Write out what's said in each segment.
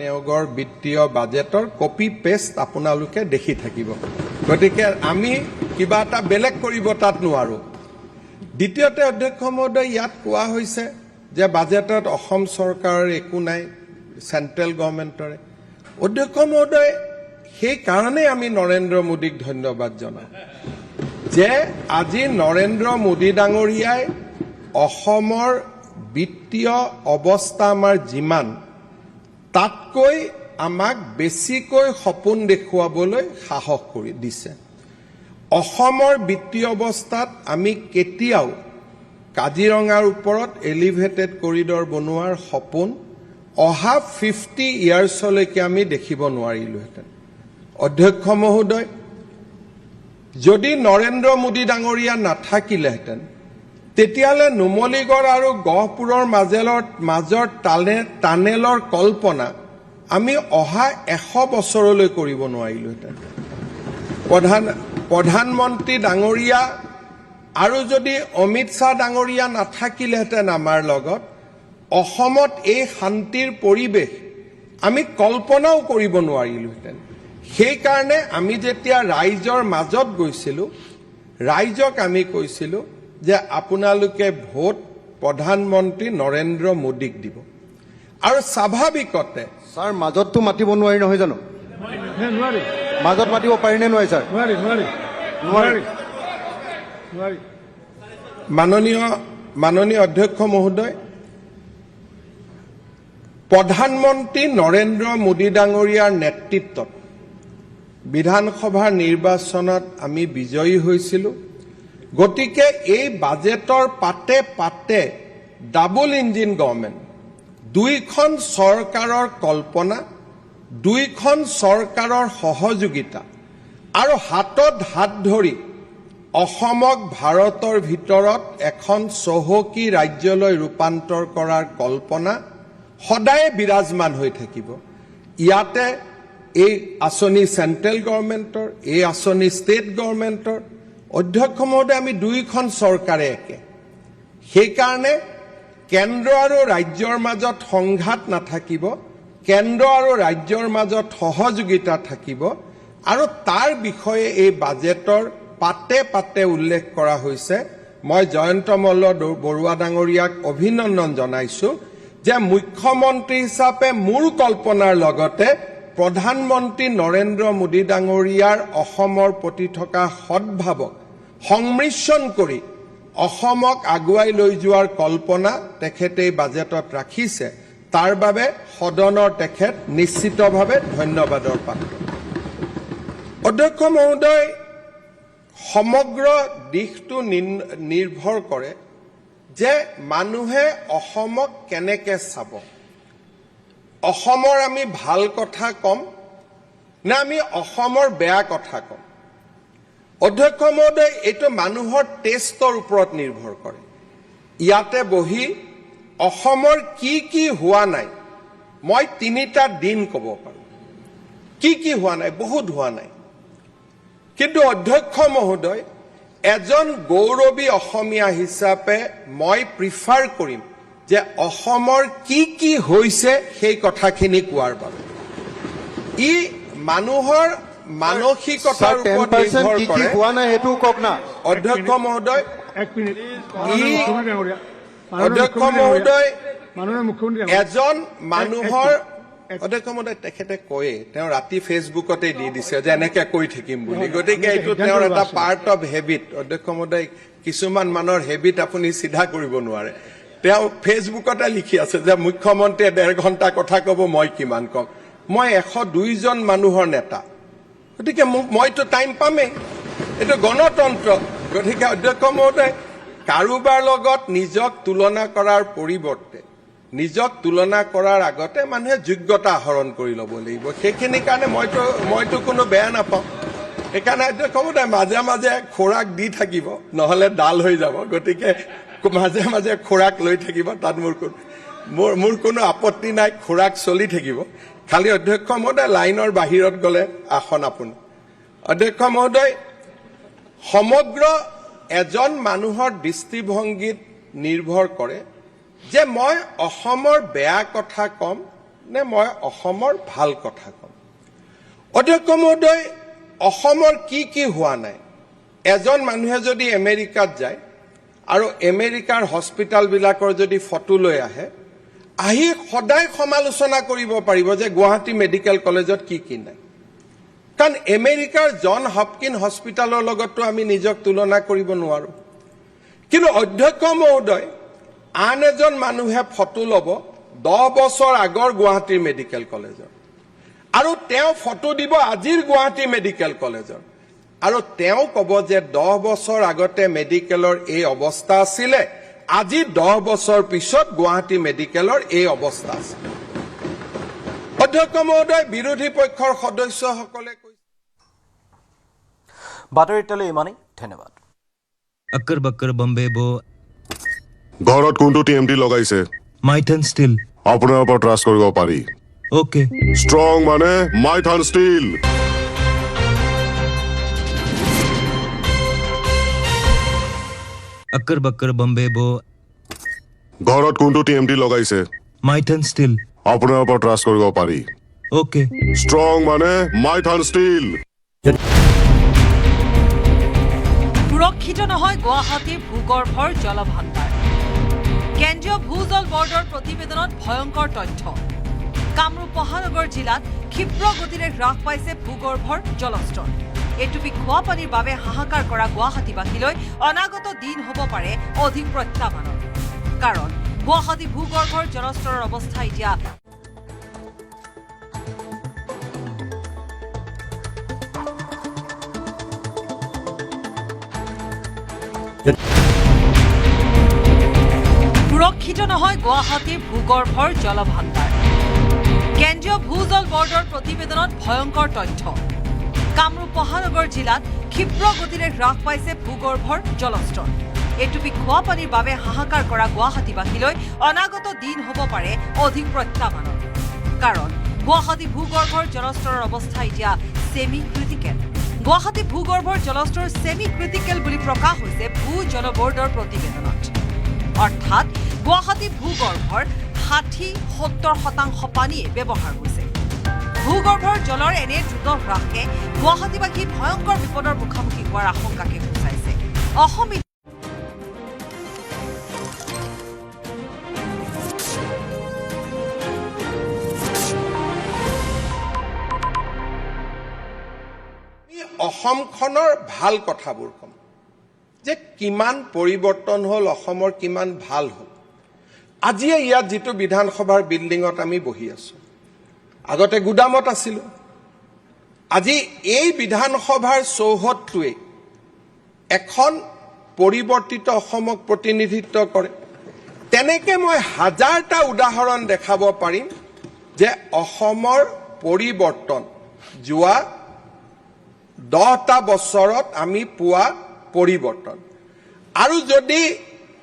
নিয়োগৰ বিত্তীয় বাজেটৰ কপি পেষ্ট আপোনালোকে দেখি থাকিব গতিকে আমি কিবা এটা বেলেগ কৰিব তাত নোৱাৰো দ্বিতীয়তে অধ্যক্ষ মহোদয় ইয়াত কোৱা হৈছে যে বাজেটত অসম চৰকাৰৰ একো নাই সেন্ট্ৰেল গভৰ্ণমেণ্টৰে অধ্যক্ষ মহোদয় সেই কাৰণে আমি নৰেন্দ্ৰ মোদীক ধন্যবাদ জনাওঁ যে আজি নৰেন্দ্ৰ মোদী ডাঙৰীয়াই অসমৰ বিত্তীয় অৱস্থা আমাৰ যিমান তাতকৈ আমাক বেছিকৈ সপোন দেখুৱাবলৈ সাহস কৰি দিছে অসমৰ বিত্তীয় অৱস্থাত আমি কেতিয়াও কাজিৰঙাৰ ওপৰত এলিভেটেড কৰিডৰ বনোৱাৰ সপোন অহা 50 ইয়াৰ্ছলৈকে আমি দেখিব নোৱাৰিলোহেঁতেন অধ্যক্ষ মহোদয় যদি নৰেন্দ্ৰ মোদী ডাঙৰীয়া নাথাকিলেহেঁতেন তেতিয়ালে নুমলীগড় আৰু গহপুৰৰ মাজৰ টানেলৰ কল্পনা আমি অহা 100 বছৰলৈ কৰিব নোৱাৰিলোহেঁতেন প্ৰধানমন্ত্ৰী ডাঙৰীয়া আৰু যদি অমিত শাহ ডাঙৰীয়া নাথাকিলেহেঁতেন আমাৰ লগত অসমত এই শান্তিৰ পৰিৱেশ আমি কল্পনাও কৰিব নোৱাৰিলোহেঁতেন সেই কাৰণে আমি যেতিয়া ৰাইজৰ মাজত গৈছিলো ৰাইজক আমি কৈছিলো যে আপোনালোকে ভোট প্ৰধানমন্ত্ৰী নৰেন্দ্ৰ মোদীক দিব আৰু স্বাভাৱিকতে স্যাৰ মাজতটো মাতিব নোৱাৰি নহয় জানো নোৱাৰি মাজত মাতিব পাৰি নে নোৱাৰি স্যাৰ নোৱাৰি নোৱাৰি নোৱাৰি নোৱাৰি মাননীয় অধ্যক্ষ মহোদয় প্ৰধানমন্ত্ৰী নৰেন্দ্ৰ মোদী ডাঙৰীয়াৰ নেতৃত্বত বিধানসভা নিৰ্বাচনত আমি বিজয়ী হৈছিলো গতিকে এই বাজেটৰ পাতে পাতে ডাবল ইঞ্জিন গভৰ্ণমেণ্ট দুইখন চৰকাৰৰ কল্পনা দুইখন চৰকাৰৰ সহযোগিতা আৰু হাতত হাত ধৰি অসমক ভাৰতৰ ভিতৰত এখন চহকী ৰাজ্যলৈ ৰূপান্তৰ কৰাৰ কল্পনা সদায় বিৰাজমান হৈ থাকিব ইয়াতে এই আঁচনি সেন্ট্ৰেল গভৰ্ণমেণ্টৰ এই আঁচনি ষ্টেট গভৰ্ণমেণ্টৰ অধ্যক্ষ মহোদয় আমি দুইখন চৰকাৰে একে সেইকাৰণে কেন্দ্ৰ আৰু ৰাজ্যৰ মাজত সংঘাত নাথাকিব কেন্দ্ৰ আৰু ৰাজ্যৰ মাজত সহযোগিতা থাকিব আৰু তাৰ বিষয়ে এই বাজেটৰ পাতে পাতে উল্লেখ কৰা হৈছে মই জয়ন্ত মল্ল বৰুৱা ডাঙৰীয়াক অভিনন্দন জনাইছো যে মুখ্যমন্ত্ৰী হিচাপে মোৰ কল্পনাৰ লগতে প্ৰধানমন্ত্ৰী নৰেন্দ্ৰ মোদী ডাঙৰীয়াৰ অসমৰ প্ৰতি থকা সদ্ভাৱক সংমিশ্ৰণ কৰি অসমক আগুৱাই লৈ যোৱাৰ কল্পনা তেখেতে বাজেটত ৰাখিছে তাৰ বাবে সদনৰ তেখেত নিশ্চিতভাৱে ধন্যবাদৰ পাত্ৰ অধ্যক্ষ মহোদয় সমগ্ৰ দিশটো নিৰ্ভৰ কৰে যে মানুহে অসমক কেনেকৈ চাব অসমৰ আমি ভাল কথা কম না আমি অসমৰ বেয়া কথা কম অধ্যক্ষ মহোদয় এইটো মানুহৰ টেষ্টৰ ওপৰত নিৰ্ভৰ কৰে ইয়াতে বহি অসমৰ কি হোৱা নাই মই 3টা দিন ক'ব পাৰো কি হোৱা নাই বহুত হোৱা নাই কিন্তু অধ্যক্ষ মহোদয় এজন গৌৰৱী অসমীয়া হিচাপে মই প্ৰিফাৰ কৰিম যে অসমৰ কি হৈছে সেই কথাখিনি কোৱাৰ বাবে ই মানুহৰ মানসিকতাৰ ওপৰত নিৰ্ভৰ কৰে হোৱা নাই হেতু কক না অধ্যক্ষ মহোদয় এক মিনিট অধ্যক্ষ মহোদয় মাননীয় মুখ্যমন্ত্ৰী এজন মানুহৰ অধ্যক্ষ মহোদয় তেখেতে কয়ে তেওঁ ৰাতি ফেচবুকতে দি দিছে যে এনেকে কৈ থাকিম বুলি গতিকে এইটো তেওঁৰ এটা পাৰ্ট অফ হেবিট অধ্যক্ষ মহোদয় কিছুমান মানুহৰ হেবিট আপুনি চিধা কৰিব নোৱাৰে তেওঁ ফেচবুকতে লিখি আছে যে মুখ্যমন্ত্ৰীয়ে 1.5 ঘণ্টা কথা ক'ব মই কিমান কম মই 102 জন মানুহৰ নেতা গতিকে মইতো টাইম পামেই এইটো গণতন্ত্ৰ গতিকে অধ্যক্ষ মহোদয় কাৰোবাৰ লগত নিজক তুলনা কৰাৰ পৰিৱৰ্তে নিজক তুলনা কৰাৰ আগতে মানুহে যোগ্যতা আহৰণ কৰি ল'ব লাগিব সেইখিনি কাৰণে মইতো কোনো বেয়া নাপাওঁ সেইকাৰণে অধ্যক্ষ মহোদয় মাজে মাজে খোৰাক দি থাকিব নহ'লে ডাল হৈ যাব গতিকে মাজে মাজে খোৰাক লৈ থাকিব তাত মোৰ কোনো আপত্তি নাই খোৰাক চলি থাকিব খালি অধ্যক্ষ মহোদয় লাইনৰ বাহিৰত গ'লে আসন আপুনি অধ্যক্ষ মহোদয় সমগ্ৰ এজন মানুহৰ দৃষ্টিভংগীত নিৰ্ভৰ কৰে যে মই অসমৰ বেয়া কথা কম নে মই অসমৰ ভাল কথা কম অধ্যক্ষ মহোদয় অসমৰ কি হোৱা নাই এজন মানুহে যদি আমেৰিকাত যায় আৰু আমেৰিকাৰ হস্পিটালবিলাকৰ যদি ফটো লৈ আহে আহি সদায় সমালোচনা কৰিব পাৰিব যে গুৱাহাটী মেডিকেল কলেজত কি নাই কাৰণ আমেৰিকাৰ জন হপকিন হস্পিটালৰ লগতো আমি নিজক তুলনা কৰিব নোৱাৰো কিন্তু অধ্যক্ষ মহোদয় আন এজন মানুহে ফটো ল'ব 10 বছৰ আগৰ গুৱাহাটী মেডিকেল কলেজৰ আৰু তেওঁ ফটো দিব আজিৰ গুৱাহাটী মেডিকেল কলেজৰ আৰু তেওঁ ক'ব যে 10 বছৰ আগতে মেডিকেলৰ এই অৱস্থা আছিলে আজি 10 বছৰ পিছত গুৱাহাটী মেডিকেলৰ এই অৱস্থা আছে অধ্যক্ষ মহোদয় বিৰোধী পক্ষৰ সদস্যসকলে কৈছে বাতৰিটোলৈ ইমানেই ধন্যবাদ अक्कर बक्कर बम्बे बो ঘৰত কোনটো টিএমটি লগাইছে माइथन स्टील আপোনাৰ ওপৰত ট্ৰাষ্ট কৰিব পাৰি ओके ষ্ট্ৰং মানে মাইথান ষ্টীল अक्कर बक्कर बम्बे बो ঘৰত কোনটো টিএমটি লগাইছে माइथन स्टील আপোনাৰ ওপৰত ট্ৰাষ্ট কৰিব পাৰি ओके ষ্ট্ৰং মানে মাইথান ষ্টীল সুৰক্ষিত নহয় গুৱাহাটীৰ ভূগৰ্ভৰ জলভাণ্ডাৰ কেন্দ্ৰীয় ভূজল বৰ্ডৰ প্ৰতিবেদনত ভয়ংকৰ তথ্য কামৰূপ মহানগৰ জিলাত ক্ষিপ্ৰ গতিৰে হ্ৰাস পাইছে ভূগৰ্ভৰ জলস্তৰ এটুপি খোৱা পানীৰ বাবে হাহাকাৰ কৰা গুৱাহাটীবাসীলৈ অনাগত দিন হ'ব পাৰে অধিক প্ৰত্যাহ্বানৰ কাৰণ গুৱাহাটী ভূগৰ্ভৰ জলস্তৰৰ অৱস্থা এতিয়া সুৰক্ষিত নহয় গুৱাহাটীৰ ভূগৰ্ভৰ জলভাণ্ডাৰ কেন্দ্ৰীয় ভূজল বৰ্ডৰ প্ৰতিবেদনত ভয়ংকৰ তথ্য কামৰূপ মহানগৰ জিলাত ক্ষিপ্ৰ গতিৰে হ্ৰাস পাইছে ভূগৰ্ভৰ জলস্তৰ এটুপি খোৱা পানীৰ বাবে হাহাকাৰ কৰা গুৱাহাটীবাসীলৈ অনাগত দিন হ'ব পাৰে অধিক প্ৰত্যাহ্বানৰ কাৰণ গুৱাহাটী ভূগৰ্ভৰ জলস্তৰৰ অৱস্থা এতিয়া ছেমি ক্ৰিটিকেল গুৱাহাটী ভূগৰ্ভৰ জলস্তৰ ছেমি ক্ৰিটিকেল বুলি প্ৰকাশ হৈছে ভূ জল বৰ্ডৰ প্ৰতিবেদনত অৰ্থাৎ গুৱাহাটী ভূগৰ্ভৰ 60-70% পানীয়ে ব্যৱহাৰ হৈছে ভূগৰ্ভৰ জলৰ এনে দ্ৰুত হ্ৰাসে গুৱাহাটীবাসী ভয়ংকৰ বিপদৰ মুখামুখি হোৱাৰ আশংকাকে সূচাইছে অসম অসমখনৰ ভাল কথাবোৰ কম যে কিমান পৰিৱৰ্তন হ'ল অসমৰ কিমান ভাল হ'ল আজিয়ে ইয়াত যিটো বিধানসভাৰ বিল্ডিঙত আমি বহি আছো আগতে গুদামত আছিলো আজি এই বিধানসভাৰ চৌহদটোৱে এখন পৰিৱৰ্তিত অসমক প্ৰতিনিধিত্ব কৰে তেনেকে মই হাজাৰটা উদাহৰণ দেখাব পাৰিম যে অসমৰ পৰিৱৰ্তন যোৱা 10টা বছৰত আমি পোৱা পৰিৱৰ্তন আৰু যদি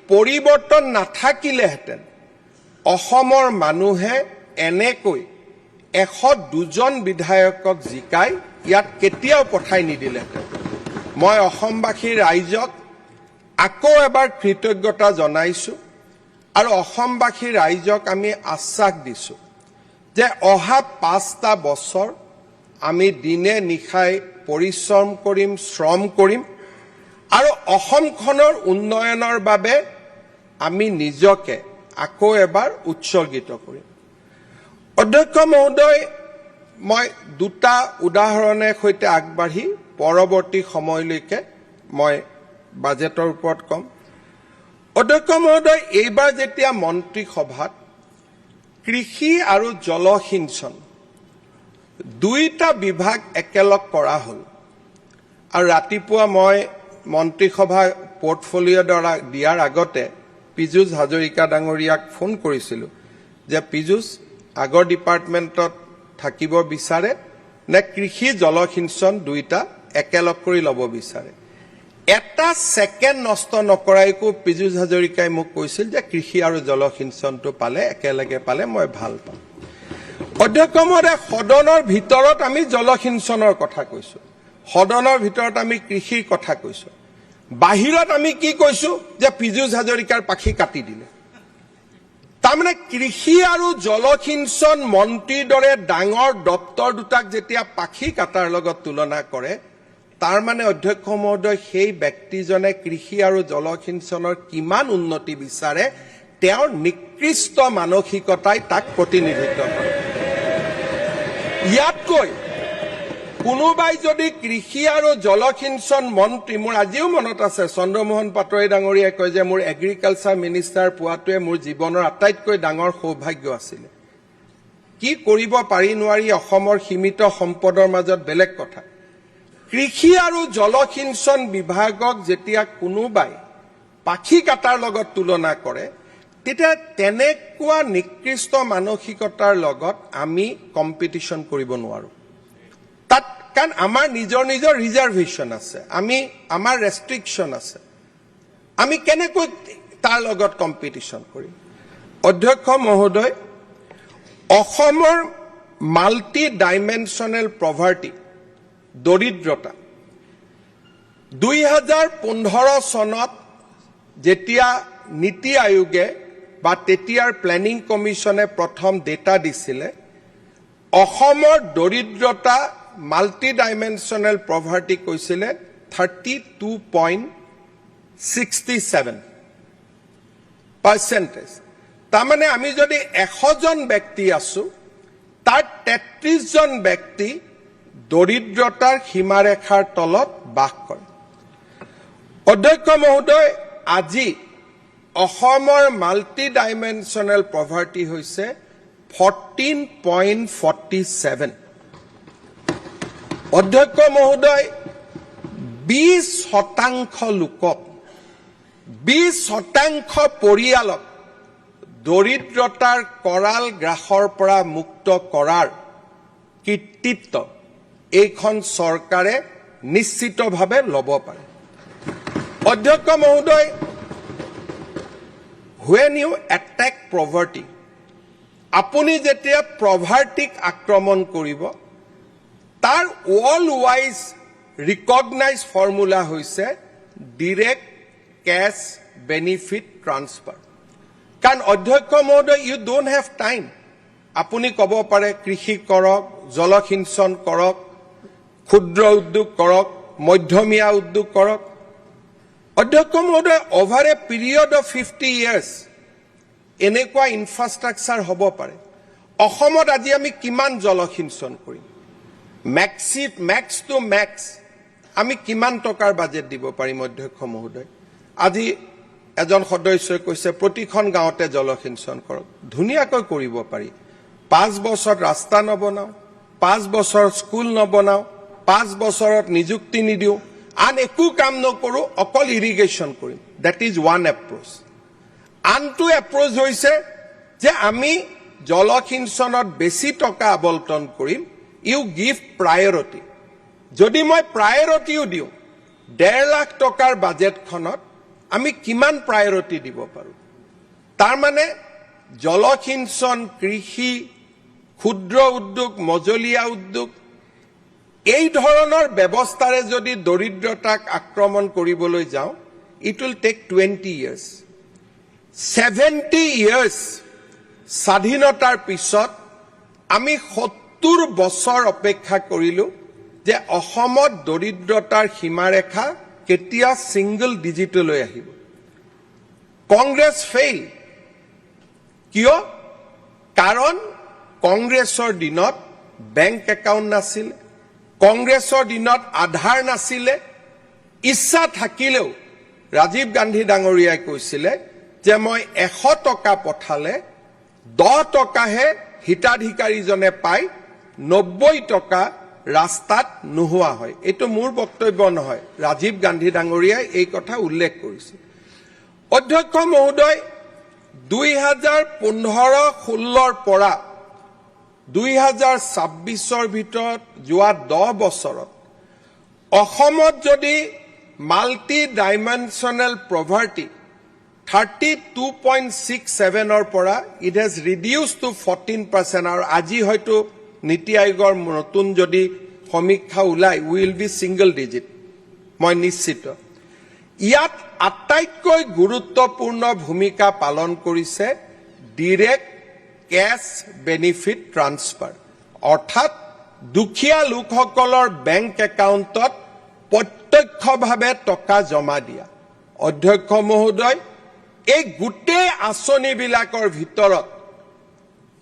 পৰিৱৰ্তন নাথাকিলেহেঁতেন অসমৰ মানুহে এনেকৈ 102জন বিধায়কক জিকাই ইয়াত কেতিয়াও পঠাই নিদিলেহেঁতেন মই অসমবাসী ৰাইজক আকৌ এবাৰ কৃতজ্ঞতা জনাইছো আৰু অসমবাসী ৰাইজক আমি আশ্বাস দিছো যে অহা 5টা বছৰ আমি দিনে নিশাই পৰিশ্ৰম কৰিম শ্ৰম কৰিম আৰু অসমখনৰ উন্নয়নৰ বাবে আমি নিজকে আকৌ এবাৰ উৎসৰ্গিত কৰিম অধ্যক্ষ মহোদয় মই দুটা উদাহৰণৰ সৈতে আগবাঢ়ি পৰৱৰ্তী সময়লৈকে মই বাজেটৰ ওপৰত কম অধ্যক্ষ মহোদয় এইবাৰ যেতিয়া মন্ত্ৰীসভাত কৃষি আৰু জলসিঞ্চন দুইটা বিভাগ একেলগ কৰা হ'ল আৰু ৰাতিপুৱা মই মন্ত্ৰীসভা পোৰ্টফলিঅ' দিয়াৰ আগতে পীযুষ হাজৰিকা ডাঙৰীয়াক ফোন কৰিছিলোঁ যে পীযুষ আগৰ ডিপাৰ্টমেণ্টত থাকিব বিচাৰে নে কৃষি জলসিঞ্চন দুইটা একেলগ কৰি ল'ব বিচাৰে এটা ছেকেণ্ড নষ্ট নকৰাইকো পীযুষ হাজৰিকাই মোক কৈছিল যে কৃষি আৰু জলসিঞ্চনটো পালে একেলগে পালে মই ভাল পাম অধ্যক্ষ মহোদয় সদনৰ ভিতৰত আমি জলসিঞ্চনৰ কথা কৈছো সদনৰ ভিতৰত আমি কৃষিৰ কথা কৈছো বাহিৰত আমি কি কৈছো যে পীযুষ হাজৰিকাৰ পাখি কাটি দিলে তাৰমানে কৃষি আৰু জলসিঞ্চন মন্ত্ৰীৰ দৰে ডাঙৰ দপ্তৰ দুটাক যেতিয়া পাখি কাটাৰ লগত তুলনা কৰে, তাৰ মানে অধ্যক্ষ মহোদয় সেই ব্যক্তিজনে কৃষি আৰু জলসিঞ্চনৰ কিমান উন্নতি বিচাৰে, তেওঁৰ নিকৃষ্ট মানসিকতাই তাক প্ৰতিনিধিত্ব কৰে। ইয়াতকৈ কোনোবাই যদি কৃষি আৰু জলসিঞ্চন মন্ত্ৰী, মোৰ আজিও মনত আছে চন্দ্ৰমোহন পাটোৱাৰী ডাঙৰীয়াই কয় যে মোৰ এগ্ৰিকালচাৰ মিনিষ্টাৰ পোৱাটোৱে মোৰ জীৱনৰ আটাইতকৈ ডাঙৰ সৌভাগ্য আছিলে। কি কৰিব পাৰি নোৱাৰি অসমৰ সীমিত সম্পদৰ মাজত বেলেগ কথা। কৃষি আৰু জলসিঞ্চন বিভাগক যেতিয়া কোনোবাই পাখি কাটাৰ লগত তুলনা কৰে, তেতিয়া তেনেকুৱা নিকৃষ্ট মানসিকতাৰ লগত আমি কম্পিটিশ্যন কৰিব নোৱাৰো। তাত কাৰণ আমাৰ নিজৰ নিজৰ ৰিজাৰ্ভেশ্যন আছে, আমাৰ ৰেষ্ট্ৰিকশ্যন আছে, আমি কেনেকৈ তাৰ লগত কম্পিটিশ্যন কৰিম? অধ্যক্ষ মহোদয়, অসমৰ মাল্টি ডাইমেনশ্যনেল পভাৰ্টি, দৰিদ্ৰতা 2015 চনত যেতিয়া নীতি আয়োগে বা তেতিয়াৰ প্লেনিং কমিশ্যনে প্ৰথম ডেটা দিছিলে, অসমৰ দৰিদ্ৰতা মাল্টি ডাইমেনশ্যনেল পভাৰ্টি কৈছিলে 32.67%। তাৰমানে আমি যদি 100 জন ব্যক্তি আছো, তাৰ 33 জন ব্যক্তি দৰিদ্ৰতাৰ সীমাৰেখাৰ তলত বাস কৰে। অধ্যক্ষ মহোদয়, আজি অসমৰ মাল্টি ডাইমেনশ্যনেল পভাৰ্টি হৈছে 14.47। অধ্যক্ষ মহোদয়, 20% লোকক, 20% পৰিয়ালক দৰিদ্ৰতাৰ কৰাল গ্ৰাসৰ পৰা মুক্ত কৰাৰ কৃতিত্ব এইখন চৰকাৰে নিশ্চিতভাৱে ল'ব পাৰে। অধ্যক্ষ মহোদয়, when you attack poverty, আপুনি যেতিয়া পভাৰ্টিক আক্ৰমণ কৰিব, তাৰ ৱৰ্ল্ড ৱাইজ ৰিকগনাইজ ফৰ্মুলা হৈছে ডিৰেক্ট কেছ বেনিফিট ট্ৰান্সফাৰ। কাৰণ অধ্যক্ষ মহোদয়, ইউ ডোণ্ট হেভ টাইম। আপুনি ক'ব পাৰে কৃষি কৰক, জলসিঞ্চন কৰক, ক্ষুদ্ৰ উদ্যোগ কৰক, মধ্যমীয়া উদ্যোগ কৰক। অধ্যক্ষ মহোদয়, over A period of 50 years এনেকুৱা ইনফ্ৰাষ্ট্ৰাকচাৰ হ'ব পাৰে। অসমত আজি আমি কিমান জলসিঞ্চন কৰিম? মেক্স টু মেক্স আমি কিমান টকাৰ বাজেট দিব পাৰিম? অধ্যক্ষ মহোদয়, আজি এজন সদস্যই কৈছে প্ৰতিখন গাঁৱতে জলসিঞ্চন কৰক। ধুনীয়াকৈ কৰিব পাৰি। 5 বছৰত ৰাস্তা নবনাও, 5 বছৰ স্কুল নবনাও, 5 বছৰত নিযুক্তি নিদিওঁ, আন একো কাম নকৰোঁ, অকল ইৰিগেশ্যন কৰিম। That is one approach. আনটো এপ্ৰ'চ হৈছে যে আমি জলসিঞ্চনত বেছি টকা আবণ্টন কৰিম, ইউ গিভ প্ৰায়ৰিটি। যদি মই প্ৰায়ৰিটিও দিওঁ, 1.5 লাখ টকাৰ বাজেটখনত আমি কিমান প্ৰায়ৰিটি দিব পাৰোঁ? তাৰমানে জলসিঞ্চন, কৃষি, ক্ষুদ্ৰ উদ্যোগ, মজলীয়া উদ্যোগ, এই ধৰণৰ ব্যৱস্থাৰে যদি দৰিদ্ৰতাক আক্ৰমণ কৰিবলৈ যাওঁ, it will tech 20 years। 70 years স্বাধীনতাৰ পিছত আমি 70 বছৰ অপেক্ষা কৰিলোঁ যে অসমত দৰিদ্ৰতাৰ সীমাৰেখা কেতিয়া ছিংগল ডিজিটলৈ আহিব। কংগ্ৰেছ ফেইল। কিয়? কাৰণ কংগ্ৰেছৰ দিনত বেংক একাউণ্ট নাছিল, কংগ্ৰেছৰ দিনত আধাৰ নাছিলে। ইচ্ছা থাকিলেও ৰাজীৱ গান্ধী ডাঙৰীয়াই কৈছিলে যে মই 100 টকা পঠালে 10 টকাহে হিতাধিকাৰীজনে পায়, 90 টকা ৰাস্তাত নোহোৱা হয়। এইটো মোৰ বক্তব্য নহয়, ৰাজীৱ গান্ধী ডাঙৰীয়াই এই কথা উল্লেখ কৰিছিল। অধ্যক্ষ মহোদয়, 2015-16 পৰা 2026 ভিতৰত যোৱা 10 বছৰত অসমত যদি মাল্টি ডাইমেনশ্যনেল পভাৰ্টি 32.67 পৰা ইট হেজ ৰিডিউচ টু 14%। আৰু আজি হয়তো নীতি আয়োগৰ নতুন যদি সমীক্ষা ওলাই, উইল বি ছিংগল ডিজিট, মই নিশ্চিত। ইয়াত আটাইতকৈ গুৰুত্বপূৰ্ণ ভূমিকা পালন কৰিছে ডিৰেক্ট কেছ বেনিফিট ট্ৰান্সফাৰ, অৰ্থাৎ দুখীয়া লোকসকলৰ বেংক একাউণ্টত প্ৰত্যক্ষভাৱে টকা জমা দিয়া। অধ্যক্ষ মহোদয়, এই গোটেই আঁচনিবিলাকৰ ভিতৰত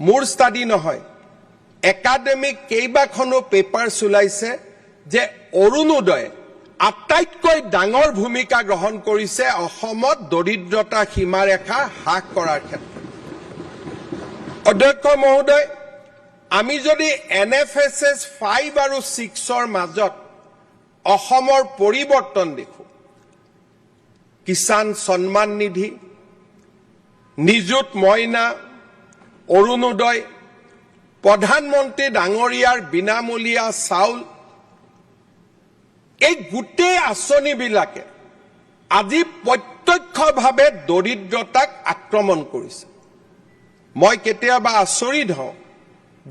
মোৰ ষ্টাডি নহয়, একাডেমিক কেইবাখনো পেপাৰ্ছ ওলাইছে যে অৰুণোদয়ে আটাইতকৈ ডাঙৰ ভূমিকা গ্ৰহণ কৰিছে অসমত দৰিদ্ৰতা সীমাৰেখা হ্ৰাস কৰাৰ ক্ষেত্ৰত। অধ্যক্ষ মহোদয়, আমি যদি NFSS 5 আৰু 6ৰ মাজত অসমৰ পৰিৱৰ্তন দেখোঁ, কিষাণ সন্মান নিধি, নিযুত মইনা, অৰুণোদয়, প্ৰধানমন্ত্ৰী ডাঙৰীয়াৰ বিনামূলীয়া চাউল, এই গোটেই আঁচনিবিলাকে আজি প্ৰত্যক্ষভাৱে দৰিদ্ৰতাক আক্ৰমণ কৰিছে। মই কেতিয়াবা আচৰিত হওঁ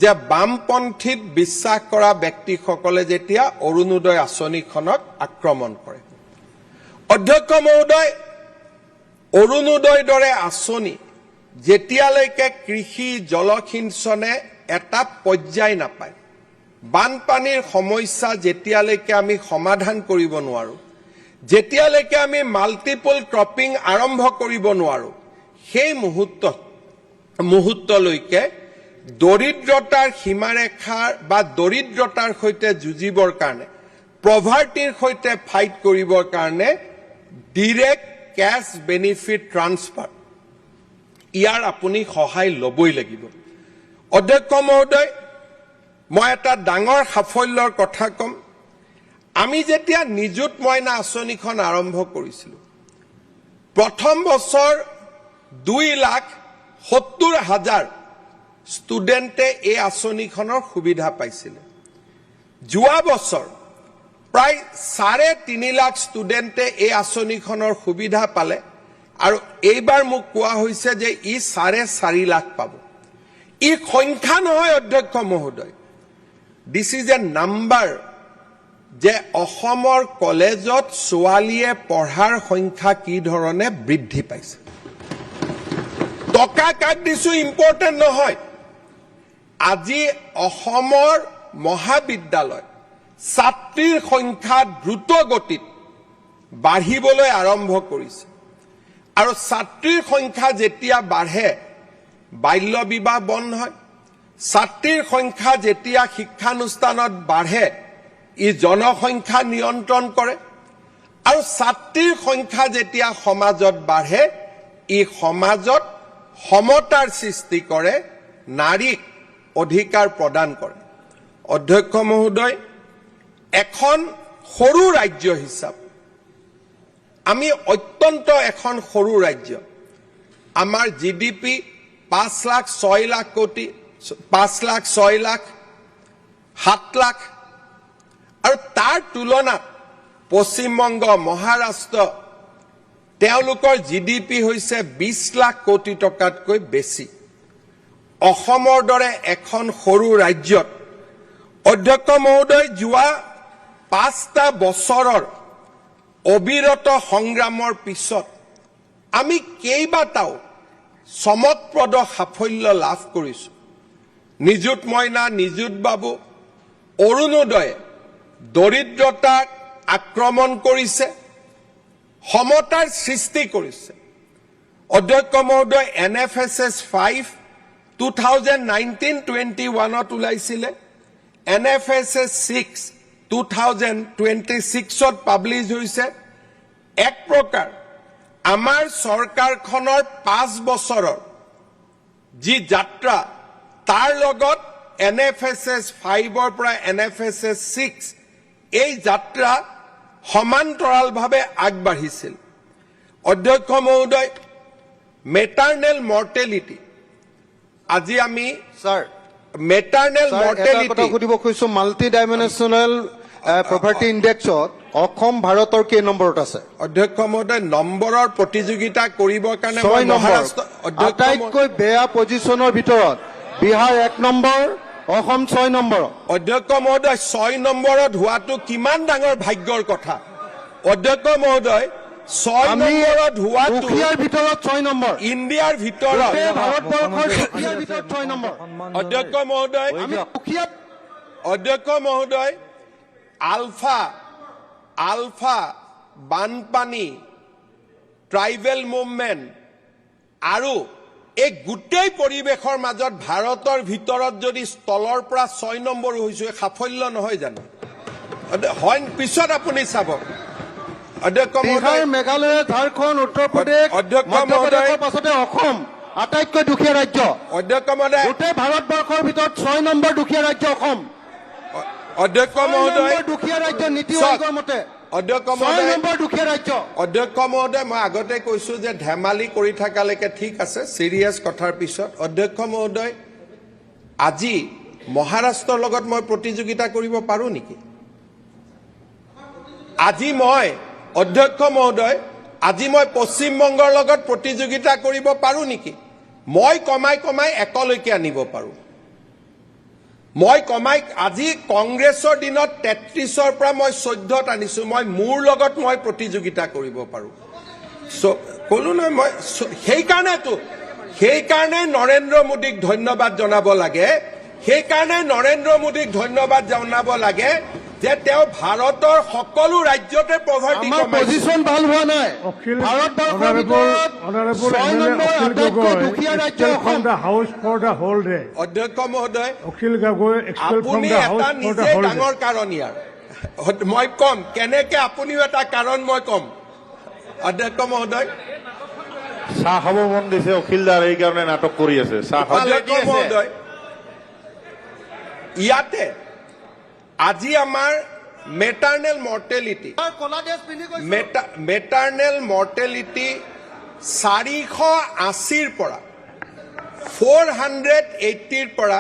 যে বামপন্থীত বিশ্বাস কৰা ব্যক্তিসকলে যেতিয়া অৰুণোদয় আঁচনিখনক আক্ৰমণ কৰে। অধ্যক্ষ মহোদয়, অৰুণোদয়ৰ দৰে আঁচনি যেতিয়ালৈকে কৃষি জলসিঞ্চনে এটা পৰ্যায় নাপায়, বানপানীৰ সমস্যা যেতিয়ালৈকে আমি সমাধান কৰিব নোৱাৰো, যেতিয়ালৈকে আমি মাল্টিপল ক্ৰপিং আৰম্ভ কৰিব নোৱাৰো, সেই মুহূৰ্তলৈকে দৰিদ্ৰতাৰ সীমাৰেখাৰ বা দৰিদ্ৰতাৰ সৈতে যুঁজিবৰ কাৰণে, প্ৰভাৰ্টিৰ সৈতে ফাইট কৰিবৰ কাৰণে ডিৰেক্ট কেছ বেনিফিট ট্ৰান্সফাৰ, ইয়াৰ আপুনি সহায় ল'বই লাগিব। অধ্যক্ষ মহোদয়, মই এটা ডাঙৰ সাফল্যৰ কথা ক'ম। আমি যেতিয়া নিযুত মইনা আঁচনিখন আৰম্ভ কৰিছিলোঁ, প্ৰথম বছৰ 2,70,000 ষ্টুডেণ্টে এই আঁচনিখনৰ সুবিধা পাইছিলে। যোৱা বছৰ প্ৰায় 3.5 লাখ ষ্টুডেণ্টে এই আঁচনিখনৰ সুবিধা পালে, আৰু এইবাৰ মোক কোৱা হৈছে যে ই 4.5 লাখ পাব। ই সংখ্যা নহয় অধ্যক্ষ মহোদয়, দিছ ইজ এ নাম্বাৰ, যে অসমৰ কলেজত ছোৱালীয়ে পঢ়াৰ সংখ্যা কি ধৰণে বৃদ্ধি পাইছে। টকা কাক দিছো ইম্পৰ্টেণ্ট নহয়, আজি অসমৰ মহাবিদ্যালয় ছাত্ৰীৰ সংখ্যা দ্ৰুত গতিত বাঢ়িবলৈ আৰম্ভ কৰিছে, আৰু ছাত্ৰীৰ সংখ্যা যেতিয়া বাঢ়ে বাল্য বিবাহ বন্ধ হয়। ছাত্ৰীৰ সংখ্যা যেতিয়া শিক্ষানুষ্ঠানত বাঢ়ে ই জনসংখ্যা নিয়ন্ত্ৰণ কৰে, আৰু ছাত্ৰীৰ সংখ্যা যেতিয়া সমাজত বাঢ়ে ই সমাজত সমতাৰ সৃষ্টি কৰে, নাৰীক অধিকাৰ প্ৰদান কৰে। অধ্যক্ষ মহোদয়, এখন সৰু ৰাজ্য হিচাপে আমি অত্যন্ত এখন সৰু ৰাজ্য, আমাৰ GDP 5 লাখ 6 লাখ কোটি, 5 লাখ 6 লাখ 7 লাখ, আৰু তাৰ তুলনাত পশ্চিমবংগ, মহাৰাষ্ট্ৰ, তেওঁলোকৰ GDP হৈছে 20 লাখ কোটি টকাতকৈ বেছি। অসমৰ দৰে এখন সৰু ৰাজ্যত অধ্যক্ষ মহোদয়, যোৱা 5টা বছৰৰ অবিৰত সংগ্ৰামৰ পিছত আমি কেইবাটাও চমকপ্ৰদ সাফল্য লাভ কৰিছো। নিযুত মইনা, নিযুত বাবু, অৰুণোদয়ে দৰিদ্ৰতাক আক্ৰমণ কৰিছে, সমতাৰ সৃষ্টি কৰিছে। অধ্যক্ষ মহোদয়, NFSS 5 2019-21ত ওলাইছিলে, NFSS 6 2026ত পাব্লিছ হৈছে। এক প্ৰকাৰ আমাৰ চৰকাৰখনৰ 5 বছৰৰ যি যাত্ৰা, তাৰ লগত NFSS 5ৰ পৰা NFSS 6 এই যাত্ৰা সমান্তৰালভাৱে আগবাঢ়িছিল। অধ্যক্ষ মহোদয়, মেটাৰ্নেল মৰ্টেলিটি, আজি আমি স্যাৰ মেটাৰ্নেল এটা কথা মৰ্টেলিটি, সুধিব খুজিছো, মাল্টি ডাইমেনশ্যনেল প্ৰপাৰ্টি ইণ্ডেক্সত অসম ভাৰতৰ কেই নম্বৰত আছে? অধ্যক্ষ মহোদয়, নম্বৰৰ প্ৰতিযোগিতা কৰিবৰ কাৰণে 6 নম্বৰ। মহাৰাষ্ট্ৰ, অধ্যক্ষ আটাইতকৈ বেয়া পজিশ্যনৰ ভিতৰত বিহাৰ 1 নম্বৰ, অসম 6 নম্বৰ। অধ্যক্ষ মহোদয়, 6 নম্বৰত হোৱাটো কিমান ডাঙৰ ভাগ্যৰ কথা। অধ্যক্ষ মহোদয়, 6 আমি নম্বৰত হোৱাটো দুখীয়াৰ ভিতৰত 6 নম্বৰ ইণ্ডিয়াৰ ভিতৰত গোটেই ভাৰতবৰ্ষৰ দুখীয়াৰ ভিতৰত 6 নম্বৰ অধ্যক্ষ মহোদয় আমি দুখীয়া অধ্যক্ষ মহোদয় আলফা বানপানী ট্ৰাইবেল মুভমেণ্ট আৰু এই গোটেই পৰিৱেশৰ মাজত ভাৰতৰ ভিতৰত যদি স্থলৰ পৰা 6 নম্বৰ হৈছো সাফল্য নহয় জানো হয় পিছত আপুনি চাব অধ্যক্ষ বিহাৰ মহোদয় মেঘালয় ঝাৰখণ্ড উত্তৰ প্ৰদেশ অধ্যক্ষ মধ্যপ্ৰদেশৰ মহোদয় পাছতে অসম আটাইতকৈ দুখীয়া ৰাজ্য অধ্যক্ষ মহোদয় গোটেই ভাৰতবৰ্ষৰ ভিতৰত 6 নম্বৰ দুখীয়া ৰাজ্য অসম অধ্যক্ষ 6 মহোদয় নম্বৰ দুখীয়া ৰাজ্য নীতি চাওক, আয়োগৰ মতে অধ্যক্ষ 6 মহোদয় নম্বৰ দুখীয়া ৰাজ্য অধ্যক্ষ মহোদয় মই আগতে কৈছো যে ধেমালি কৰি থাকালৈকে ঠিক আছে চিৰিয়াছ কথাৰ পিছত অধ্যক্ষ মহোদয় আজি মহাৰাষ্ট্ৰৰ লগত মই প্ৰতিযোগিতা কৰিব পাৰো নেকি আজি মই অধ্যক্ষ মহোদয় আজি মই পশ্চিমবংগৰ লগত প্ৰতিযোগিতা কৰিব পাৰো নেকি মই কমাই একলৈকে আনিব পাৰো মই কমাই আজি কংগ্ৰেছৰ দিনত 33ৰ পৰা মই 14ত আনিছো মই মোৰ লগত মই প্ৰতিযোগিতা কৰিব পাৰো কলো নহয় মই সেইকাৰণে নৰেন্দ্ৰ মোদীক ধন্যবাদ জনাব লাগে সেইকাৰণে নৰেন্দ্ৰ মোদীক ধন্যবাদ জনাব লাগে যে তেওঁ ভাৰতৰ সকলো ৰাজ্যতে পভাৰ্টি আমাৰ কমাইছে পজিশন ভাল হোৱা নাই ভাৰতবৰ্ষৰ ভিতৰত Honorable 6 MLA নম্বৰ Akhil আটাইতকৈ Gogoi দুখীয়া ৰাজ্য expelled Assam from the house for the whole day. অধ্যক্ষ মহোদয় Akhil Gogoi expelled from আপুনি the এটা house for the নিজে whole day. ডাঙৰ কাৰণ ইয়াৰ মই কম কেনেকে আপুনিও এটা কাৰণ মই কম অধ্যক্ষ মহোদয় চাহ খাব মন গৈছে অখিলদাৰ এই কাৰণে নাটক কৰি আছে চাহ খাব অধ্যক্ষ মহোদয় ইয়াতে আজি আমাৰ মেটাৰ্নেল মৰ্টেলিটি মেটাৰ্নেল মৰ্টেলিটি 480ৰ পৰা 480ৰ পৰা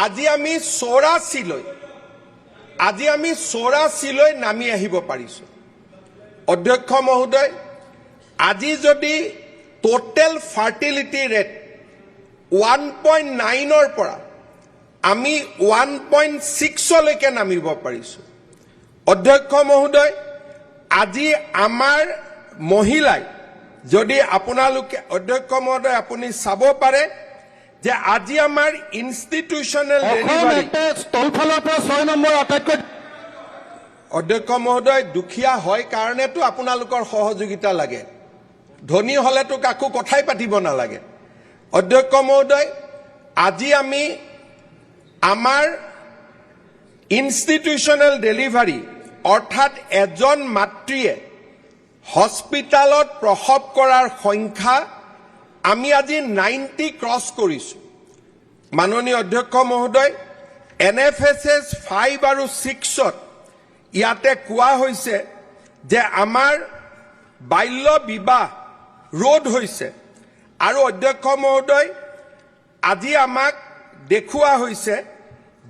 আজি আমি 84লৈ নামি আহিব পাৰিছো অধ্যক্ষ মহোদয় আজি যদি টোটেল ফাৰ্টিলিটি ৰেট 1.9ৰ পৰা আমি 1.6লৈকে নামিব পাৰিছো অধ্যক্ষ মহোদয় আজি আমাৰ মহিলাই যদি আপোনালোকে অধ্যক্ষ মহোদয় আপুনি চাব পাৰে যে আজি আমাৰ ইনষ্টিটিউচনেল ডেলিভাৰী স্থলফালৰ পৰা 6 নম্বৰ আটাইতকৈ অধ্যক্ষ মহোদয় দুখীয়া হয় কাৰণেতো আপোনালোকৰ সহযোগিতা লাগে ধনী হলেতো কাকো কথাই পাতিব নালাগে অধ্যক্ষ মহোদয় আজি আমি আমাৰ ইনষ্টিটিউচনেল ডেলিভাৰী অৰ্থাৎ এজন মাতৃয়ে হস্পিটালত প্ৰসৱ কৰাৰ সংখ্যা আমি আজি 90 ক্ৰছ কৰিছো মাননীয় অধ্যক্ষ মহোদয় NFSS 5 আৰু 6ত ইয়াতে কোৱা হৈছে যে আমাৰ বাল্য বিবাহ ৰোধ হৈছে আৰু অধ্যক্ষ মহোদয় আজি আমাক দেখুওৱা হৈছে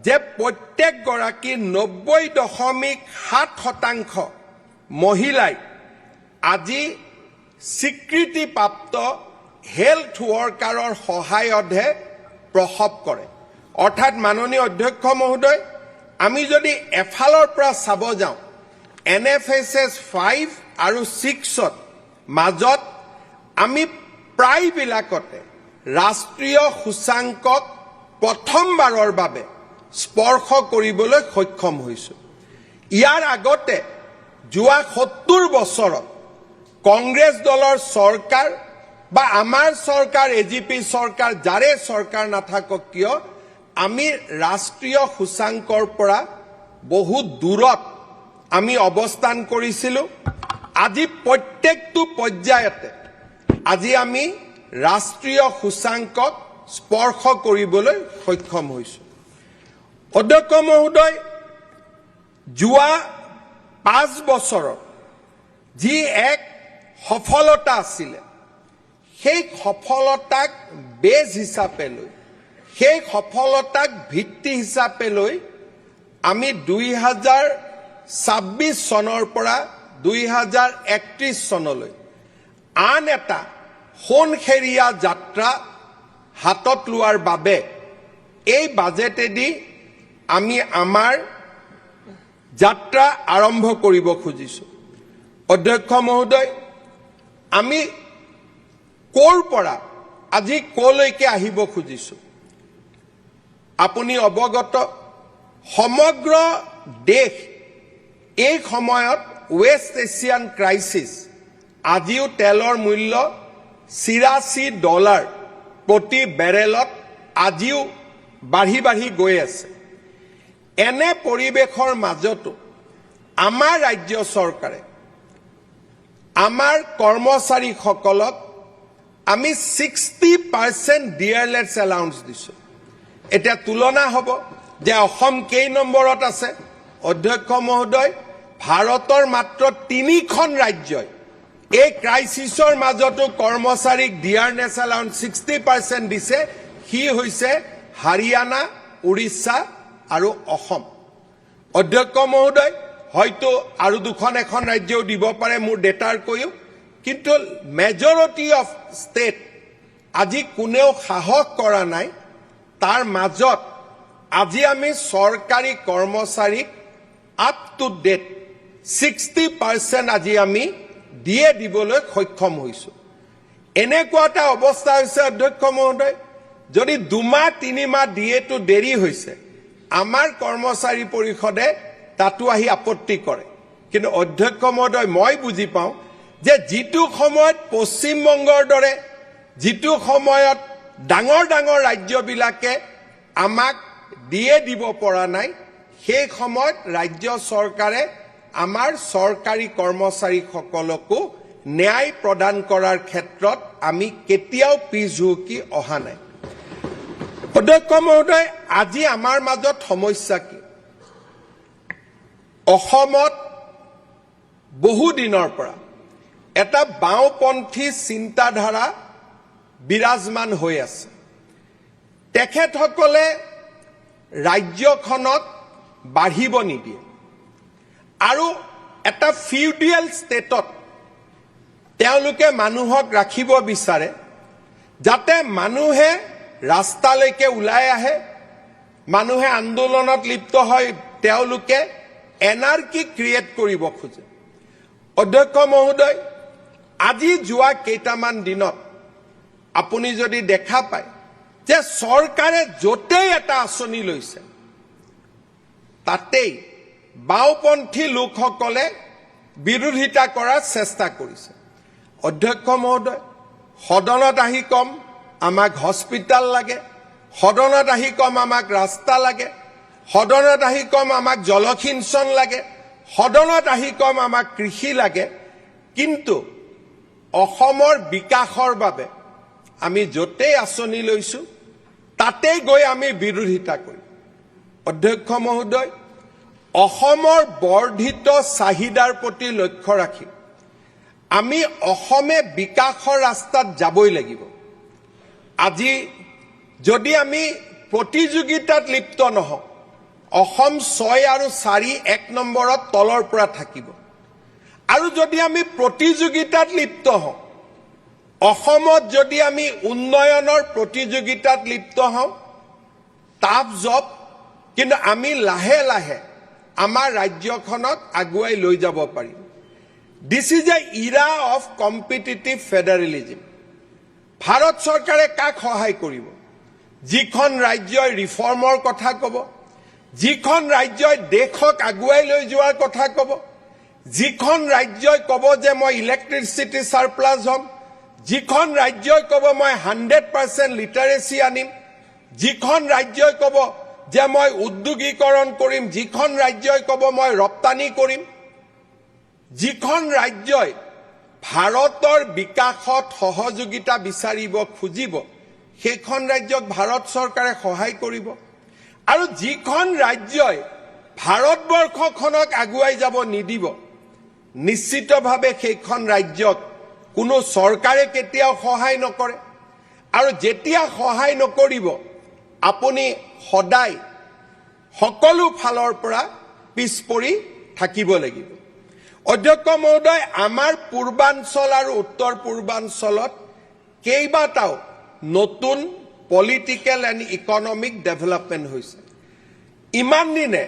যে প্ৰত্যেক গৰাকী 90.7% মহিলাই আজি স্বীকৃতিপ্ৰাপ্ত হেল্থ ৱৰ্কাৰৰ সহায়তহে প্ৰসৱ কৰে অৰ্থাৎ মাননীয় অধ্যক্ষ মহোদয় আমি যদি এফালৰ পৰা চাব যাওঁ NFSS 5 আৰু 6ত মাজত আমি প্ৰায়বিলাকতে ৰাষ্ট্ৰীয় সূচাংকক প্ৰথমবাৰৰ বাবে স্পৰ্শ কৰিবলৈ সক্ষম হৈছো ইয়াৰ আগতে যোৱা 70 বছৰত কংগ্ৰেছ দলৰ চৰকাৰ বা আমাৰ চৰকাৰ AGP চৰকাৰ যাৰে চৰকাৰ নাথাকক কিয় আমি ৰাষ্ট্ৰীয় সূচাংকৰ পৰা বহুত দূৰত আমি অৱস্থান কৰিছিলো আজি প্ৰত্যেকটো পৰ্যায়তে আজি আমি ৰাষ্ট্ৰীয় সূচাংকক স্পৰ্শ কৰিবলৈ সক্ষম হৈছো অধ্যক্ষ মহোদয় যোৱা 5 বছৰত যি এক সফলতা আছিল সেই সফলতাক বেজ হিচাপে লৈ সেই সফলতাক ভিত্তি হিচাপে লৈ আমি 2026 চনৰ পৰা 2031 চনলৈ আন এটা সোণখেৰীয়া যাত্ৰা হাতত লোৱাৰ বাবে এই বাজেটেদি আমি আমাৰ যাত্ৰা আৰম্ভ কৰিব খুজিছো অধ্যক্ষ মহোদয় আমি ক'ৰ পৰা আজি ক'লৈকে আহিব খুজিছো আপুনি অৱগত সমগ্ৰ দেশ এই সময়ত ৱেষ্ট এছিয়ান ক্ৰাইচিছ আজিও তেলৰ মূল্য $84 প্ৰতি বেৰেলত আজিও বাঢ়ি বাঢ়ি গৈ আছে এনে পৰিৱেশৰ মাজতো আমাৰ ৰাজ্য চৰকাৰে আমাৰ কৰ্মচাৰীসকলক আমি 60% ডিয়াৰলেছ এলাউন্স দিছো এটা তুলনা হ'ব যে অসম কেই নম্বৰত আছে অধ্যক্ষ মহোদয় ভাৰতৰ মাত্ৰ 3খন ৰাজ্যই এই ক্ৰাইচিছৰ মাজতো কৰ্মচাৰীক ডিয়াৰনেছ এলাউন্স 60% দিছে হি হৈছে হাৰিয়ানা উৰিষ্যা আৰু অসম অধ্যক্ষ মহোদয় হয়তো আৰু দুখন এখন ৰাজ্যও দিব পাৰে মোৰ ডেটাৰ কৈও কিন্তু মেজৰিটি অফ ষ্টেট আজি কোনেও সাহস কৰা নাই তাৰ মাজত আজি আমি চৰকাৰী কৰ্মচাৰীক আপ টু ডেট 60% আজি আমি দিয়ে দিবলৈ সক্ষম হৈছো এনেকুৱা এটা অৱস্থা হৈছে অধ্যক্ষ মহোদয় যদি 2 মাহ 3 মাহ দিয়েটো দেৰি হৈছে আমাৰ কৰ্মচাৰী পৰিষদে তাতো আহি আপত্তি কৰে কিন্তু অধ্যক্ষ মহোদয় মই বুজি পাওঁ যে যিটো সময়ত পশ্চিম বংগৰ দৰে যিটো সময়ত ডাঙৰ ডাঙৰ ৰাজ্যবিলাকে আমাক দিয়ে দিব পৰা নাই সেই সময়ত ৰাজ্য চৰকাৰে আমাৰ চৰকাৰী কৰ্মচাৰীসকলকো ন্যায় প্ৰদান কৰাৰ ক্ষেত্ৰত আমি কেতিয়াও পিছ হুকি অহা নাই অধ্যক্ষ মহোদয় আজি আমাৰ মাজত সমস্যা কি অসমত বহু দিনৰ পৰা এটা বাওঁপন্থী চিন্তাধাৰা বিৰাজমান হৈ আছে তেখেতসকলে ৰাজ্যখনক বাঢ়িব নিদিয়ে আৰু এটা ফিউডিয়েল ষ্টেটত তেওঁলোকে মানুহক ৰাখিব বিচাৰে যাতে মানুহে ৰাস্তালৈকে ওলাই আহে মানুহে আন্দোলনত লিপ্ত হয় তেওঁলোকে এনাৰ্কি ক্ৰিয়েট কৰিব খোজে অধ্যক্ষ মহোদয় আজি যোৱা কেইটামান দিনত আপুনি যদি দেখা পায় যে চৰকাৰে য'তেই এটা আঁচনি লৈছে তাতেই বাওঁপন্থী লোকসকলে বিৰোধিতা কৰাৰ চেষ্টা কৰিছে অধ্যক্ষ মহোদয় সদনত আহি কম আমাক হস্পিটাল লাগে সদনত আহি কম আমাক ৰাস্তা লাগে সদনত আহি কম আমাক জলসিঞ্চন লাগে সদনত আহি কম আমাক কৃষি লাগে কিন্তু অসমৰ বিকাশৰ বাবে আমি য'তেই আঁচনি লৈছো তাতেই গৈ আমি বিৰোধিতা কৰিম অধ্যক্ষ মহোদয় অসমৰ বৰ্ধিত চাহিদাৰ প্ৰতি লক্ষ্য ৰাখি আমি অসমে বিকাশৰ ৰাস্তাত যাবই লাগিব আজি যদি আমি প্ৰতিযোগিতাত লিপ্ত নহওঁ অসম 6 আৰু 4 এক নম্বৰত তলৰ পৰা থাকিব আৰু যদি আমি প্ৰতিযোগিতাত লিপ্ত হওঁ অসমত যদি আমি উন্নয়নৰ প্ৰতিযোগিতাত লিপ্ত হওঁ টাফ জব কিন্তু আমি লাহে লাহে আমাৰ ৰাজ্যখনক আগুৱাই লৈ যাব পাৰিম this is a era of competitive federalism Bharat চৰকাৰে কাক সহায় কৰিব যিখন ৰাজ্যই ৰিফৰ্মৰ কথা ক'ব যিখন ৰাজ্যই দেশক আগুৱাই লৈ যোৱাৰ কথা ক'ব যিখন ৰাজ্যই ক'ব যে মই ইলেক্ট্ৰিচিটি সাৰপ্লাস হ'ম যিখন ৰাজ্যই ক'ব মই 100% লিটাৰেসি আনিম যিখন ৰাজ্যই ক'ব যে মই উদ্যোগীকৰণ কৰিম যিখন ৰাজ্যই ক'ব মই ৰপ্তানি কৰিম যিখন ৰাজ্যই ভাৰতৰ বিকাশত সহযোগিতা বিচাৰিব খুজিব সেইখন ৰাজ্যক ভাৰত চৰকাৰে সহায় কৰিব আৰু যিখন ৰাজ্যই ভাৰতবৰ্ষখনক আগুৱাই যাব নিদিব নিশ্চিতভাৱে সেইখন ৰাজ্যক কোনো চৰকাৰে কেতিয়াও সহায় নকৰে আৰু যেতিয়া সহায় নকৰিব আপুনি সদায় সকলো ফালৰ পৰা পিছ পৰি থাকিব লাগিব অধ্যক্ষ মহোদয় আমাৰ পূৰ্বাঞ্চল আৰু উত্তৰ পূৰ্বাঞ্চলত কেইবাটাও নতুন পলিটিক্যাল এণ্ড ইকনমিক ডেভেলপমেণ্ট হৈছে ইমান দিনে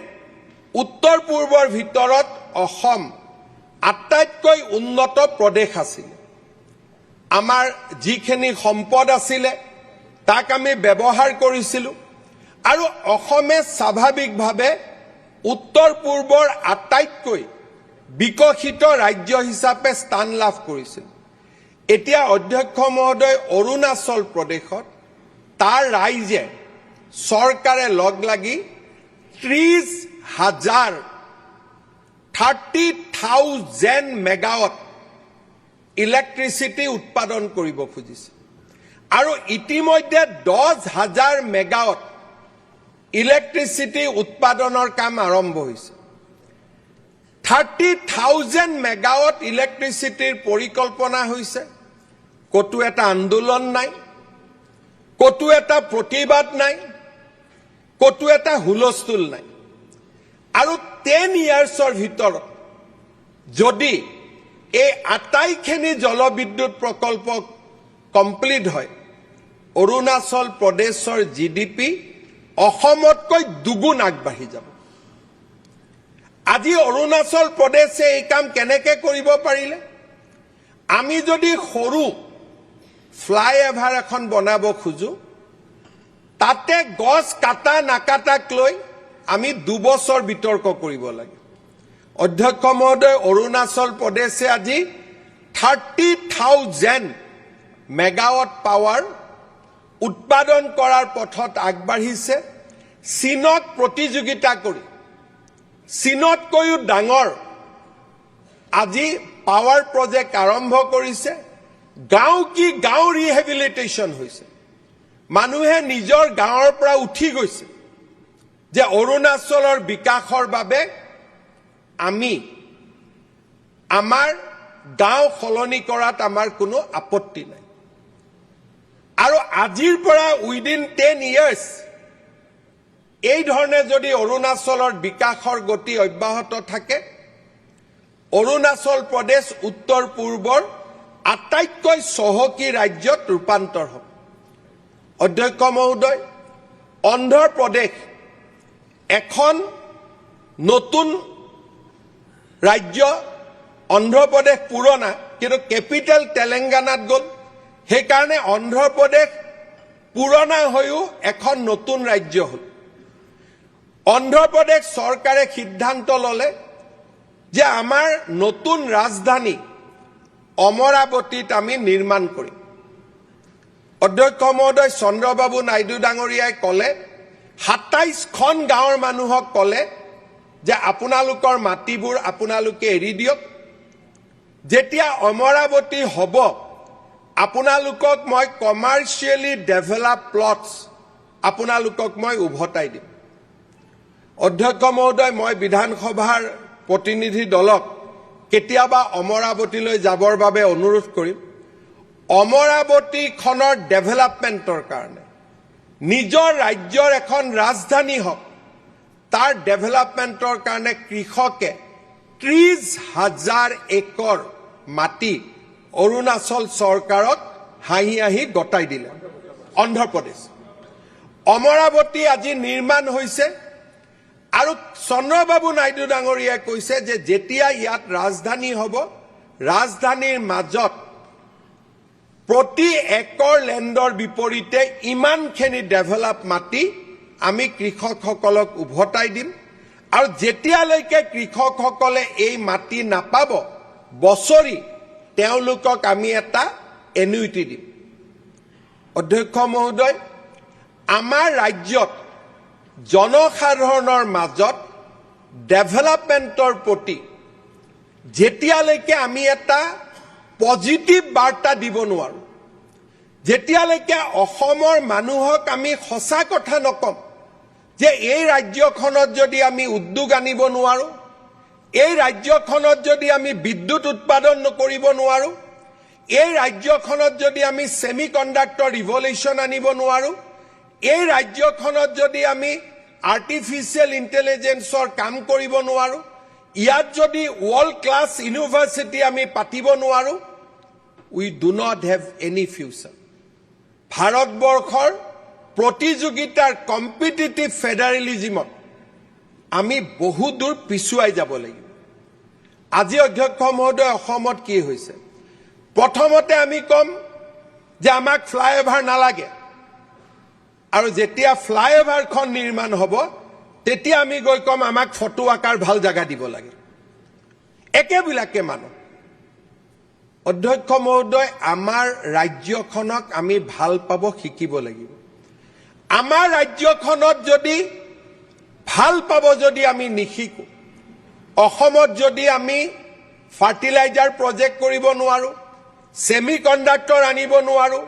উত্তৰ পূৰ্বৰ ভিতৰত অসম আটাইতকৈ উন্নত প্ৰদেশ আছিল আমাৰ যিখিনি সম্পদ আছিলে তাক আমি ব্যৱহাৰ কৰিছিলোঁ আৰু অসমে স্বাভাৱিকভাৱে উত্তৰ পূৰ্বৰ আটাইতকৈ বিকশিত ৰাজ্য হিচাপে স্থান লাভ কৰিছিল এতিয়া অধ্যক্ষ মহোদয় অৰুণাচল প্ৰদেশত তাৰ ৰাইজে চৰকাৰে লগ লাগি 30,000 মেগাৱাট ইলেক্ট্ৰিচিটি উৎপাদন কৰিব খুজিছে আৰু ইতিমধ্যে 10,000 মেগাৱাট ইলেক্ট্ৰিচিটি উৎপাদনৰ কাম আৰম্ভ হৈছে 30,000 মেগাৱাট ইলেক্ট্ৰিচিটিৰ পৰিকল্পনা হৈছে কতো এটা আন্দোলন নাই কতো এটা প্ৰতিবাদ নাই কতো এটা হুলস্থুল নাই আৰু 10 ইয়াৰ্ছৰ ভিতৰত যদি এই আটাইখিনি জলবিদ্যুৎ প্ৰকল্প কমপ্লিট হয় অৰুণাচল প্ৰদেশৰ জিডিপি অসমতকৈ দুগুণ আগবাঢ়ি যাব আজি অৰুণাচল প্ৰদেশে এই কাম কেনেকৈ কৰিব পাৰিলে আমি যদি সৰু ফ্লাইঅভাৰ এখন বনাব খোজো তাতে গছ কাটা নাকাটাক লৈ আমি 2 বছৰ বিতৰ্ক কৰিব লাগে অধ্যক্ষ মহোদয় অৰুণাচল প্ৰদেশে আজি 30,000 মেগাৱাট পাৱাৰ উৎপাদন কৰাৰ পথত আগবাঢ়িছে চীনক প্ৰতিযোগিতা কৰি চীনতকৈও ডাঙৰ আজি পাৱাৰ প্ৰজেক্ট আৰম্ভ কৰিছে গাঁও কি গাঁও ৰিহেবিলিটেশ্যন হৈছে মানুহে নিজৰ গাঁৱৰ পৰা উঠি গৈছে যে অৰুণাচলৰ বিকাশৰ বাবে আমি আমাৰ গাঁও সলনি কৰাত আমাৰ কোনো আপত্তি নাই আৰু আজিৰ পৰা উইদিন 10 ইয়াৰ্ছ এই ধৰণে যদি অৰুণাচলৰ বিকাশৰ গতি অব্যাহত থাকে অৰুণাচল প্ৰদেশ উত্তৰ পূৰ্বৰ আটাইতকৈ চহকী ৰাজ্যত ৰূপান্তৰ হ'ব অধ্যক্ষ মহোদয় অন্ধ্ৰ প্ৰদেশ এখন নতুন ৰাজ্য অন্ধ্ৰ প্ৰদেশ পুৰণা কিন্তু কেপিটেল তেলেংগানাত গ'ল সেইকাৰণে অন্ধ্ৰ প্ৰদেশ পুৰণা হৈও এখন নতুন ৰাজ্য হ'ল অন্ধ্ৰ প্ৰদেশ চৰকাৰে সিদ্ধান্ত ল'লে যে আমাৰ নতুন ৰাজধানী অমৰাৱতীত আমি নিৰ্মাণ কৰিম অধ্যক্ষ মহোদয় চন্দ্ৰবাবু নাইডু ডাঙৰীয়াই ক'লে 27খন গাঁৱৰ মানুহক ক'লে যে আপোনালোকৰ মাটিবোৰ আপোনালোকে এৰি দিয়ক যেতিয়া অমৰাৱতী হ'ব আপোনালোকক মই কমাৰ্চিয়েলি ডেভেলপ প্লটছ আপোনালোকক মই উভতাই দিম অধ্যক্ষ মহোদয় মই বিধানসভাৰ প্ৰতিনিধি দলক কেতিয়াবা অমৰাৱতীলৈ যাবৰ বাবে অনুৰোধ কৰিম অমৰাৱতীখনৰ ডেভেলপমেণ্টৰ কাৰণে নিজৰ ৰাজ্যৰ এখন ৰাজধানী হওক তাৰ ডেভেলপমেণ্টৰ কাৰণে কৃষকে 30,000 একৰ মাটি অৰুণাচল চৰকাৰক হাঁহি হাঁহি গতাই দিলে অন্ধ্ৰ প্ৰদেশ অমৰাৱতী আজি নিৰ্মাণ হৈছে আৰু চন্দ্ৰবাবু নাইডু ডাঙৰীয়াই কৈছে যে যেতিয়া ইয়াত ৰাজধানী হ'ব ৰাজধানীৰ মাজত প্ৰতি একৰ লেণ্ডৰ বিপৰীতে ইমানখিনি ডেভেলপ মাটি আমি কৃষকসকলক উভতাই দিম আৰু যেতিয়ালৈকে কৃষকসকলে এই মাটি নাপাব বছৰি তেওঁলোকক আমি এটা এনুইটি দিম অধ্যক্ষ মহোদয় আমাৰ ৰাজ্যত জনসাধাৰণৰ মাজত ডেভেলপমেণ্টৰ প্ৰতি যেতিয়ালৈকে আমি এটা পজিটিভ বাৰ্তা দিব নোৱাৰো যেতিয়ালৈকে অসমৰ মানুহক আমি সঁচা কথা নকম যে এই ৰাজ্যখনত যদি আমি উদ্যোগ আনিব নোৱাৰো এই ৰাজ্যখনত যদি আমি বিদ্যুৎ উৎপাদন কৰিব নোৱাৰো এই ৰাজ্যখনত যদি আমি সেমিকন্ডাক্টৰ ৰিভলিউচন আনিব নোৱাৰো এই ৰাজ্যখনত যদি আমি আৰ্টিফিচিয়েল ইন্টেলিজেন্সৰ কাম কৰিব নোৱাৰো ইয়াত যদি ওয়াৰ্ল্ড ক্লাস ইউনিভাৰ্সিটি আমি পাতিব নোৱাৰো we do not have any future ভাৰতবৰ্ষৰ প্ৰতিযোগিতাৰ কম্পিটিটিভ ফেডাৰেলিজমত আমি বহু দূৰ পিছুৱাই যাব লাগিব আজি অধ্যক্ষ মহোদয় অসমত কি হৈছে প্ৰথমতে আমি কম যে আমাক ফ্লাইঅভাৰ নালাগে আৰু যেতিয়া ফ্লাইঅভাৰখন নিৰ্মাণ হ'ব তেতিয়া আমি গৈ কম আমাক ফটো আকাৰ ভাল জাগা দিব লাগে একেবিলাকে মানুহ অধ্যক্ষ মহোদয় আমাৰ ৰাজ্যখনক আমি ভাল পাব শিকিব লাগিব আমাৰ ৰাজ্যখনত যদি ভাল পাব যদি আমি নিশিকো অসমত যদি আমি ফাৰ্টিলাইজাৰ প্ৰজেক্ট কৰিব নোৱাৰো সেমি কণ্ডাক্টৰ আনিব নোৱাৰো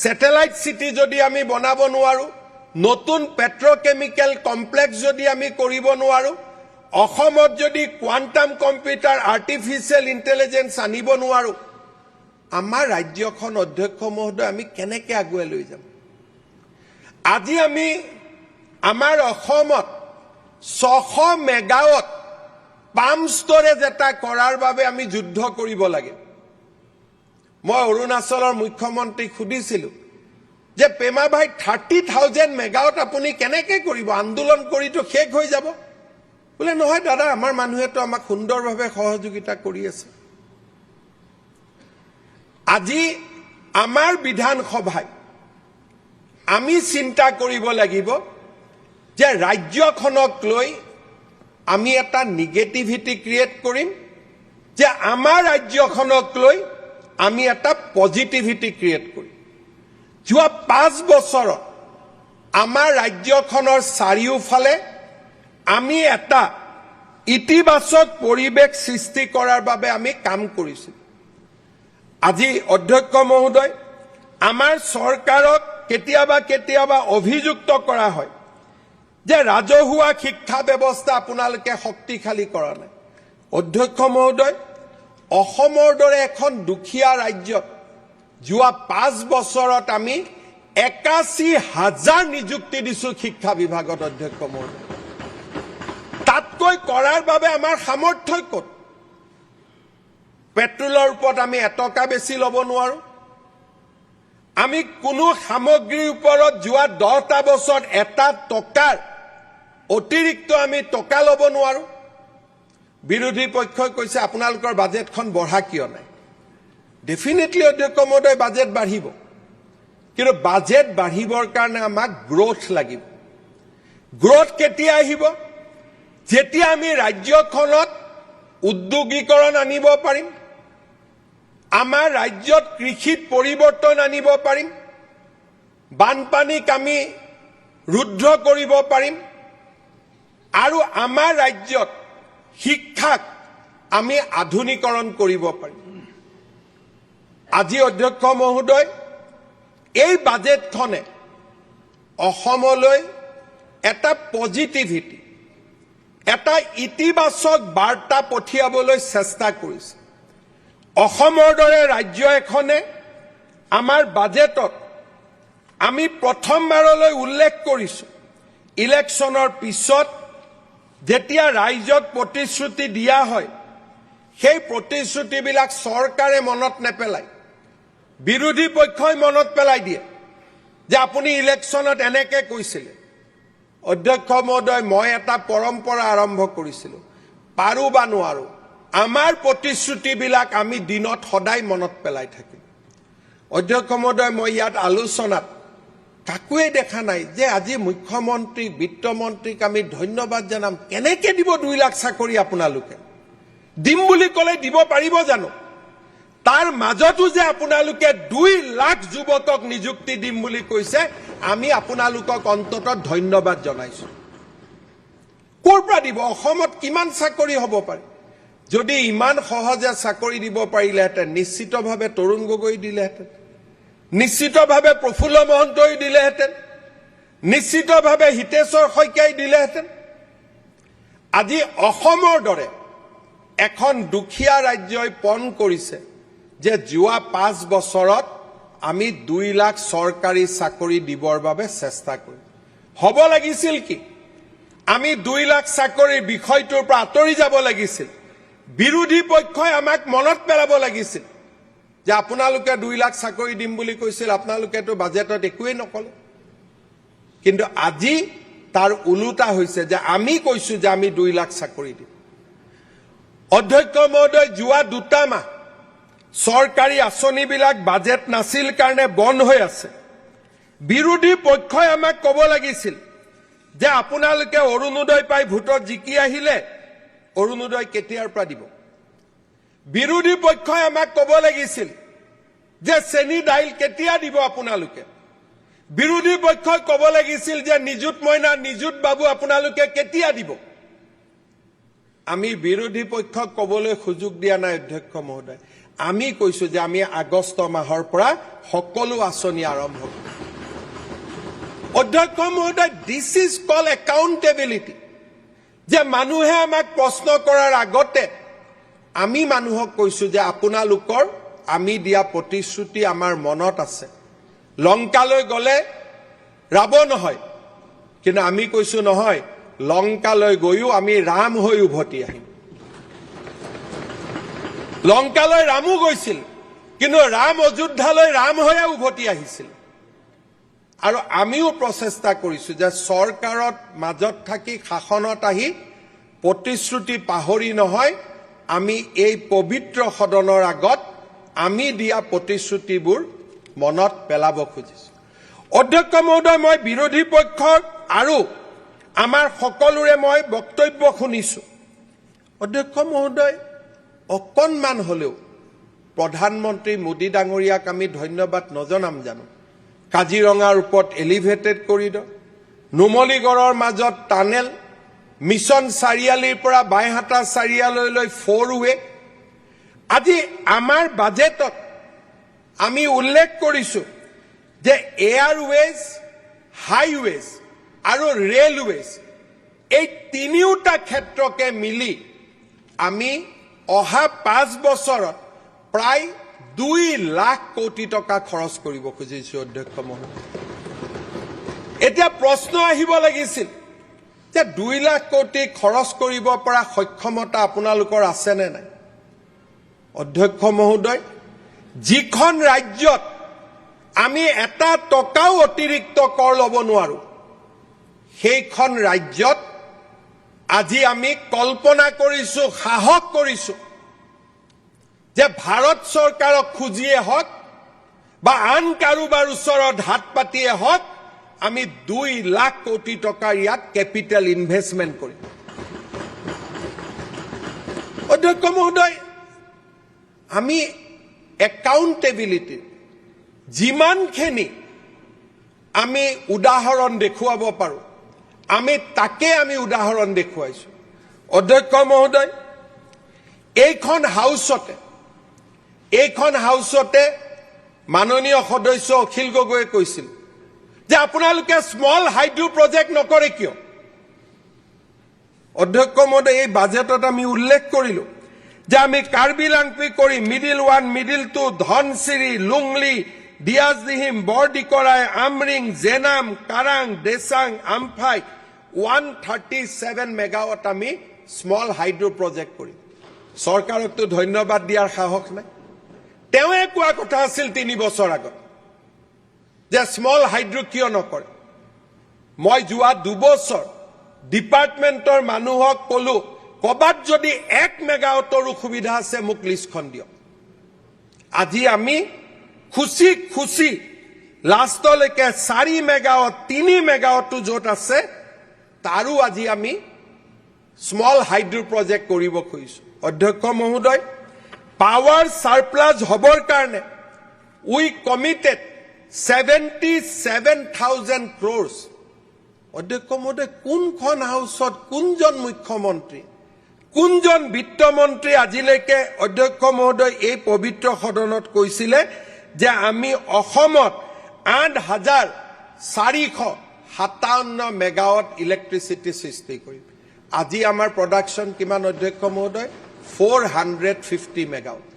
স্যাটেলাইট সিটি যদি আমি বনাব নোৱাৰো নতুন পেট্ৰোকেমিক্যাল কমপ্লেক্স যদি আমি কৰিব নোৱাৰো অসমত যদি কোৱান্টাম কম্পিউটাৰ আৰ্টিফিশিয়াল ইন্টেলিজেন্স আনিব নোৱাৰো আমাৰ ৰাজ্যখন অধ্যক্ষ মহোদয় আমি কেনেকৈ আগুৱাই লৈ যাম আজি আমি আমাৰ অসমত 600 মেগাৱাট পাম্প ষ্টৰেজ এটা কৰাৰ বাবে আমি যুদ্ধ কৰিব লাগে মই অৰুণাচলৰ মুখ্যমন্ত্ৰীক সুধিছিলো যে পেমা ভাই 30,000 মেগাৱাট আপুনি কেনেকৈ কৰিব আন্দোলন কৰিটো শেষ হৈ যাব বলে নহয় দাদা আমাৰ মানুহেটো আমাক সুন্দৰভাৱে সহযোগিতা কৰি আছে আজি আমাৰ বিধানসভাই আমি চিন্তা কৰিব লাগিব যে ৰাজ্যখনক লৈ আমি এটা নেগেটিভিটি ক্ৰিয়েট কৰিম যে আমাৰ ৰাজ্যখনক লৈ আমি এটা পজিটিভিটি ক্ৰিয়েট কৰিম যোৱা 5 বছৰত আমাৰ ৰাজ্যখনৰ চাৰিওফালে আমি এটা ইতিবাচক পৰিৱেশ সৃষ্টি কৰাৰ বাবে আমি কাম কৰিছো আজি অধ্যক্ষ মহোদয় আমাৰ চৰকাৰক কেতিয়াবা অভিযুক্ত কৰা হয় যে ৰাজহুৱা শিক্ষা ব্যৱস্থা আপোনালোকে শক্তিশালী কৰা নাই অধ্যক্ষ মহোদয় অসমৰ দৰে এখন দুখীয়া ৰাজ্যত যোৱা 5 বছৰত আমি 81,000 নিযুক্তি দিছো শিক্ষা বিভাগত অধ্যক্ষ মহোদয় তাতকৈ কৰাৰ বাবে আমাৰ সামৰ্থ্য ক'ত পেট্ৰলৰ ওপৰত আমি এটকা বেছি ল'ব নোৱাৰো আমি কোনো সামগ্ৰীৰ ওপৰত যোৱা 10টা বছৰত এটা টকাৰ অতিৰিক্ত আমি টকা ল'ব নোৱাৰো বিৰোধী পক্ষই কৈছে আপোনালোকৰ বাজেটখন বঢ়া কিয় নাই ডেফিনেটলি অধ্যক্ষ মহোদয় বাজেট বাঢ়িব কিন্তু বাজেট বাঢ়িবৰ কাৰণে আমাক গ্ৰোথ লাগিব গ্ৰোথ কেতিয়া আহিব যেতিয়া আমি ৰাজ্যখনত উদ্যোগীকৰণ আনিব পাৰিম আমাৰ ৰাজ্যত কৃষিত পৰিৱৰ্তন আনিব পাৰিম বানপানীক আমি ৰুদ্ধ কৰিব পাৰিম আৰু আমাৰ ৰাজ্যত শিক্ষাক আমি আধুনিকৰণ কৰিব পাৰিম আজি অধ্যক্ষ মহোদয় এই বাজেটখনে অসমলৈ এটা পজিটিভিটি এটা ইতিবাচক বাৰ্তা পঠিয়াবলৈ চেষ্টা কৰিছে অসমৰ দৰে ৰাজ্য এখনে আমাৰ বাজেটত আমি প্ৰথমবাৰলৈ উল্লেখ কৰিছো ইলেকশ্যনৰ পিছত যেতিয়া ৰাইজক প্ৰতিশ্ৰুতি দিয়া হয় সেই প্ৰতিশ্ৰুতিবিলাক চৰকাৰে মনত নেপেলায় বিৰোধী পক্ষই মনত পেলাই দিয়ে যে আপুনি ইলেকশ্যনত এনেকৈ কৈছিলে অধ্যক্ষ মহোদয় মই এটা পৰম্পৰা আৰম্ভ কৰিছিলো পাৰো বা নোৱাৰো আমাৰ প্ৰতিশ্ৰুতিবিলাক আমি দিনত সদায় মনত পেলাই থাকিম অধ্যক্ষ মহোদয় মই ইয়াত আলোচনাত কাকুৱে দেখা নাই যে আজি মুখ্যমন্ত্ৰী বিত্তমন্ত্ৰীক আমি ধন্যবাদ জনাম কেনেকৈ দিব 2 লাখ চাকৰি আপোনালোকে দিম বুলি ক'লে দিব পাৰিব জানো তাৰ মাজতো যে আপোনালোকে 2 লাখ যুৱকক নিযুক্তি দিম বুলি কৈছে আমি আপোনালোকক অন্ততঃ ধন্যবাদ জনাইছো ক'ৰ পৰা দিব অসমত কিমান চাকৰি হ'ব পাৰে যদি ইমান সহজে চাকৰি দিব পাৰিলেহেঁতেন নিশ্চিতভাৱে তৰুণ গগৈ দিলেহেঁতেন নিশ্চিতভাৱে প্ৰফুল্ল মহন্তই দিলেহেঁতেন নিশ্চিতভাৱে হিতেশ্বৰ শইকীয়াই দিলেহেঁতেন আজি অসমৰ দৰে এখন দুখীয়া ৰাজ্যই পণ কৰিছে যে যোৱা 5 বছৰত আমি 2 লাখ চৰকাৰী চাকৰি দিবৰ বাবে চেষ্টা কৰিম হ'ব লাগিছিল কি আমি 2 লাখ চাকৰিৰ বিষয়টোৰ পৰা আঁতৰি যাব লাগিছিল বিৰোধী পক্ষই আমাক মনত পেলাব লাগিছিল যে আপোনালোকে 2 লাখ চাকৰি দিম বুলি কৈছিল আপোনালোকেতো বাজেটত একোৱেই নকলে কিন্তু আজি তাৰ উলুটা হৈছে যে আমি কৈছো যে আমি 2 লাখ চাকৰি দিম অধ্যক্ষ মহোদয় যোৱা 2টা মাহ চৰকাৰী আঁচনিবিলাক বাজেট নাছিল কাৰণে বন্ধ হৈ আছে বিৰোধী পক্ষই আমাক ক'ব লাগিছিল যে আপোনালোকে অৰুণোদয় পাই ভোটত জিকি আহিলে অৰুণোদয় কেতিয়াৰ পৰা দিব বিৰোধী পক্ষই আমাক ক'ব লাগিছিল যে চেনি দাইল কেতিয়া দিব আপোনালোকে বিৰোধী পক্ষই ক'ব লাগিছিল যে নিযুত মইনা নিযুত বাবু আপোনালোকে কেতিয়া দিব আমি বিৰোধী পক্ষক ক'বলৈ সুযোগ দিয়া নাই অধ্যক্ষ মহোদয় আমি কৈছো যে আমি আগষ্ট মাহৰ পৰা সকলো আঁচনি আৰম্ভ কৰিম অধ্যক্ষ মহোদয় দিস ইজ কল একাউণ্টেবিলিটি যে মানুহে আমাক প্ৰশ্ন কৰাৰ আগতে আমি মানুহক কৈছো যে আপোনালোকৰ আমি দিয়া প্ৰতিশ্ৰুতি আমাৰ মনত আছে লংকালৈ গলে ৰাৱণ হয় কিন্তু আমি কৈছো নহয় লংকালৈ গৈও আমি ৰাম হৈ উভতি আহিম লংকালৈ ৰামো গৈছিল কিন্তু ৰাম অযোধ্যালৈ ৰাম হৈ উভতি আহিছিল আৰু আমিও প্ৰচেষ্টা কৰিছো যে চৰকাৰত মাজত থাকি শাসনত আহি প্ৰতিশ্ৰুতি পাহৰি নহয় আমি এই পবিত্ৰ সদনৰ আগত আমি দিয়া প্ৰতিশ্ৰুতিবোৰ মনত পেলাব খুজিছো অধ্যক্ষ মহোদয় মই বিৰোধী পক্ষৰ আৰু আমাৰ সকলোৰে মই বক্তব্য শুনিছো অধ্যক্ষ মহোদয় অকণমান হলেও প্ৰধানমন্ত্ৰী মোদী ডাঙৰীয়াক আমি ধন্যবাদ নজনাম জানো কাজিৰঙাৰ ওপৰত এলিভেটেড কৰিডৰ নুমলীগড়ৰ মাজত টানেল মিছন চাৰিআলিৰ পৰা বাইহাটা চাৰিআলিলৈ 4-ৱে আজি আমাৰ বাজেটত আমি উল্লেখ কৰিছো যে এয়াৰৱেজ হাইৱেজ আৰু ৰেলৱেজ এই তিনিওটা ক্ষেত্ৰকে মিলি আমি অহা 5 বছৰত প্ৰায় 2 লাখ কোটি টকা খৰচ কৰিব খুজিছো অধ্যক্ষ মহোদয় এতিয়া প্ৰশ্ন আহিব লাগিছিল যে 2 লাখ কোটি খৰচ কৰিব পৰা সক্ষমতা আপোনালোকৰ আছে নে নাই অধ্যক্ষ মহোদয় যিখন ৰাজ্যত আমি এটা টকাও অতিৰিক্ত কৰ ল'ব নোৱাৰো সেইখন ৰাজ্যত আজি আমি কল্পনা কৰিছো সাহস কৰিছো যে ভাৰত চৰকাৰক খুজিয়ে হওক বা আন কাৰোবাৰ ওচৰত হাত পাতিয়ে হওক আমি 2 লাখ কোটি টকা ইয়াত কেপিটেল ইনভেষ্টমেন্ট কৰিম অধ্যক্ষ মহোদয় আমি একাউণ্টেবিলিটি যিমানখিনি আমি উদাহৰণ দেখুৱাব পাৰো আমি তাকে আমি উদাহৰণ দেখুৱাইছো অধ্যক্ষ মহোদয় এইখন হাউচতে মাননীয় সদস্য অখিল গগৈয়ে কৈছিল যে আপোনালোকে স্মল হাইড্ৰো প্ৰজেক্ট নকৰে কিয় অধ্যক্ষ মহোদয় এই বাজেটত আমি উল্লেখ কৰিলো যে আমি কাৰ্বি লাংপি কৰি মিডিল 1 মিডিল 2 ধনচিৰি লুংলি দিয়াজদিহিম বৰডিকৰাই আমৰিং জেনাম কাৰাং দেচাং আমফাই 137 মেগাৱাট আমি স্মল হাইড্ৰো প্ৰজেক্ট কৰিম চৰকাৰকতো ধন্যবাদ দিয়াৰ সাহস নাই তেওঁৱে কোৱা কথা আছিল 3 বছৰ আগত যে স্মল হাইড্ৰো কিয় নকৰে মই যোৱা 2 বছৰ ডিপাৰ্টমেণ্টৰ মানুহক কলো কবাত যদি 1 মেগাৱাটৰো সুবিধা আছে মোক লিষ্টখন দিয়ক আজি আমি খুচি লাষ্টলৈকে 4 মেগাৱাট 3 মেগাৱাটটো য'ত আছে তাৰো আজি আমি স্মল হাইড্ৰো প্ৰজেক্ট কৰিব খুজিছো অধ্যক্ষ মহোদয় পাৱাৰ সাৰপ্লাস হবৰ কাৰণে উই কমিটেড 77,000 crores অধ্যক্ষ মহোদয় কোনখন হাউচত কোনজন মুখ্যমন্ত্ৰী কোনজন বিত্তমন্ত্ৰী আজিলৈকে অধ্যক্ষ মহোদয় এই পবিত্ৰ সদনত কৈছিলে যে আমি অসমত 8,457 মেগাৱাট ইলেক্ট্ৰিচিটি সৃষ্টি কৰিম আজি আমাৰ প্ৰডাকশন কিমান অধ্যক্ষ মহোদয় 450 মেগাৱাট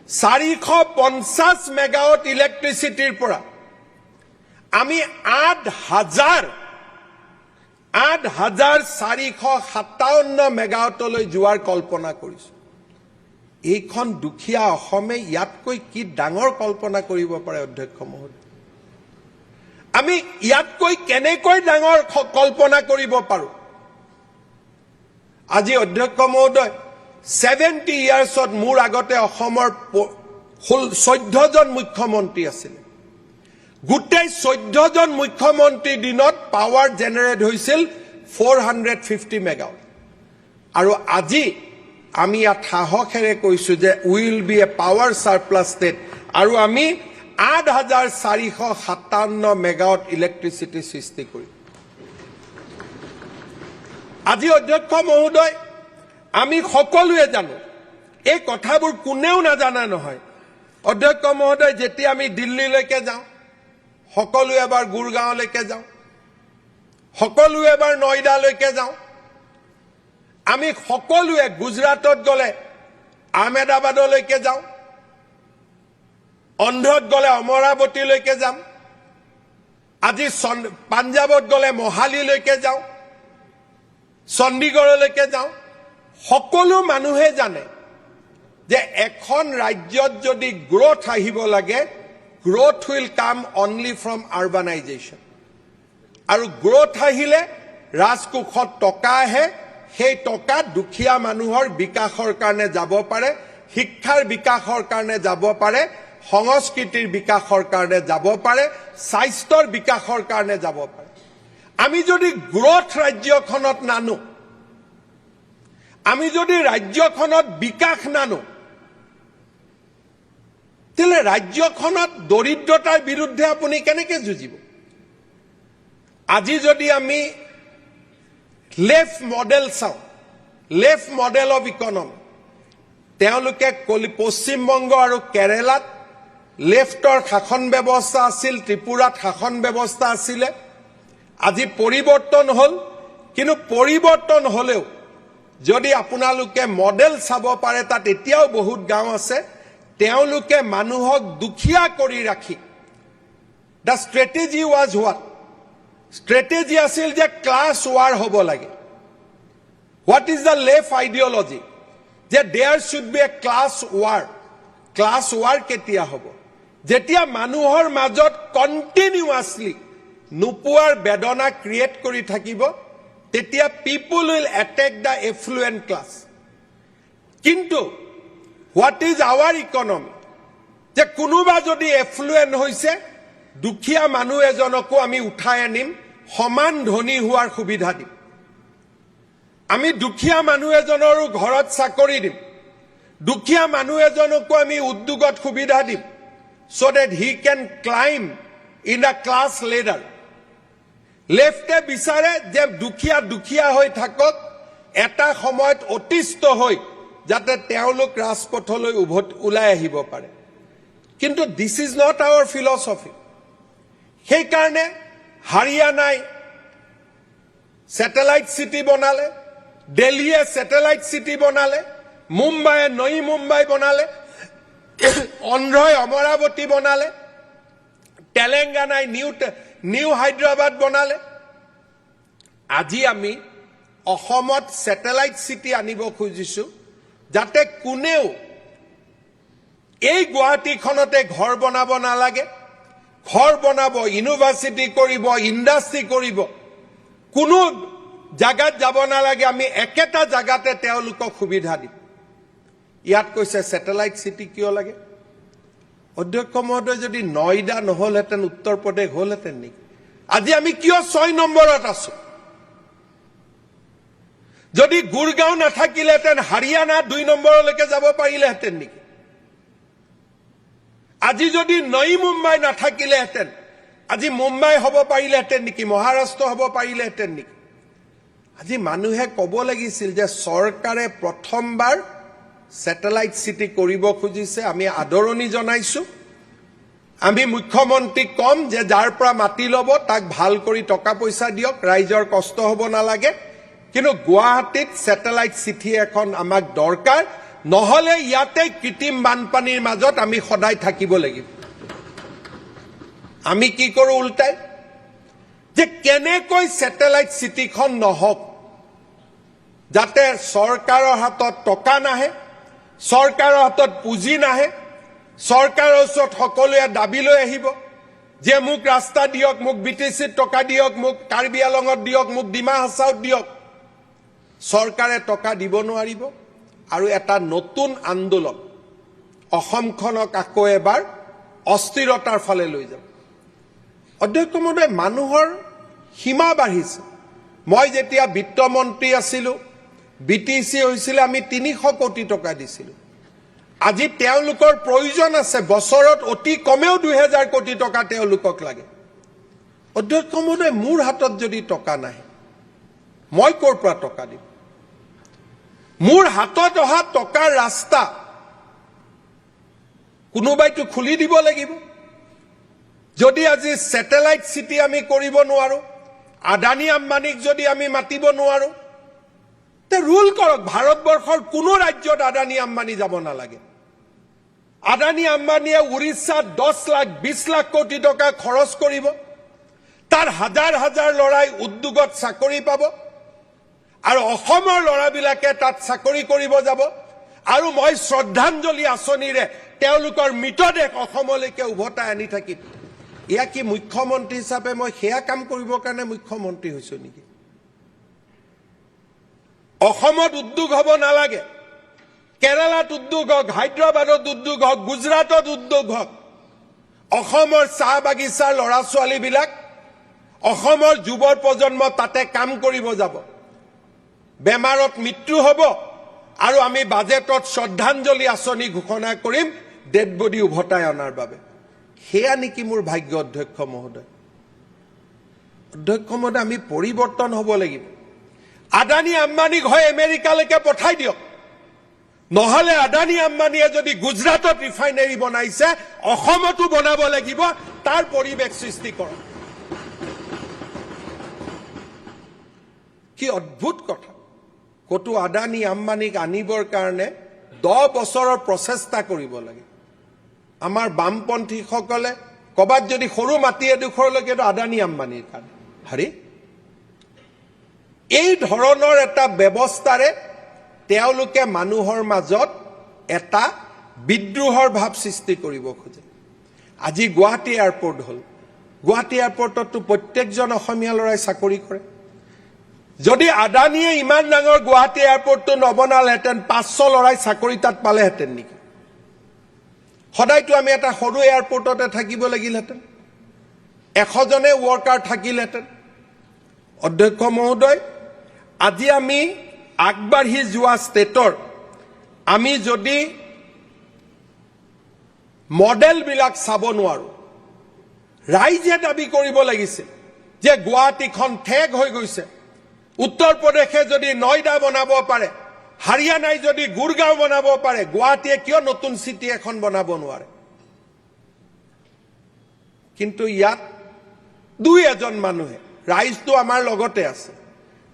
450 মেগাৱাট ইলেক্ট্ৰিচিটিৰ পৰা আমি 8,457 মেগাৱাটলৈ যোৱাৰ কল্পনা কৰিছো এইখন দুখীয়া অসমে ইয়াতকৈ কি ডাঙৰ কল্পনা কৰিব পাৰে অধ্যক্ষ মহোদয় আমি ইয়াতকৈ কেনেকৈ ডাঙৰ কল্পনা কৰিব পাৰো আজি অধ্যক্ষ মহোদয় 70 ইয়াৰ্ছত মোৰ আগতে অসমৰ 14 জন মুখ্যমন্ত্ৰী আছিল গোটেই 14 জন মুখ্যমন্ত্ৰীৰ দিনত পাৱাৰ জেনেৰেট হৈছিল 450 মেগাৱাট আৰু আজি আমি ইয়াত সাহসেৰে কৈছো যে will be a power surplus state আৰু আমি 8,457 মেগাৱাট ইলেক্ট্ৰিচিটি সৃষ্টি কৰিম আজি অধ্যক্ষ মহোদয় আমি সকলোৱে জানো এই কথাবোৰ কোনেও নাজানা নহয় অধ্যক্ষ মহোদয় যেতিয়া আমি দিল্লীলৈকে যাওঁ সকলো এবাৰ গুৰগাঁৱলৈকে যাওঁ সকলো এবাৰ নয়ডালৈকে যাওঁ আমি সকলোৱে গুজৰাটত গলে আহমেদাবাদলৈকে যাওঁ অন্ধ্ৰত গলে অমৰাৱতীলৈকে যাম আজি পাঞ্জাৱত গলে মহালিলৈকে যাওঁ চণ্ডীগড়লৈকে যাওঁ সকলো মানুহে জানে যে এখন ৰাজ্যত যদি গ্ৰোথ আহিব লাগে growth will come only from urbanisation আৰু গ্ৰোথ আহিলে ৰাজকোষত টকা আহে সেই টকা দুখীয়া মানুহৰ বিকাশৰ কাৰণে যাব পাৰে শিক্ষাৰ বিকাশৰ কাৰণে যাব পাৰে সংস্কৃতিৰ বিকাশৰ কাৰণে যাব পাৰে স্বাস্থ্যৰ বিকাশৰ কাৰণে যাব পাৰে আমি যদি গ্ৰোথ ৰাজ্যখনত নানো আমি যদি ৰাজ্যখনত বিকাশ নানো তেলে ৰাজ্যখনত দৰিদ্ৰতাৰ বিৰুদ্ধে আপুনি কেনেকৈ যুঁজিব আজি যদি আমি লেফ্ট মডেল চাওঁ লেফ্ট মডেল অফ ইকনমি তেওঁলোকে পশ্চিমবংগ আৰু কেৰালাত লেফ্টৰ শাসন ব্যৱস্থা আছিল ত্ৰিপুৰাত শাসন ব্যৱস্থা আছিলে আজি পৰিৱৰ্তন হ'ল কিন্তু পৰিৱৰ্তন হলেও যদি আপোনালোকে মডেল চাব পাৰে তাত এতিয়াও বহুত গাঁও আছে তেওঁলোকে মানুহক দুখীয়া কৰি ৰাখি the strategy was what strategy আছিল যে ক্লাছ ৱাৰ হ'ব লাগে what is the left ideology যে there should be a class war কেতিয়া হ'ব যেতিয়া মানুহৰ মাজত কণ্টিনিউৱাছলি নোপোৱাৰ বেদনা ক্ৰিয়েট কৰি থাকিব তেতিয়া পিপল উইল এটেক দ্য এফ্লুৱেণ্ট ক্লাছ কিন্তু হোৱাট ইজ আৱাৰ ইকনমি যে কোনোবা যদি এফ্লুৱেণ্ট হৈছে দুখীয়া মানুহ এজনকো আমি উঠাই আনিম সমান ধনী হোৱাৰ সুবিধা দিম আমি দুখীয়া মানুহ এজনৰো ঘৰত চাকৰি দিম দুখীয়া মানুহ এজনকো আমি উদ্যোগত সুবিধা দিম so that he can climb in a class ladder লেফটে বিচাৰে যে দুখীয়া হৈ থাকক এটা সময়ত অতিষ্ঠ হৈ যাতে তেওঁলোক ৰাজপথলৈ ওলাই আহিব পাৰে কিন্তু this is not our philosophy সেই কাৰণে হাৰিয়ানাই স্যাটেলাইট সিটি বনালে দিল্লীয়ে স্যাটেলাইট সিটি বনালে মুম্বাইয়ে নই মুম্বাই বনালে অন্ধ্ৰই অমৰাৱতী বনালে তেলেংগানাই নিউ হায়দৰাবাদ বনালে আজি আমি অসমত স্যাটেলাইট সিটি আনিব খুজিছো যাতে কোনেও এই গুৱাহাটীখনতে ঘৰ বনাব নালাগে ঘৰ বনাব ইউনিভাৰ্সিটি কৰিব ইন্ডাষ্ট্ৰি কৰিব কোনো জাগাত যাব নালাগে আমি একেটা জাগাতে তেওঁলোকক সুবিধা দিম ইয়াত কৈছে স্যাটেলাইট সিটি কিয় লাগে অধ্যক্ষ মহোদয় যদি নয়ডা নহলহেঁতেন উত্তৰ প্ৰদেশ হলহেঁতেন নেকি আজি আমি কিয় 6 নম্বৰত আছো যদি গুৰগাঁও নাথাকিলেহেঁতেন হাৰিয়ানা 2 নম্বৰলৈকে যাব পাৰিলেহেঁতেন নেকি আজি যদি নই মুম্বাই নাথাকিলেহেঁতেন আজি মুম্বাই হ'ব পাৰিলেহেঁতেন নেকি মহাৰাষ্ট্ৰ হ'ব পাৰিলেহেঁতেন নেকি আজি মানুহে ক'ব লাগিছিল যে চৰকাৰে প্ৰথমবাৰ স্যাটেলাইট সিটি কৰিব খুজিছে আমি আদৰণি জনাইছো আমি মুখ্যমন্ত্ৰীক কম যে যাৰ পৰা মাটি ল'ব তাক ভাল কৰি টকা পইচা দিয়ক ৰাইজৰ কষ্ট হ'ব নালাগে কিন্তু গুৱাহাটীত স্যাটেলাইট সিটি এখন আমাক দৰকাৰ নহলে ইয়াতে কৃত্ৰিম বানপানীৰ মাজত আমি সদায় থাকিব লাগিব আমি কি কৰো উল্টাই যে কেনেকৈ স্যাটেলাইট সিটিখন নহওক যাতে চৰকাৰৰ হাতত টকা নাহে চৰকাৰৰ হাতত পুঁজি নাহে চৰকাৰৰ ওচৰত সকলোৱে দাবী লৈ আহিব যে মোক ৰাস্তা দিয়ক মোক বিটিচিত টকা দিয়ক মোক কাৰ্বি আলঙত দিয়ক মোক ডিমা হাছাওত দিয়ক চৰকাৰে টকা দিব নোৱাৰিব আৰু এটা নতুন আন্দোলন অসমখনক আকৌ এবাৰ অস্থিৰতাৰ ফালে লৈ যাব অধ্যক্ষ মহোদয় মানুহৰ সীমা বাঢ়িছে মই যেতিয়া বিত্তমন্ত্ৰী আছিলোঁ বিটিচি হৈছিলে আমি 300 কোটি টকা দিছিলোঁ আজি তেওঁলোকৰ প্ৰয়োজন আছে বছৰত অতি কমেও 2000 কোটি টকা তেওঁলোকক লাগে অধ্যক্ষ মহোদয় মোৰ হাতত যদি টকা নাই মই ক'ৰ পৰা টকা দিম মোৰ হাতত অহা টকাৰ ৰাস্তা কোনোবাইতো খুলি দিব লাগিব যদি আজি স্যাটেলাইট সিটি আমি কৰিব নোৱাৰো আদানী আম্বানীক যদি আমি মাতিব নোৱাৰো তে ৰুল কৰক ভাৰতবৰ্ষৰ কোনো ৰাজ্যত আদানী আম্বানী যাব নালাগে আদানী আম্বানীয়ে উৰিষ্যাত 10 লাখ 20 লাখ কোটি টকা খৰচ কৰিব তাৰ হাজাৰ হাজাৰ লৰাই উদ্যোগত চাকৰি পাব আৰু অসমৰ লৰাবিলাকে তাত চাকৰি কৰিব যাব আৰু মই শ্ৰদ্ধাঞ্জলি আঁচনিৰে তেওঁলোকৰ মৃতদেহ অসমলৈকে উভতাই আনি থাকিম ইয়া কি মুখ্যমন্ত্ৰী হিচাপে মই সেয়া কাম কৰিবৰ কাৰণে মুখ্যমন্ত্ৰী হৈছো নেকি অসমত উদ্যোগ হ'ব নালাগে কেৰালাত উদ্যোগ হওক হায়দৰাবাদত উদ্যোগ হওক গুজৰাটত উদ্যোগ হওক অসমৰ চাহ বাগিচাৰ ল'ৰা ছোৱালীবিলাক অসমৰ যুৱ প্ৰজন্ম তাতে কাম কৰিব যাব বেমাৰত মৃত্যু হ'ব আৰু আমি বাজেটত শ্ৰদ্ধাঞ্জলি আঁচনি ঘোষণা কৰিম ডেড বডি উভতাই অনাৰ বাবে সেয়া নেকি মোৰ ভাগ্য অধ্যক্ষ মহোদয় আমি পৰিৱৰ্তন হ'ব লাগিব আদানী আম্বানীক হয় আমেৰিকালৈকে পঠাই দিয়ক নহলে আদানী আম্বানীয়ে যদি গুজৰাটত ৰিফাইনাৰী বনাইছে অসমতো বনাব লাগিব তাৰ পৰিৱেশ সৃষ্টি কৰক কি অদ্ভুত কথা কতো আদানী আম্বানীক আনিবৰ কাৰণে 10 বছৰৰ প্ৰচেষ্টা কৰিব লাগে আমাৰ বামপন্থীসকলে কবাত যদি সৰু মাটি এডোখৰলৈকে আদানী আম্বানীৰ কাৰণে হৰি এই ধৰণৰ এটা ব্যৱস্থাৰে তেওঁলোকে মানুহৰ মাজত এটা বিদ্ৰোহৰ ভাৱ সৃষ্টি কৰিব খোজে আজি গুৱাহাটী এয়াৰপোৰ্ট হ'ল গুৱাহাটী এয়াৰপোৰ্টতো প্ৰত্যেকজন অসমীয়া ল'ৰাই চাকৰি কৰে যদি আদানীয়ে ইমান ডাঙৰ গুৱাহাটী এয়াৰপোৰ্টটো নবনালেহেঁতেন 500 ল'ৰাই চাকৰি তাত পালেহেঁতেন নেকি সদায়তো আমি এটা সৰু এয়াৰপোৰ্টতে থাকিব লাগিলহেঁতেন 100 জনে ৱৰ্কাৰ থাকিলহেঁতেন অধ্যক্ষ মহোদয় আজি আমি আগবাঢ়ি যোৱা ষ্টেটৰ আমি যদি মডেলবিলাক চাব নোৱাৰো ৰাইজে দাবী কৰিব লাগিছিল যে গুৱাহাটীখন ঠেক হৈ গৈছে উত্তৰ প্ৰদেশে যদি নয়ডা বনাব পাৰে হাৰিয়ানাই যদি গুৰগাঁও বনাব পাৰে গুৱাহাটীয়ে কিয় নতুন চিটি এখন বনাব নোৱাৰে কিন্তু ইয়াত দুই এজন মানুহে ৰাইজটো আমাৰ লগতে আছে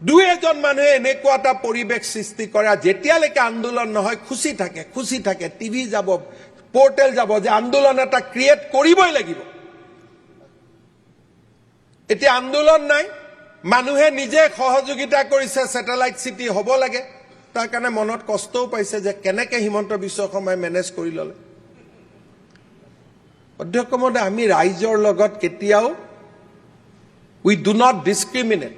দুই এজন মানুহে এনেকুৱা এটা পৰিৱেশ সৃষ্টি কৰে যেতিয়ালৈকে আন্দোলন নহয় খুচি থাকে টিভি যাব পোৰ্টেল যাব যে আন্দোলন এটা ক্ৰিয়েট কৰিবই লাগিব এতিয়া আন্দোলন নাই মানুহে নিজে সহযোগিতা কৰিছে স্যাটেলাইট সিটি হ'ব লাগে তাৰ কাৰণে মনত কষ্টও পাইছে যে কেনেকৈ হিমন্ত বিশ্ব শৰ্মাই মেনেজ কৰি ল'লে অধ্যক্ষ মহোদয় আমি ৰাইজৰ লগত কেতিয়াও উই ডু নট ডিসক্ৰিমিনেট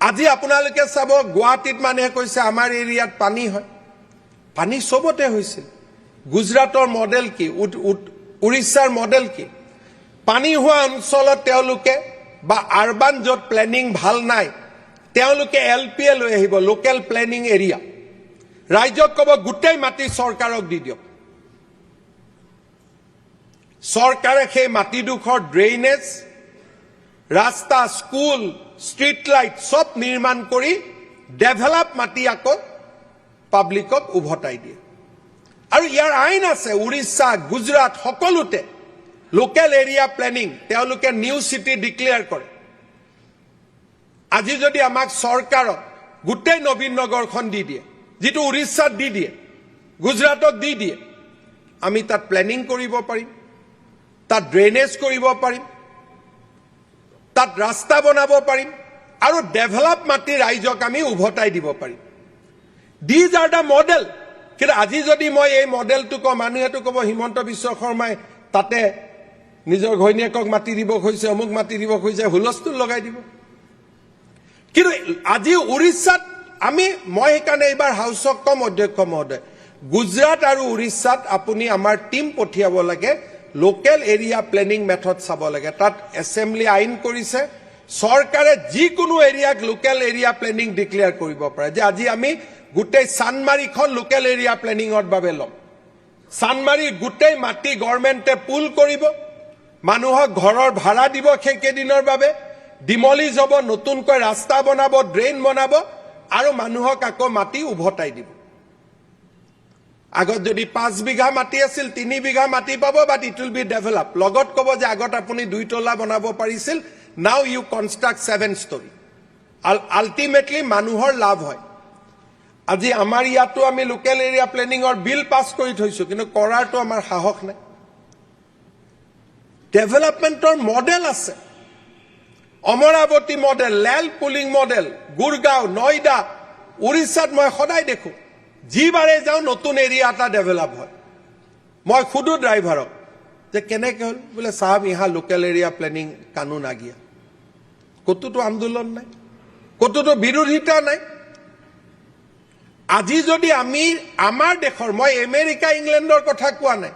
আজি আপোনালোকে চাব গুৱাহাটীত মানুহে কৈছে আমাৰ এৰিয়াত পানী হয় পানী সবতে হৈছিল গুজৰাটৰ মডেল কি উৰিষ্যাৰ মডেল কি পানী হোৱা অঞ্চলত তেওঁলোকে বা আৰবান য'ত প্লেনিং ভাল নাই তেওঁলোকে এলপিএ লৈ আহিব লোকেল প্লেনিং এৰিয়া ৰাজ্যক ক'ব গোটেই মাটি চৰকাৰক দি দিয়ক চৰকাৰে সেই মাটিডোখৰ ড্ৰেইনেজ ৰাস্তা স্কুল ষ্ট্ৰীট লাইট সব নিৰ্মাণ কৰি ডেভেলপ মাটি আকৌ পাব্লিকক উভতাই দিয়ে আৰু ইয়াৰ আইন আছে উৰিষ্যা গুজৰাট সকলোতে লোকেল এৰিয়া প্লেনিং তেওঁলোকে নিউ সিটি ডিক্লেয়াৰ কৰে আজি যদি আমাক চৰকাৰক গোটেই নবীন নগৰখন দি দিয়ে যেটো উৰিষ্যাত দি দিয়ে গুজৰাটত দি দিয়ে আমি তাত প্লেনিং কৰিব পাৰিম তাত ড্ৰেইনেজ কৰিব পাৰিম তাত ৰাস্তা বনাব পাৰিম আৰু ডেভেলপ মাটি ৰাইজক আমি উভতাই দিব পাৰিম দিজ আৰ দা মডেল কিন্তু আজি যদি মই এই মডেলটো কম মানুহেতো ক'ব হিমন্ত বিশ্ব শৰ্মাই তাতে নিজৰ ঘৈণীয়েকক মাটি দিব খুজিছে অমুক মাটি দিব খুজিছে হুলস্থুল লগাই দিব কিন্তু আজি উৰিষ্যাত মই সেইকাৰণে এইবাৰ হাউচক কম অধ্যক্ষ মহোদয় গুজৰাট আৰু উৰিষ্যাত আপুনি আমাৰ টিম পঠিয়াব লাগে, লোকেল এৰিয়া প্লেনিং মেথড চাব লাগে। তাত এছেম্বলি আইন কৰিছে, চৰকাৰে যিকোনো এৰিয়াক লোকেল এৰিয়া প্লেনিং ডিক্লেয়াৰ কৰিব পাৰে, যে আজি আমি গোটেই চানমাৰীখন লোকেল এৰিয়া প্লেনিঙৰ বাবে ল'ম। চানমাৰীৰ গোটেই মাটি গভৰ্ণমেণ্টে পুল কৰিব, মানুহক ঘৰৰ ভাড়া দিব সেইকেইদিনৰ বাবে, ডিমলিজ হ'ব, নতুনকৈ ৰাস্তা বনাব, ড্ৰেইন বনাব, আৰু মানুহক আকৌ মাটি উভতাই দিব। আগত যদি 5 বিঘা মাটি আছিল 3 বিঘা মাটি পাব, but it will be develop. লগত ক'ব যে আগত আপুনি 2 তলা বনাব পাৰিছিল, now you construct 7 story। Ultimately মানুহৰ লাভ হয়। আজি আমাৰ ইয়াতো আমি লোকেল এৰিয়া প্লেনিঙৰ বিল পাছ কৰি থৈছো, কিন্তু কৰাৰটো আমাৰ সাহস নাই। ডেভেলপমেণ্টৰ মডেল আছে, অমৰাৱতী মডেল, লেল পুলিং মডেল, গুৰগাঁও, নয়ডা, উৰিষ্যাত মই সদায় দেখো, যিবাৰে যাওঁ নতুন এৰিয়া এটা ডেভেলপ হয়। মই সুধো ড্ৰাইভাৰক যে কেনেকৈ হ'ল, বোলে চাহাব ইহা লোকেল এৰিয়া প্লেনিং কানুন আ গিয়া। ক'তোতো আন্দোলন নাই, ক'তোতো বিৰোধিতা নাই। আজি যদি আমি আমাৰ দেশৰ, মই আমেৰিকা ইংলেণ্ডৰ কথা কোৱা নাই,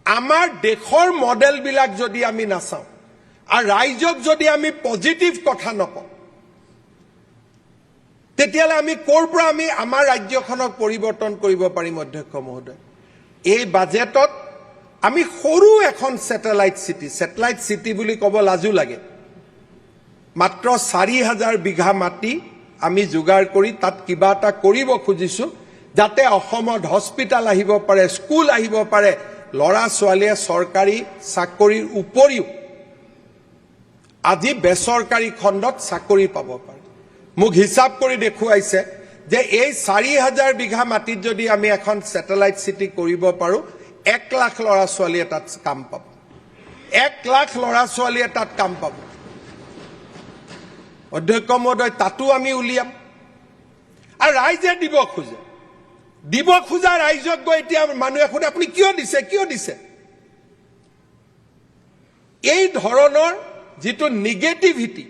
আমাৰ দেশৰ মডেলবিলাক যদি আমি নাচাওঁ আৰু ৰাইজক যদি আমি পজিটিভ কথা নকওঁ, তেতিয়াহ'লে আমি ক'ৰ পৰা আমি আমাৰ ৰাজ্যখনক পৰিৱৰ্তন কৰিব পাৰিম? অধ্যক্ষ মহোদয়, এই বাজেটত আমি সৰু এখন ছেটেলাইট চিটি বুলি ক'ব লাজো লাগে, মাত্ৰ 4,000 বিঘা মাটি আমি যোগাৰ কৰি তাত কিবা এটা কৰিব খুজিছো, যাতে অসমত হস্পিটাল আহিব পাৰে, স্কুল আহিব পাৰে, ল'ৰা ছোৱালীয়ে চৰকাৰী চাকৰিৰ উপৰিও আজি বেচৰকাৰী খণ্ডত চাকৰি পাব পাৰে। মোক হিচাপ কৰি দেখুৱাইছে যে এই 4,000 বিঘা মাটিত যদি আমি এখন ছেটেলাইট চিটি কৰিব পাৰো, 1 লাখ ল'ৰা ছোৱালীয়ে তাত কাম পাব, 1 লাখ ল'ৰা ছোৱালীয়ে তাত কাম পাব। অধ্যক্ষ মহোদয়, তাতো আমি উলিয়াম। আৰু ৰাইজে দিব খোজা ৰাইজক গৈ এতিয়া মানুহে সোধে আপুনি কিয় দিছে? এই ধৰণৰ যিটো নিগেটিভিটি,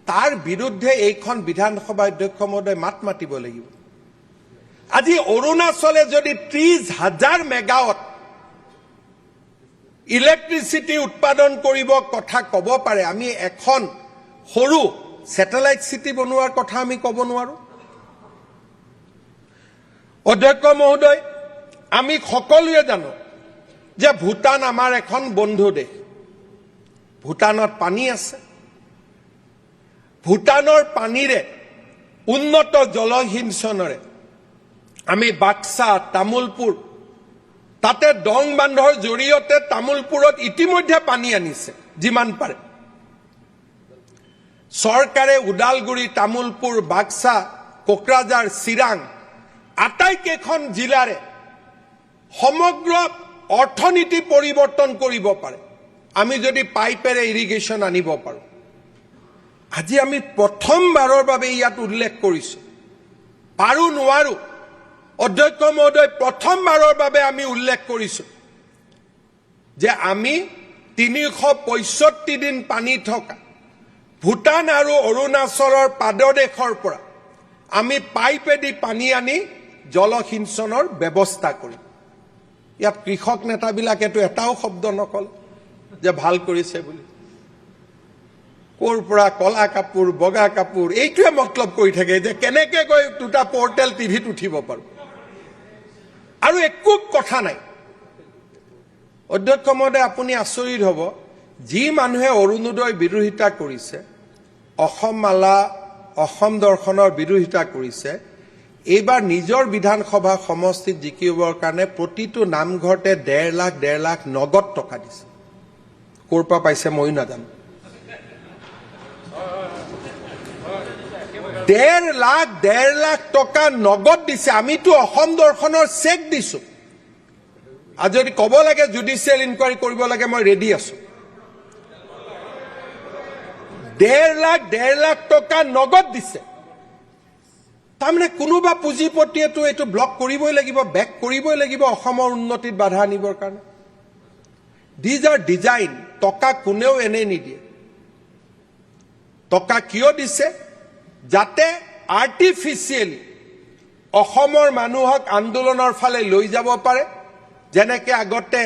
তাৰ বিৰুদ্ধে এইখন বিধানসভা অধ্যক্ষ মহোদয় মাত মাতিব লাগিব। আজি অৰুণাচলে যদি 30,000 মেগাৱাট ইলেক্ট্ৰিচিটি উৎপাদন কৰিব কথা ক'ব পাৰে, আমি এখন সৰু ছেটেলাইট চিটি বনোৱাৰ কথা আমি ক'ব নোৱাৰো? অধ্যক্ষ মহোদয়, আমি সকলোৱে জানো যে ভূটান আমাৰ এখন বন্ধু দেশ। ভূটানত পানী আছে, ভূটানৰ পানীৰে উন্নত জলসিঞ্চনেৰে আমি বাক্সা, তামোলপুৰ, তাতে দং বান্ধৰ জৰিয়তে তামোলপুৰত ইতিমধ্যে পানী আনিছে যিমান পাৰে। চৰকাৰে ওদালগুৰি, তামোলপুৰ, বাক্সা, কোকৰাঝাৰ, চিৰাং আটাইকেইখন জিলাৰে সমগ্ৰ অৰ্থনীতি পৰিৱৰ্তন কৰিব পাৰে আমি যদি পাইপেৰে ইৰিগেশ্যন আনিব পাৰো। আজি আমি প্ৰথমবাৰৰ বাবে ইয়াত উল্লেখ কৰিছো, পাৰো নোৱাৰো অধ্যক্ষ মহোদয়, প্ৰথমবাৰৰ বাবে আমি উল্লেখ কৰিছো যে আমি 365 দিন পানী থকা ভূটান আৰু অৰুণাচলৰ পাদদেশৰ পৰা আমি পাইপেদি পানী আনি জলসিঞ্চনৰ ব্যৱস্থা কৰিম। ইয়াত কৃষক নেতাবিলাকেতো এটাও শব্দ নকলে যে ভাল কৰিছে বুলি। ক'ৰ পৰা কলা কাপোৰ, বগা কাপোৰ, এইটোৱে মতলব কৰি থাকে যে কেনেকে গৈ 2টা পৰ্টেল টিভিত উঠিব পাৰো, আৰু একো কথা নাই। অধ্যক্ষ মহোদয়, আপুনি আচৰিত হ'ব, যি মানুহে অৰুণোদয় বিৰোধিতা কৰিছে, অসম মালা, অসম দৰ্শনৰ বিৰোধিতা কৰিছে, এইবাৰ নিজৰ বিধানসভা সমষ্টিত জিকিবৰ কাৰণে প্ৰতিটো নামঘৰতে 1.5 লাখ নগদ টকা দিছে। ক'ৰ পৰা পাইছে ময়ো নাজানো। 1.5 লাখ টকা নগদ দিছে। আমিতো অসম দৰ্শনৰ চেক দিছো। আৰু যদি ক'ব লাগে জুডিচিয়েল ইনকুৱাৰী কৰিব লাগে, মই ৰেডি আছো। 1.5 লাখ টকা নগদ দিছে। তাৰমানে কোনোবা পুঁজিপতিয়েতো এইটো ব্লক কৰিবই লাগিব, বেক কৰিবই লাগিব অসমৰ উন্নতিত বাধা আনিবৰ কাৰণে। These are design. টকা কোনেও এনে নিদিয়ে। টকা কিয় দিছে? যাতে আৰ্টিফিচিয়েলি অসমৰ মানুহক আন্দোলনৰ ফালে লৈ যাব পাৰে যেনেকে আগতে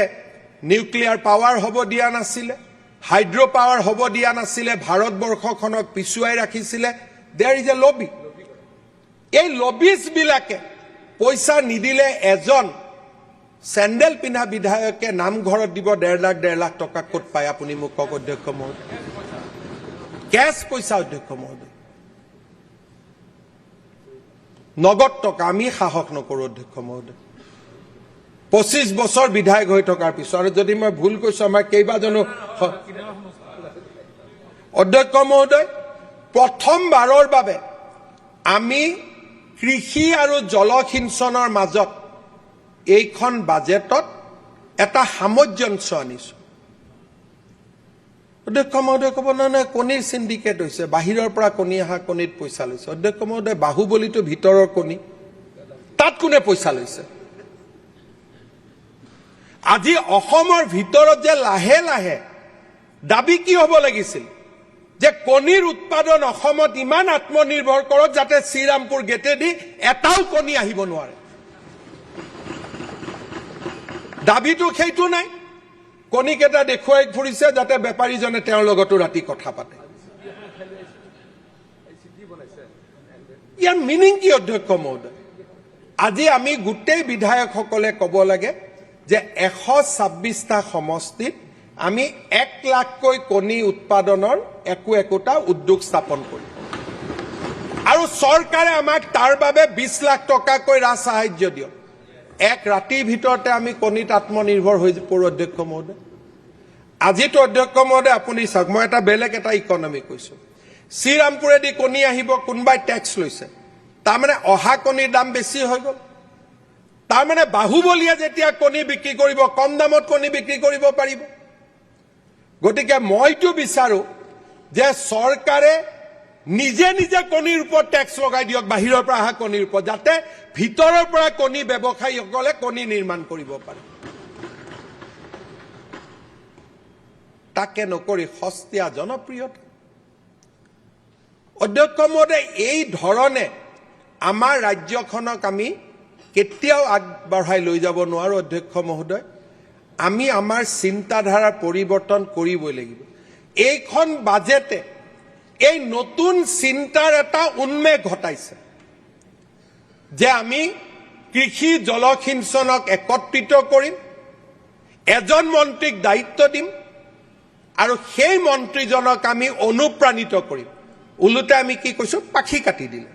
নিউক্লিয়াৰ পাৱাৰ হ'ব দিয়া নাছিলে হাইড্ৰ পাৱাৰ হ'ব দিয়া নাছিলে ভাৰতবৰ্ষখনক পিছুৱাই ৰাখিছিলে দেয়াৰ ইজ এ লবি এই লবিজ বিলাকে পইচা নিদিলে এজন চেণ্ডেল পিন্ধা বিধায়কে নামঘৰত দিব 1.5 লাখ টকা ক'ত পায় আপুনি মোক কওক অধ্যক্ষ মহোদয় কেছ পইচা অধ্যক্ষ মহোদয় নগদ টকা আমি সাহস নকৰো অধ্যক্ষ মহোদয় 25 বছৰ বিধায়ক হৈ থকাৰ পিছত আৰু যদি মই ভুল কৈছো আমাৰ কেইবাজনো অধ্যক্ষ মহোদয় প্ৰথমবাৰৰ বাবে আমি কৃষি আৰু জলসিঞ্চনৰ মাজত এইখন বাজেটত এটা সামঞ্জস্য আনিছো অধ্যক্ষ মহোদয় ক'ব নহয় কণীৰ সিন্ডিকেট হৈছে বাহিৰৰ পৰা কণী অহা কণীত পইচা লৈছে অধ্যক্ষ মহোদয় বাহুবলীটো ভিতৰৰ কণী তাত কোনে পইচা লৈছে আজি অসমৰ ভিতৰত যে লাহে লাহে দাবী কি হ'ব লাগিছিল যে কণীৰ উৎপাদন অসমত ইমান আত্মনিৰ্ভৰ কৰক যাতে শ্ৰীৰামপুৰ গেটেদি এটাও কণী আহিব নোৱাৰে দাবীটো সেইটো নাই কণীকেইটা দেখুৱাই ফুৰিছে যাতে বেপাৰীজনে তেওঁৰ লগতো ৰাতি কথা পাতে ইয়াৰ মিনিং কি অধ্যক্ষ মহোদয় আজি আমি গোটেই বিধায়কসকলে ক'ব লাগে যে 126টা সমষ্টিত আমি 1 লাখকৈ কণী উৎপাদনৰ একোটা উদ্যোগ স্থাপন কৰিম আৰু চৰকাৰে আমাক তাৰ বাবে 20 লাখ টকাকৈ ৰাজ সাহায্য দিয়ক এক ৰাতিৰ ভিতৰতে আমি কণীত আত্মনিৰ্ভৰ হৈ পৰো অধ্যক্ষ মহোদয় আজিতো অধ্যক্ষ মহোদয় আপুনি চাওক মই এটা বেলেগ এটা ইকনমি কৈছো শ্ৰীৰামপুৰেদি কণী আহিব কোনবাই টেক্স লৈছে তাৰমানে অহা কণীৰ দাম বেছি হৈ গ'ল তাৰমানে বাহুবলীয়ে যেতিয়া কণী বিক্ৰী কৰিব কম দামত কণী বিক্ৰী কৰিব পাৰিব গতিকে মইতো বিচাৰো যে চৰকাৰে নিজে নিজে কণীৰ ওপৰত টেক্স লগাই দিয়ক বাহিৰৰ পৰা অহা কণীৰ ওপৰত যাতে ভিতৰৰ পৰা কণী ব্যৱসায়ীসকলে কণী নিৰ্মাণ কৰিব পাৰে তাকে নকৰি সস্তীয়া জনপ্ৰিয়তা অধ্যক্ষ মহোদয় এই ধৰণে আমাৰ ৰাজ্যখনক আমি কেতিয়াও আগবঢ়াই লৈ যাব নোৱাৰো অধ্যক্ষ মহোদয় আমি আমাৰ চিন্তাধাৰা পৰিৱৰ্তন কৰিবই লাগিব এইখন বাজেটে এই নতুন চিন্তাৰ এটা উন্মেষ ঘটাইছে যে আমি কৃষি জলসিঞ্চনক একত্ৰিত কৰিম এজন মন্ত্ৰীক দায়িত্ব দিম আৰু সেই মন্ত্ৰীজনক আমি অনুপ্ৰাণিত কৰিম উলুতে আমি কি কৈছো পাখি কাটি দিলে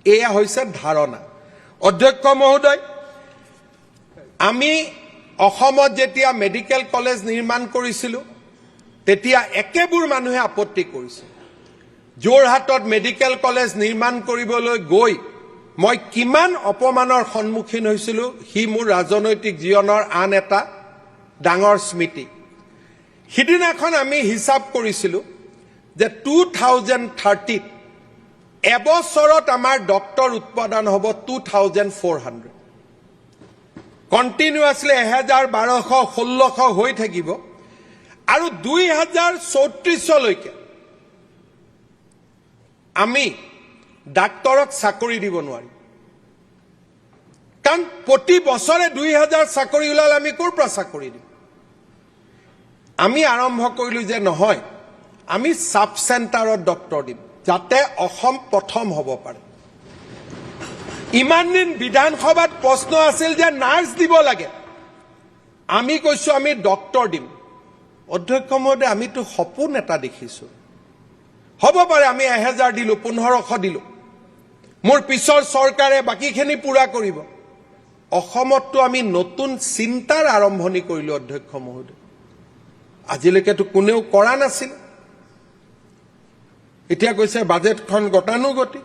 এয়া হৈছে ধাৰণা অধ্যক্ষ মহোদয় আমি অসমত যেতিয়া মেডিকেল কলেজ নিৰ্মাণ কৰিছিলো তেতিয়া একেবোৰ মানুহে আপত্তি কৰিছিল যোৰহাটত মেডিকেল কলেজ নিৰ্মাণ কৰিবলৈ গৈ মই কিমান অপমানৰ সন্মুখীন হৈছিলো হি মোৰ ৰাজনৈতিক জীৱনৰ আন এটা ডাঙৰ স্মৃতি সিদিনাখন আমি হিচাপ কৰিছিলো যে 2030 এবছৰত আমাৰ ডক্টৰ উৎপাদন হ'ব 2400 কন্টিনিউয়াসলি 1200 1600 হৈ থাকিব আৰু 2034 লৈকে আমি ডাক্তৰক চাকৰি দিব নোৱাৰিম কাৰণ প্ৰতি বছৰে 2000 চাকৰি ওলালে আমি ক'ৰ পৰা চাকৰি দিম আমি আৰম্ভ কৰিলো যে নহয় আমি সাব সেন্টাৰত ডক্টৰ দিম যাতে অসম প্ৰথম হ'ব পাৰে ইমান দিন বিধানসভাত প্ৰশ্ন আছিল যে নাৰ্ছ দিব লাগে আমি কৈছো আমি ডক্টৰ দিম অধ্যক্ষ মহোদয় আমিতো সপোন এটা দেখিছো হ'ব পাৰে আমি 1000 দিলো 1500 দিলো মোৰ পিছৰ চৰকাৰে বাকিখিনি পুৰা কৰিব অসমততো আমি নতুন চিন্তাৰ আৰম্ভণি কৰিলো অধ্যক্ষ মহোদয় আজিলৈকেতো কোনেও কৰা নাছিল এতিয়া কৈছে বাজেটখন গতানুগতিক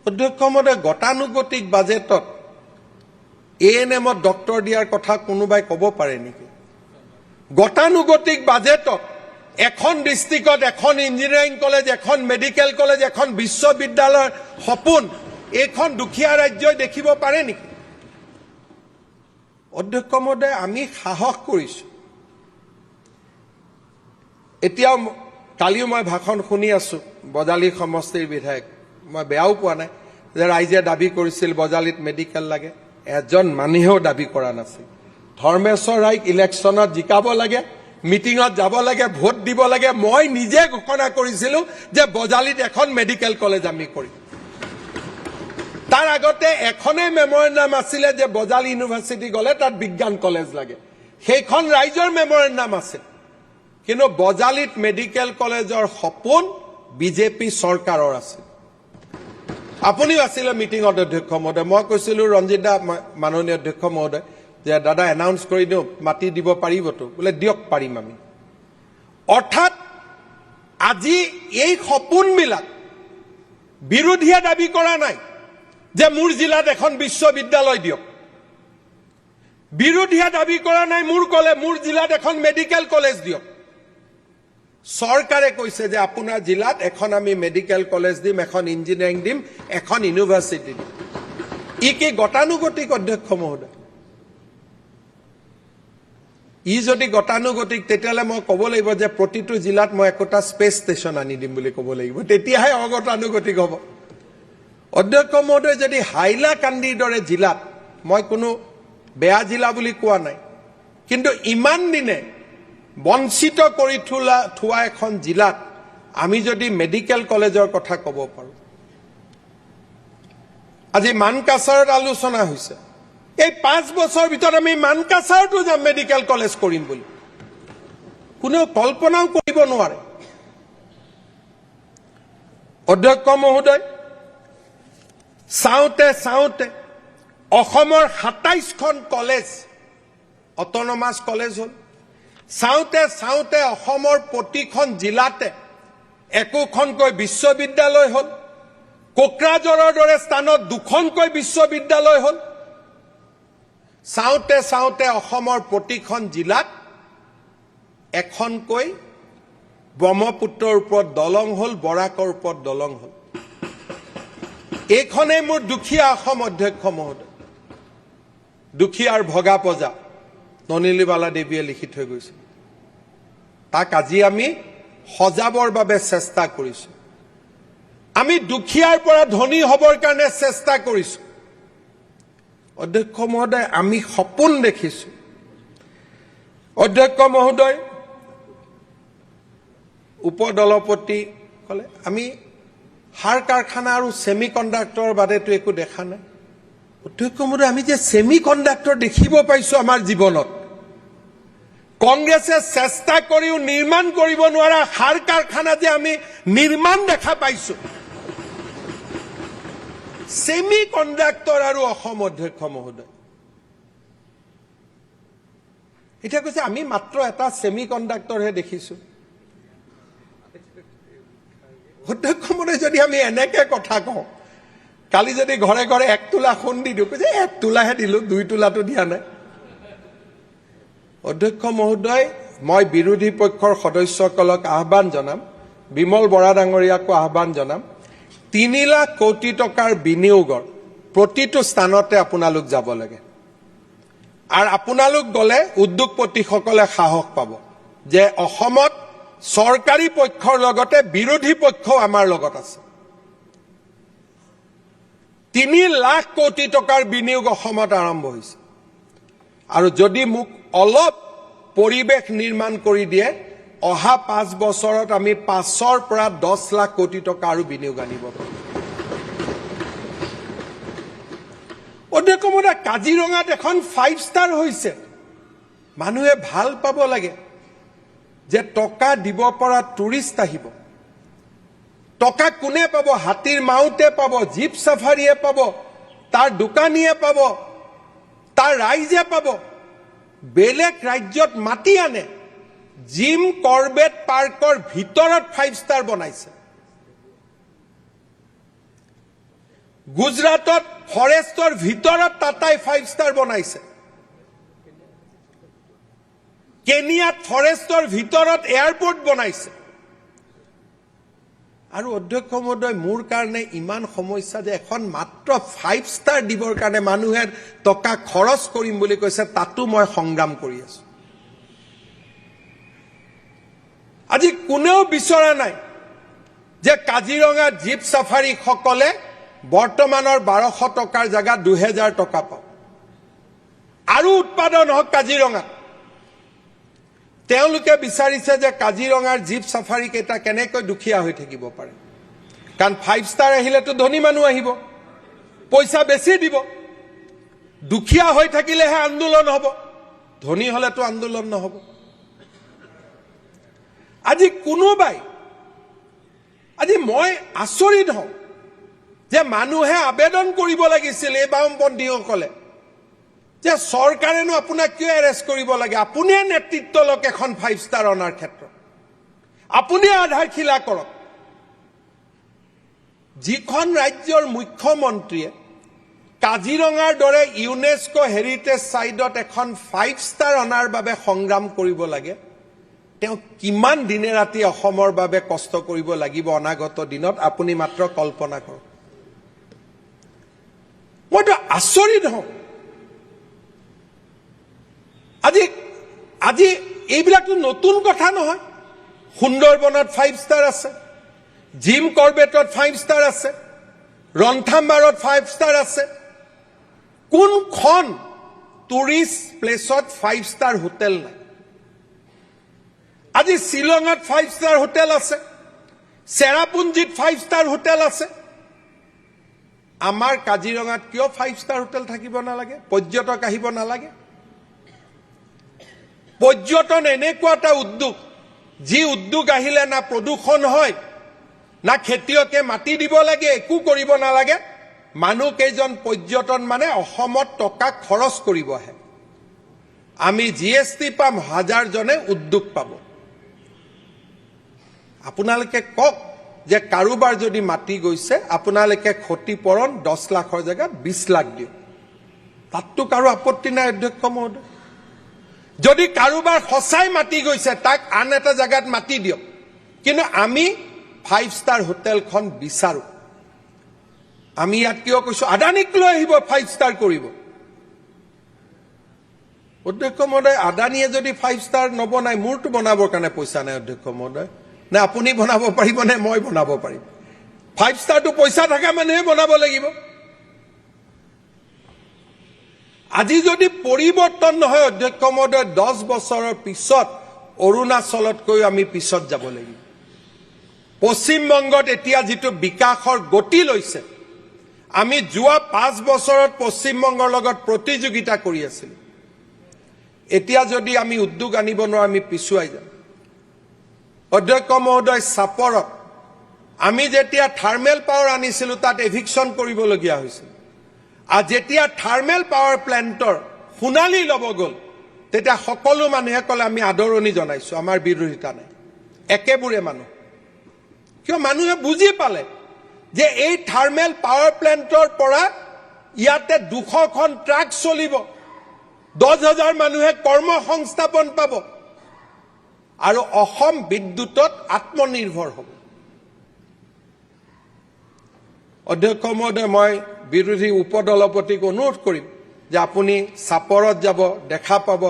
অধ্যক্ষ মহোদয় গতানুগতিক বাজেটত এএনএমত ডক্টৰ দিয়াৰ কথা কোনোবাই ক'ব পাৰে নেকি গতানুগতিক বাজেটত এখন ডিস্ট্ৰিক্টত এখন ইঞ্জিনিয়াৰিং কলেজ এখন মেডিকেল কলেজ এখন বিশ্ববিদ্যালয়ৰ সপোন এখন দুখীয়া ৰাজ্যই দেখিব পাৰে নেকি অধ্যক্ষ মহোদয় আমি সাহস কৰিছো এতিয়া কালিও মই ভাষণ শুনি আছো বজালী সমষ্টিৰ বিধায়ক মই বেয়াও পোৱা নাই যে ৰাইজে দাবী কৰিছিল বজালীত মেডিকেল লাগে, এজন মানুহেও দাবী কৰা নাছিল। ধৰ্মেশ্বৰ ৰাইক ইলেকশ্যনত জিকাব লাগে, মিটিঙত যাব লাগে, ভোট দিব লাগে। মই নিজে ঘোষণা কৰিছিলো যে বজালীত এখন মেডিকেল কলেজ আমি কৰিম। তাৰ আগতে এখনেই মেমৰেণ্ডাম আছিলে যে বজালী ইউনিভাৰ্চিটি গ'লে তাত বিজ্ঞান কলেজ লাগে, সেইখন ৰাইজৰ মেমৰেণ্ডাম আছে। কিন্তু বজালীত মেডিকেল কলেজৰ সপোন বিজেপি চৰকাৰৰ আছিল। আপুনিও আছিলে মিটিঙত অধ্যক্ষ মহোদয়। মই কৈছিলো ৰঞ্জিত দা, মাননীয় অধ্যক্ষ মহোদয়, যে দাদা এনাউন্স কৰি দিওঁ, মাতি দিব পাৰিবতো? বোলে দিয়ক, পাৰিম আমি। অৰ্থাৎ আজি এই সপোনবিলাক বিৰোধীয়ে দাবী কৰা নাই যে মোৰ জিলাত এখন বিশ্ববিদ্যালয় দিয়ক। বিৰোধীয়ে দাবী কৰা নাই মোৰ জিলাত এখন মেডিকেল কলেজ দিয়ক। চৰকাৰে কৈছে যে আপোনাৰ জিলাত এখন আমি মেডিকেল কলেজ দিম, এখন ইঞ্জিনিয়াৰিং দিম, এখন ইউনিভাৰ্চিটি দিম। ই কি গতানুগতিক অধ্যক্ষ মহোদয়? ই যদি গতানুগতিক, তেতিয়াহ'লে মই ক'ব লাগিব যে প্ৰতিটো জিলাত মই একোটা স্পেচ ষ্টেচন আনি দিম বুলি ক'ব লাগিব, তেতিয়াহে অগতানুগতিক হ'ব। অধ্যক্ষ মহোদয়, যদি হাইলাকান্দিৰ দৰে জিলাত, মই কোনো বেয়া জিলা বুলি কোৱা নাই, কিন্তু ইমান দিনে বঞ্চিত কৰি থোৱা এখন জিলাত আমি যদি মেডিকেল কলেজৰ কথা ক'ব পাৰোঁ। আজি মানকাছাৰত আলোচনা হৈছে, এই 5 বছৰ ভিতৰত আমি মানকাছাৰতো যাম মেডিকেল কলেজ কৰিম বুলি। কোনেও কল্পনাও কৰিব নোৱাৰে। অধ্যক্ষ মহোদয়, চাওঁতে চাওঁতে অসমৰ 27খন কলেজ অট'নমাছ কলেজ হ'ল। চাওঁতে চাওঁতে অসমৰ প্ৰতিখন জিলাতে একোখনকৈ বিশ্ববিদ্যালয় হ'ল। কোকৰাঝাৰৰ দৰে স্থানত 2খনকৈ বিশ্ববিদ্যালয় হ'ল। চাওঁতে চাওঁতে অসমৰ প্ৰতিখন জিলাত এখনকৈ ব্ৰহ্মপুত্ৰৰ ওপৰত দলং হ'ল, বৰাকৰ ওপৰত দলং হ'ল। এইখনেই মোৰ দুখীয়া অসম অধ্যক্ষ মহোদয়। দুখীয়াৰ ভগা পজা নলিনীবালা দেৱীয়ে লিখি থৈ গৈছে। তাক আজি আমি সজাবৰ বাবে চেষ্টা কৰিছো। আমি দুখীয়াৰ পৰা ধনী হ'বৰ কাৰণে চেষ্টা কৰিছো। অধ্যক্ষ মহোদয়, আমি সপোন দেখিছো। অধ্যক্ষ মহোদয়, উপদলপতি ক'লে আমি সাৰ কাৰখানা আৰু ছেমি কণ্ডাক্টৰৰ বাদেতো একো দেখা নাই। অধ্যক্ষ মহোদয়, আমি যে ছেমি কণ্ডাক্টৰ দেখিব পাইছো আমাৰ জীৱনত, কংগ্ৰেছে চেষ্টা কৰিও নিৰ্মাণ কৰিব নোৱাৰা সাৰ কাৰখানা যে আমি নিৰ্মাণ দেখা পাইছো। ছেমি কণ্ডাক্টৰ আৰু অসম অধ্যক্ষ মহোদয় এতিয়া কৈছে আমি মাত্ৰ এটা ছেমি কণ্ডাক্টৰহে দেখিছো। অধ্যক্ষ মহোদয়, যদি আমি এনেকে কথা কওঁ, কালি যদি ঘৰে ঘৰে 1 তোলা সোণ দি দিওঁ, কৈছে 1 তোলাহে দিলো, 2 তোলাটো দিয়া নাই। অধ্যক্ষ মহোদয়, মই বিৰোধী পক্ষৰ সদস্যসকলক আহ্বান জনাম, বিমল বৰা ডাঙৰীয়াকো আহ্বান জনাম, 3 লাখ কোটি টকাৰ বিনিয়োগৰ প্ৰতিটো স্থানতে আপোনালোক যাব লাগে। আৰু আপোনালোক গ'লে উদ্যোগপতিসকলে সাহস পাব যে অসমত চৰকাৰী পক্ষৰ লগতে বিৰোধী পক্ষও আমাৰ লগত আছে। 3 লাখ কোটি টকাৰ বিনিয়োগ অসমত আৰম্ভ হৈছে। আৰু যদি মোক অলপ পৰিৱেশ নিৰ্মাণ কৰি দিয়ে, অহা 5 বছৰত আমি 5ৰ পৰা 10 লাখ কোটি টকা আৰু বিনিয়োগ আনিব পাৰিম। অধ্যক্ষ মহোদয়, কাজিৰঙাত এখন 5 ষ্টাৰ হৈছে। মানুহে ভাল পাব লাগে যে টকা দিব পৰা টুৰিষ্ট আহিব। টকা কোনে পাব? হাতীৰ মাউতে পাব, জীপ চাফাৰীয়ে পাব, তাৰ দোকানীয়ে পাব, তাৰ ৰাইজে পাব। বেলেগ ৰাজ্যত মাতি আনে, জিম কৰবেট পাৰ্কৰ ভিতৰত 5 ষ্টাৰ বনাইছে। গুজৰাটত ফৰেষ্টৰ ভিতৰত টাটাই 5 ষ্টাৰ বনাইছে। কেনিয়াত ফৰেষ্টৰ ভিতৰত এয়াৰপৰ্ট বনাইছে। আৰু অধ্যক্ষ মহোদয়, মোৰ কাৰণে ইমান সমস্যা যে এখন মাত্ৰ 5 ষ্টাৰ দিবৰ কাৰণে মানুহে টকা খৰচ কৰিম বুলি কৈছে, তাতো মই সংগ্ৰাম কৰি আছো। আজি কোনেও বিচৰা নাই যে কাজিৰঙা জীপ চাফাৰীসকলে বৰ্তমানৰ 1200 টকাৰ জাগাত 2000 টকা পাওক আৰু উৎপাদন হওক কাজিৰঙাত তেওঁলোকে বিচাৰিছে যে কাজিৰঙাৰ জীপ সাফাৰী কেইটা কেনেকৈ দুখীয়া হৈ থাকিব পাৰে কাৰণ 5 ষ্টাৰ আহিলেতো ধনী মানুহ আহিব পইচা বেছি দিব দুখীয়া হৈ থাকিলেহে আন্দোলন হ'ব ধনী হলেতো আন্দোলন নহব আজি কোনোবাই আজি মই আচৰিত হওঁ যে মানুহে আবেদন কৰিব লাগিছিল এই বামপন্থীসকলে যে চৰকাৰেনো আপোনাক কিয় এৰেষ্ট কৰিব লাগে আপুনিয়ে নেতৃত্ব লওক এখন 5 ষ্টাৰ অনাৰ ক্ষেত্ৰত আপুনিয়ে আধাৰশিলা কৰক যিখন ৰাজ্যৰ মুখ্যমন্ত্ৰীয়ে কাজিৰঙাৰ দৰে ইউনেস্কো হেৰিটেজ সাইটত এখন 5 ষ্টাৰ অনাৰ বাবে সংগ্ৰাম কৰিব লাগে তেওঁ কিমান দিনে ৰাতি অসমৰ বাবে কষ্ট কৰিব লাগিব অনাগত দিনত আপুনি মাত্ৰ কল্পনা কৰক মইতো আচৰিত হওঁ আজি এইবিলাকতো নতুন কথা নহয় সুন্দৰবনত 5 ষ্টাৰ আছে জিম কৰবেটত 5 ষ্টাৰ আছে ৰন্থাম্বাৰত 5 ষ্টাৰ আছে কোনখন টুৰিষ্ট প্লেছত 5 ষ্টাৰ হোটেল নাই আজি শিলঙত 5 ষ্টাৰ হোটেল আছে চেৰাপুঞ্জীত 5 ষ্টাৰ হোটেল আছে আমাৰ কাজিৰঙাত কিয় 5 ষ্টাৰ হোটেল থাকিব নালাগে পৰ্যটক আহিব নালাগে পৰ্যটন এনেকুৱা এটা উদ্যোগ যি উদ্যোগ আহিলে না প্ৰদূষণ হয় না খেতিয়কে মাটি দিব লাগে একো কৰিব নালাগে মানুহ কেইজন পৰ্যটন মানে অসমত টকা খৰচ কৰিব আহে আমি জিএসটি পাম হাজাৰজনে উদ্যোগ পাব আপোনালোকে কক যে কাৰোবাৰ যদি মাটি গৈছে আপোনালোকে ক্ষতিপূৰণ 10 লাখৰ জায়গাত 20 লাখ দিও তাততো কাৰো আপত্তি নাই অধ্যক্ষ মহোদয় যদি কাৰোবাৰ সঁচাই মাটি গৈছে তাক আন এটা জায়গাত মাটি দিও কিন্তু আমি 5 ষ্টাৰ হোটেলখন বিচাৰো আমি ইয়াত কিয় কৈছো আদানিক লৈ আহিব 5 ষ্টাৰ কৰিব অধ্যক্ষ মহোদয় আদানিয়ে যদি 5 ষ্টাৰ নবনাই মোৰটো বনাবৰ কাৰণে পইচা নাই অধ্যক্ষ মহোদয় না আপুনি বনাব পাৰিব নে মই বনাব পাৰিম 5 ষ্টাৰটো পইচা থকা মানুহে বনাব লাগিব আজি যদি পৰিৱৰ্তন নহয় অধ্যক্ষ মহোদয় 10 বছৰৰ পিছত অৰুণাচলতকৈ আমি পিছত যাব লাগিব পশ্চিমবংগত এতিয়া যিটো বিকাশৰ গতি লৈছে আমি যোৱা 5 বছৰত পশ্চিমবংগৰ লগত প্ৰতিযোগিতা কৰি আছিল এতিয়া যদি আমি উদ্যোগ আনিব নোৱাৰো আমি পিছুৱাই যাম অধ্যক্ষ মহোদয় সাপৰত আমি যেতিয়া থাৰ্মেল পাৱাৰ আনিছিলো তাত এভিকশন কৰিবলগীয়া হৈছিল আৰু যেতিয়া থাৰ্মেল পাৱাৰ প্ল্যান্টৰ শুনালি লব গল তেতিয়া সকলো মানুহে কলে আমি আদৰণি জনাইছো আমাৰ বিৰোধিতা নাই একেবোৰে মানুহ কিয় মানুহে বুজি পালে যে এই থাৰ্মেল পাৱাৰ প্ল্যান্টৰ পৰা ইয়াতে 200 খন ট্ৰাক চলিব 10,000 মানুহে কৰ্ম সংস্থাপন পাব আৰু অসম বিদ্যুৎত আত্মনিৰ্ভৰ হ'ব অধ্যক্ষ মহোদয় মই বিৰোধী উপদলপতিক অনুৰোধ কৰিম যে আপুনি সাপৰত যাব দেখা পাব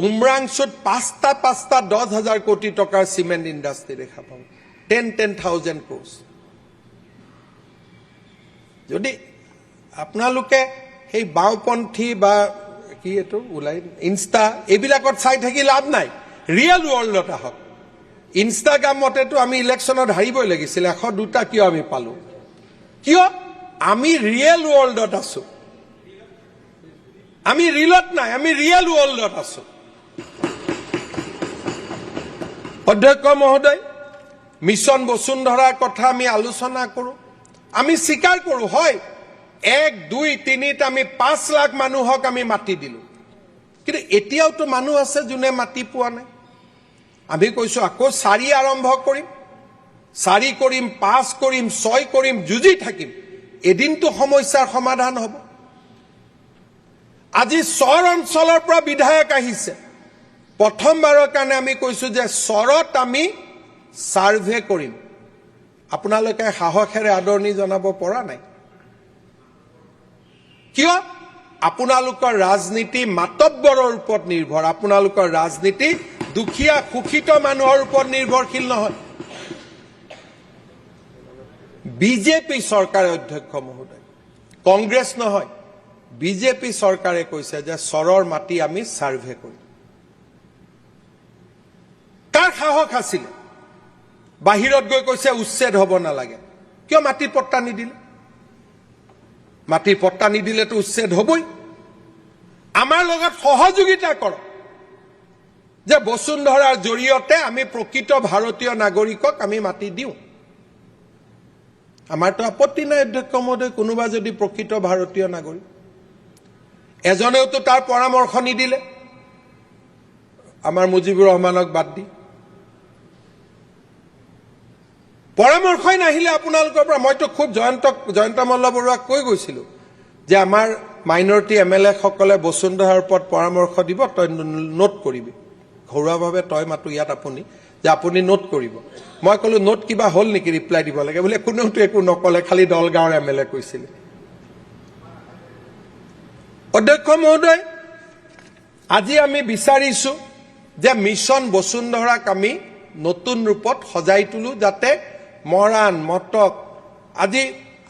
উমৰাংচুত 5টা 10,000 কোটি টকাৰ সিমেন্ট ইণ্ডাষ্ট্ৰি দেখা পাব 10,000 crores যদি আপোনালোকে সেই বাওপন্থী বা কি এটো উলাই ইনষ্টা এইবিলাকত চাই থাকি লাভ নাই ৰিয়েল ওয়াৰ্ল্ডত আহক ইনষ্টাগ্ৰামতেতো আমি ইলেকশ্যনত হাৰিবই লাগিছিল 102টা কিয় আমি পালো কিয় আমি ৰিয়েল ওয়াৰ্ল্ডত আছো আমি ৰিলত নাই আমি ৰিয়েল ওয়াৰ্ল্ডত আছো অধ্যক্ষ মহোদয় মিছন বসুন্ধৰাৰ কথা আমি আলোচনা কৰো আমি স্বীকাৰ কৰো হয় 1 2 3 আমি 5 লাখ মানুহক আমি মাটি দিলো কিন্তু এতিয়াও তো মানুহ আছে যোনে মাটি পোৱা নাই আমি কৈছো আকৌ 4 আৰম্ভ কৰিম 4 কৰিম 5 কৰিম 6 কৰিম যুজি থাকিম এদিনটো সমস্যাৰ সমাধান হ'ব আজি চৰ অঞ্চলৰ পৰা বিধায়ক আহিছে প্ৰথমবাৰৰ কাৰণে আমি কৈছো যে চৰত আমি সাৰ্ভে কৰিম আপোনালোকে সাহসেৰে আদৰণি জনাব পৰা নাই কিয় আপোনালোকৰ ৰাজনীতি মাতব্বৰৰ ওপৰত নিৰ্ভৰ আপোনালোকৰ ৰাজনীতি দুখীয়া সুখিত মানুহৰ ওপৰত নিৰ্ভৰশীল নহয় বিজেপি চৰকাৰে অধ্যক্ষ মহোদয়, কংগ্ৰেছ নহয়, বিজেপি চৰকাৰে কৈছে যে চৰৰ মাটি আমি ছাৰ্ভে কৰিম। কাৰ সাহস আছিলে বাহিৰত গৈ কৈছে উচ্ছেদ হ'ব নালাগে? কিয় মাটিৰ পট্টা নিদিলে? মাটিৰ পট্টা নিদিলেতো উচ্ছেদ হ'বই। আমাৰ লগত সহযোগিতা কৰক যে বসুন্ধৰাৰ জৰিয়তে আমি প্ৰকৃত ভাৰতীয় নাগৰিকক আমি মাটি দিওঁ। আমাৰতো আপত্তি নাই অধ্যক্ষ মহোদয়, কোনোবা যদি প্ৰকৃত ভাৰতীয় নাগৰিক। এজনেওতো তাৰ পৰামৰ্শ নিদিলে, আমাৰ মুজিবুৰ ৰহমানক বাদ দি। পৰামৰ্শই নাহিলে আপোনালোকৰ পৰা। মইতো খুব জয়ন্ত মল্লবৰুৱাক কৈ গৈছিলো যে আমাৰ মাইনৰিটি MLA সকলে বসুন্ধৰাৰ ওপৰত পৰামৰ্শ দিব, তই নোট কৰিবি। ঘৰুৱাভাৱে তই মাতো ইয়াত আপুনি যে আপুনি নোট কৰিব। মই ক'লো নোট কিবা হ'ল নেকি, ৰিপ্লাই দিব লাগে বোলে। কোনেওতো একো নকলে, খালি দলগাঁৱৰ MLA কৈছিলে। অধ্যক্ষ মহোদয়, আজি আমি বিচাৰিছো যে মিছন বসুন্ধৰাক আমি নতুন ৰূপত সজাই তোলো, যাতে মৰাণ মটক আজি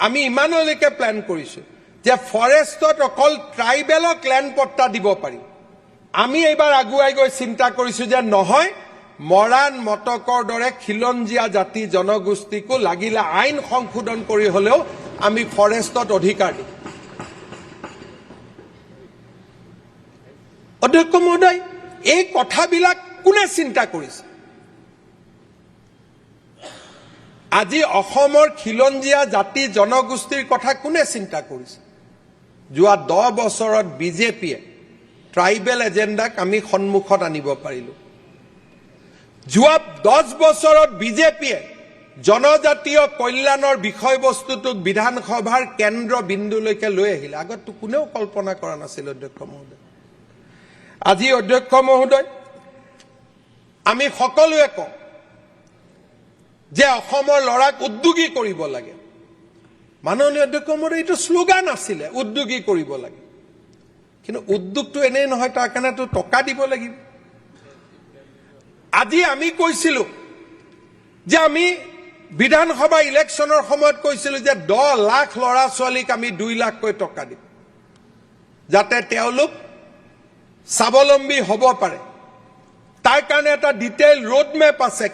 আমি ইমানলৈকে প্লেন কৰিছো যে ফৰেষ্টত অকল ট্ৰাইবেলক লেণ্ড পট্টা দিব পাৰি। আমি এইবাৰ আগুৱাই গৈ চিন্তা কৰিছো যে নহয়, মৰাণ মটকৰ দৰে খিলঞ্জীয়া জাতি জনগোষ্ঠীকো লাগিলে আইন সংশোধন কৰি হলেও আমি ফৰেষ্টত অধিকাৰ দিম। অধ্যক্ষ মহোদয়, এই কথাবিলাক কোনে চিন্তা কৰিছে? আজি অসমৰ খিলঞ্জীয়া জাতি জনগোষ্ঠীৰ কথা কোনে চিন্তা কৰিছে? যোৱা 10 বছৰত বিজেপিয়ে ট্ৰাইবেল এজেণ্ডাক আমি সন্মুখত আনিব পাৰিলো। যোৱা 10 বছৰত বিজেপিয়ে জনজাতীয় কল্যাণৰ বিষয়বস্তুটোক বিধানসভাৰ কেন্দ্ৰ বিন্দুলৈকে লৈ আহিলে। আগততো কোনেও কল্পনা কৰা নাছিল অধ্যক্ষ মহোদয়। আজি অধ্যক্ষ মহোদয়, আমি সকলোৱে কওঁ যে অসমৰ ল'ৰাক উদ্যোগী কৰিব লাগে। মাননীয় অধ্যক্ষ মহোদয়, এইটো শ্লোগান আছিলে, উদ্যোগী কৰিব লাগে। কিন্তু উদ্যোগটো এনেই নহয়, তাৰ কাৰণেতো টকা দিব লাগিব। আজি আমি কৈছিলো যে আমি বিধানসভা ইলেকশ্যনৰ সময়ত কৈছিলো যে 10 লাখ ল'ৰা ছোৱালীক আমি 2 লাখকৈ টকা দিম, যাতে তেওঁলোক স্বাৱলম্বী হ'ব পাৰে। তাৰ কাৰণে এটা ডিটেইল ৰোড মেপ আছে,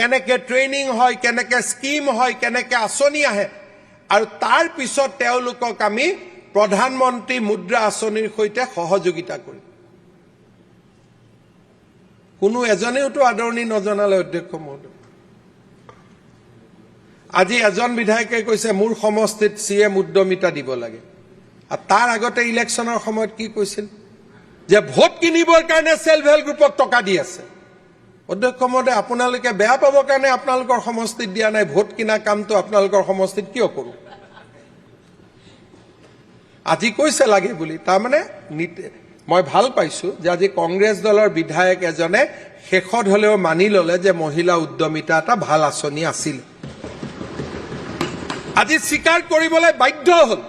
কেনেকে ট্ৰেইনিং হয়, কেনেকে স্কিম হয়, কেনেকে আঁচনি আহে, আৰু তাৰ পিছত তেওঁলোকক আমি প্ৰধানমন্ত্ৰী মুদ্ৰা আঁচনিৰ সৈতে সহযোগিতা কৰিম। কোনো এজনেওতো আদৰণি নজনালে অধ্যক্ষ মহোদয়। আজি এজন বিধায়কে কৈছে মোৰ সমষ্টিত CM উদ্যমিতা দিব লাগে, আৰু তাৰ আগতে ইলেকশ্যনৰ সময়ত কি কৈছিল যে ভোট কিনিবৰ কাৰণে সেলফ হেল্প গ্ৰুপক টকা দি আছে। অধ্যক্ষ মহোদয়, আপোনালোকে বেয়া পাবৰ কাৰণে আপোনালোকৰ সমষ্টিত দিয়া নাই, ভোট কিনা কামটো আপোনালোকৰ সমষ্টিত কিয় কৰো? আজি কৈছে লাগে বুলি। তাৰমানে মই ভাল পাইছো যে আজি কংগ্ৰেছ দলৰ বিধায়ক এজনে শেষত হলেও মানি ললে যে মহিলা উদ্যমিতা এটা ভাল আঁচনি আছিল। আজি স্বীকাৰ কৰিবলৈ বাধ্য হল।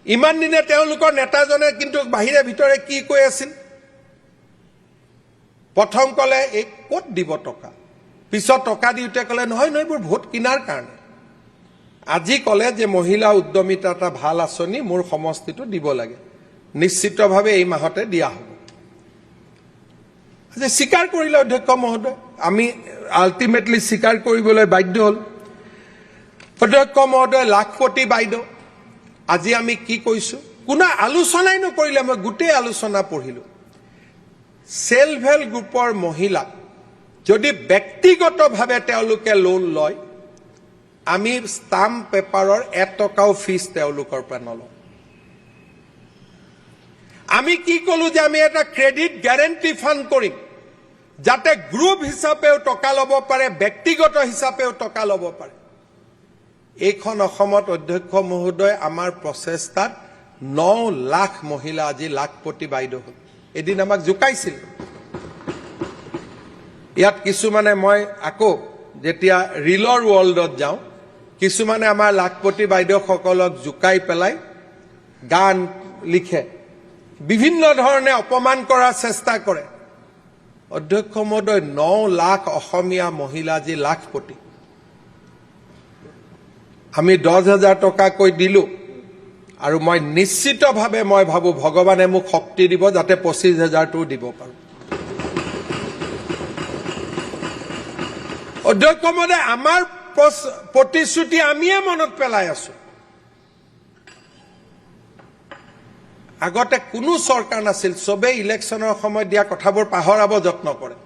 ইমান দিনে তেওঁলোকৰ নেতাজনে কিন্তু বাহিৰে ভিতৰে কি কৈ আছিল? প্ৰথম কলে এই ক'ত দিব টকা, পিছত টকা দিওঁতে কলে নহয় নহয় এইবোৰ ভোট কিনাৰ কাৰণে। আজি কলে যে মহিলা উদ্যমিতা এটা ভাল আঁচনি মোৰ সমষ্টিটো দিব লাগে, নিশ্চিতভাৱে এই মাহতে দিয়া হ'ব। আজি স্বীকাৰ কৰিলে অধ্যক্ষ মহোদয়, আমি আল্টিমেটলি স্বীকাৰ কৰিবলৈ বাধ্য হল। অধ্যক্ষ মহোদয়, লাখপতি বাইদেউ, আজি আমি কি কৈছো? কোনো আলোচনাই নকৰিলে। মই গোটেই আলোচনা পঢ়িলো। সেলফ হেল্প গ্ৰুপৰ মহিলাক যদি ব্যক্তিগতভাৱে তেওঁলোকে লোন লয়, আমি ষ্টাম্প পেপাৰৰ 1 টকাও ফিজ তেওঁলোকৰ পৰা নলওঁ। আমি কি কলো যে আমি এটা ক্ৰেডিট গ্যাৰেণ্টি ফাণ্ড কৰিম, যাতে গ্ৰুপ হিচাপেও টকা ল'ব পাৰে, ব্যক্তিগত হিচাপেও টকা ল'ব পাৰে। এইখন অসমত অধ্যক্ষ মহোদয় আমাৰ প্ৰচেষ্টাত 9 লাখ মহিলা আজি লাখপতি বাইদেউ হ'ল। এদিন আমাক জোকাইছিল ইয়াত কিছুমানে, মই আকৌ যেতিয়া ৰিলৰ ৱৰ্ল্ডত যাওঁ, কিছুমানে আমাৰ লাখপতি বাইদেউসকলক জোকাই পেলাই গান লিখে, বিভিন্ন ধৰণে অপমান কৰাৰ চেষ্টা কৰে। অধ্যক্ষ মহোদয়, 9 লাখ অসমীয়া মহিলা আজি লাখপতি। আমি 10,000 টকাকৈ দিলো আৰু মই নিশ্চিতভাৱে মই ভাবো ভগৱানে মোক শক্তি দিব যাতে 25,000টো দিব পাৰো অধ্যক্ষ মহোদয় আমাৰ প্ৰতিশ্ৰুতি আমিয়ে মনত পেলাই আছো আগতে কোনো চৰকাৰ নাছিল সবে ইলেকশ্যনৰ সময় দিয়া কথাবোৰ পাহৰাব যত্ন কৰে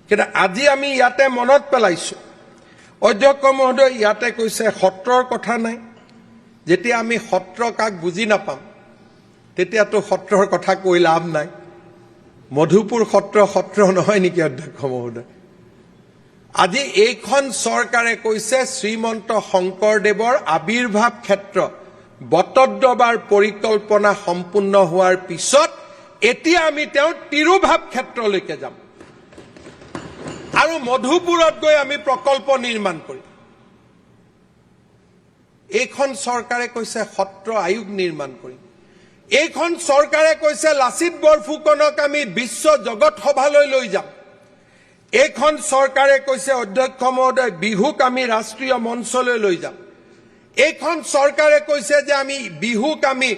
কিন্তু আজি আমি ইয়াতে মনত পেলাইছো অধ্যক্ষ মহোদয় ইয়াতে কৈছে সত্ৰৰ কথা নাই যেতিয়া আমি সত্ৰ কাক বুজি নাপাম তেতিয়াতো সত্ৰৰ কথা কৈ লাভ নাই মধুপুৰ সত্ৰ নহয় নেকি অধ্যক্ষ মহোদয় আজি এইখন চৰকাৰে কৈছে শ্ৰীমন্ত শংকৰদেৱৰ আবিৰ্ভাৱ ক্ষেত্ৰ বটদ্ৰবাৰ পৰিকল্পনা সম্পূৰ্ণ হোৱাৰ পিছত এতিয়া আমি তেওঁ তিৰুভাৱ ক্ষেত্ৰলৈকে যাম আৰু মধুপুৰত গৈ আমি প্ৰকল্প নিৰ্মাণ কৰিম এইখন চৰকাৰে কৈছে সত্ৰ আয়োগ নিৰ্মাণ কৰিম এইখন চৰকাৰে কৈছে লাচিত বৰফুকনক আমি বিশ্ব জগত সভালৈ লৈ যাম এইখন চৰকাৰে কৈছে অধ্যক্ষ মহোদয় বিহুক আমি ৰাষ্ট্ৰীয় মঞ্চলৈ লৈ যাম এইখন চৰকাৰে কৈছে যে আমি বিহুক আমি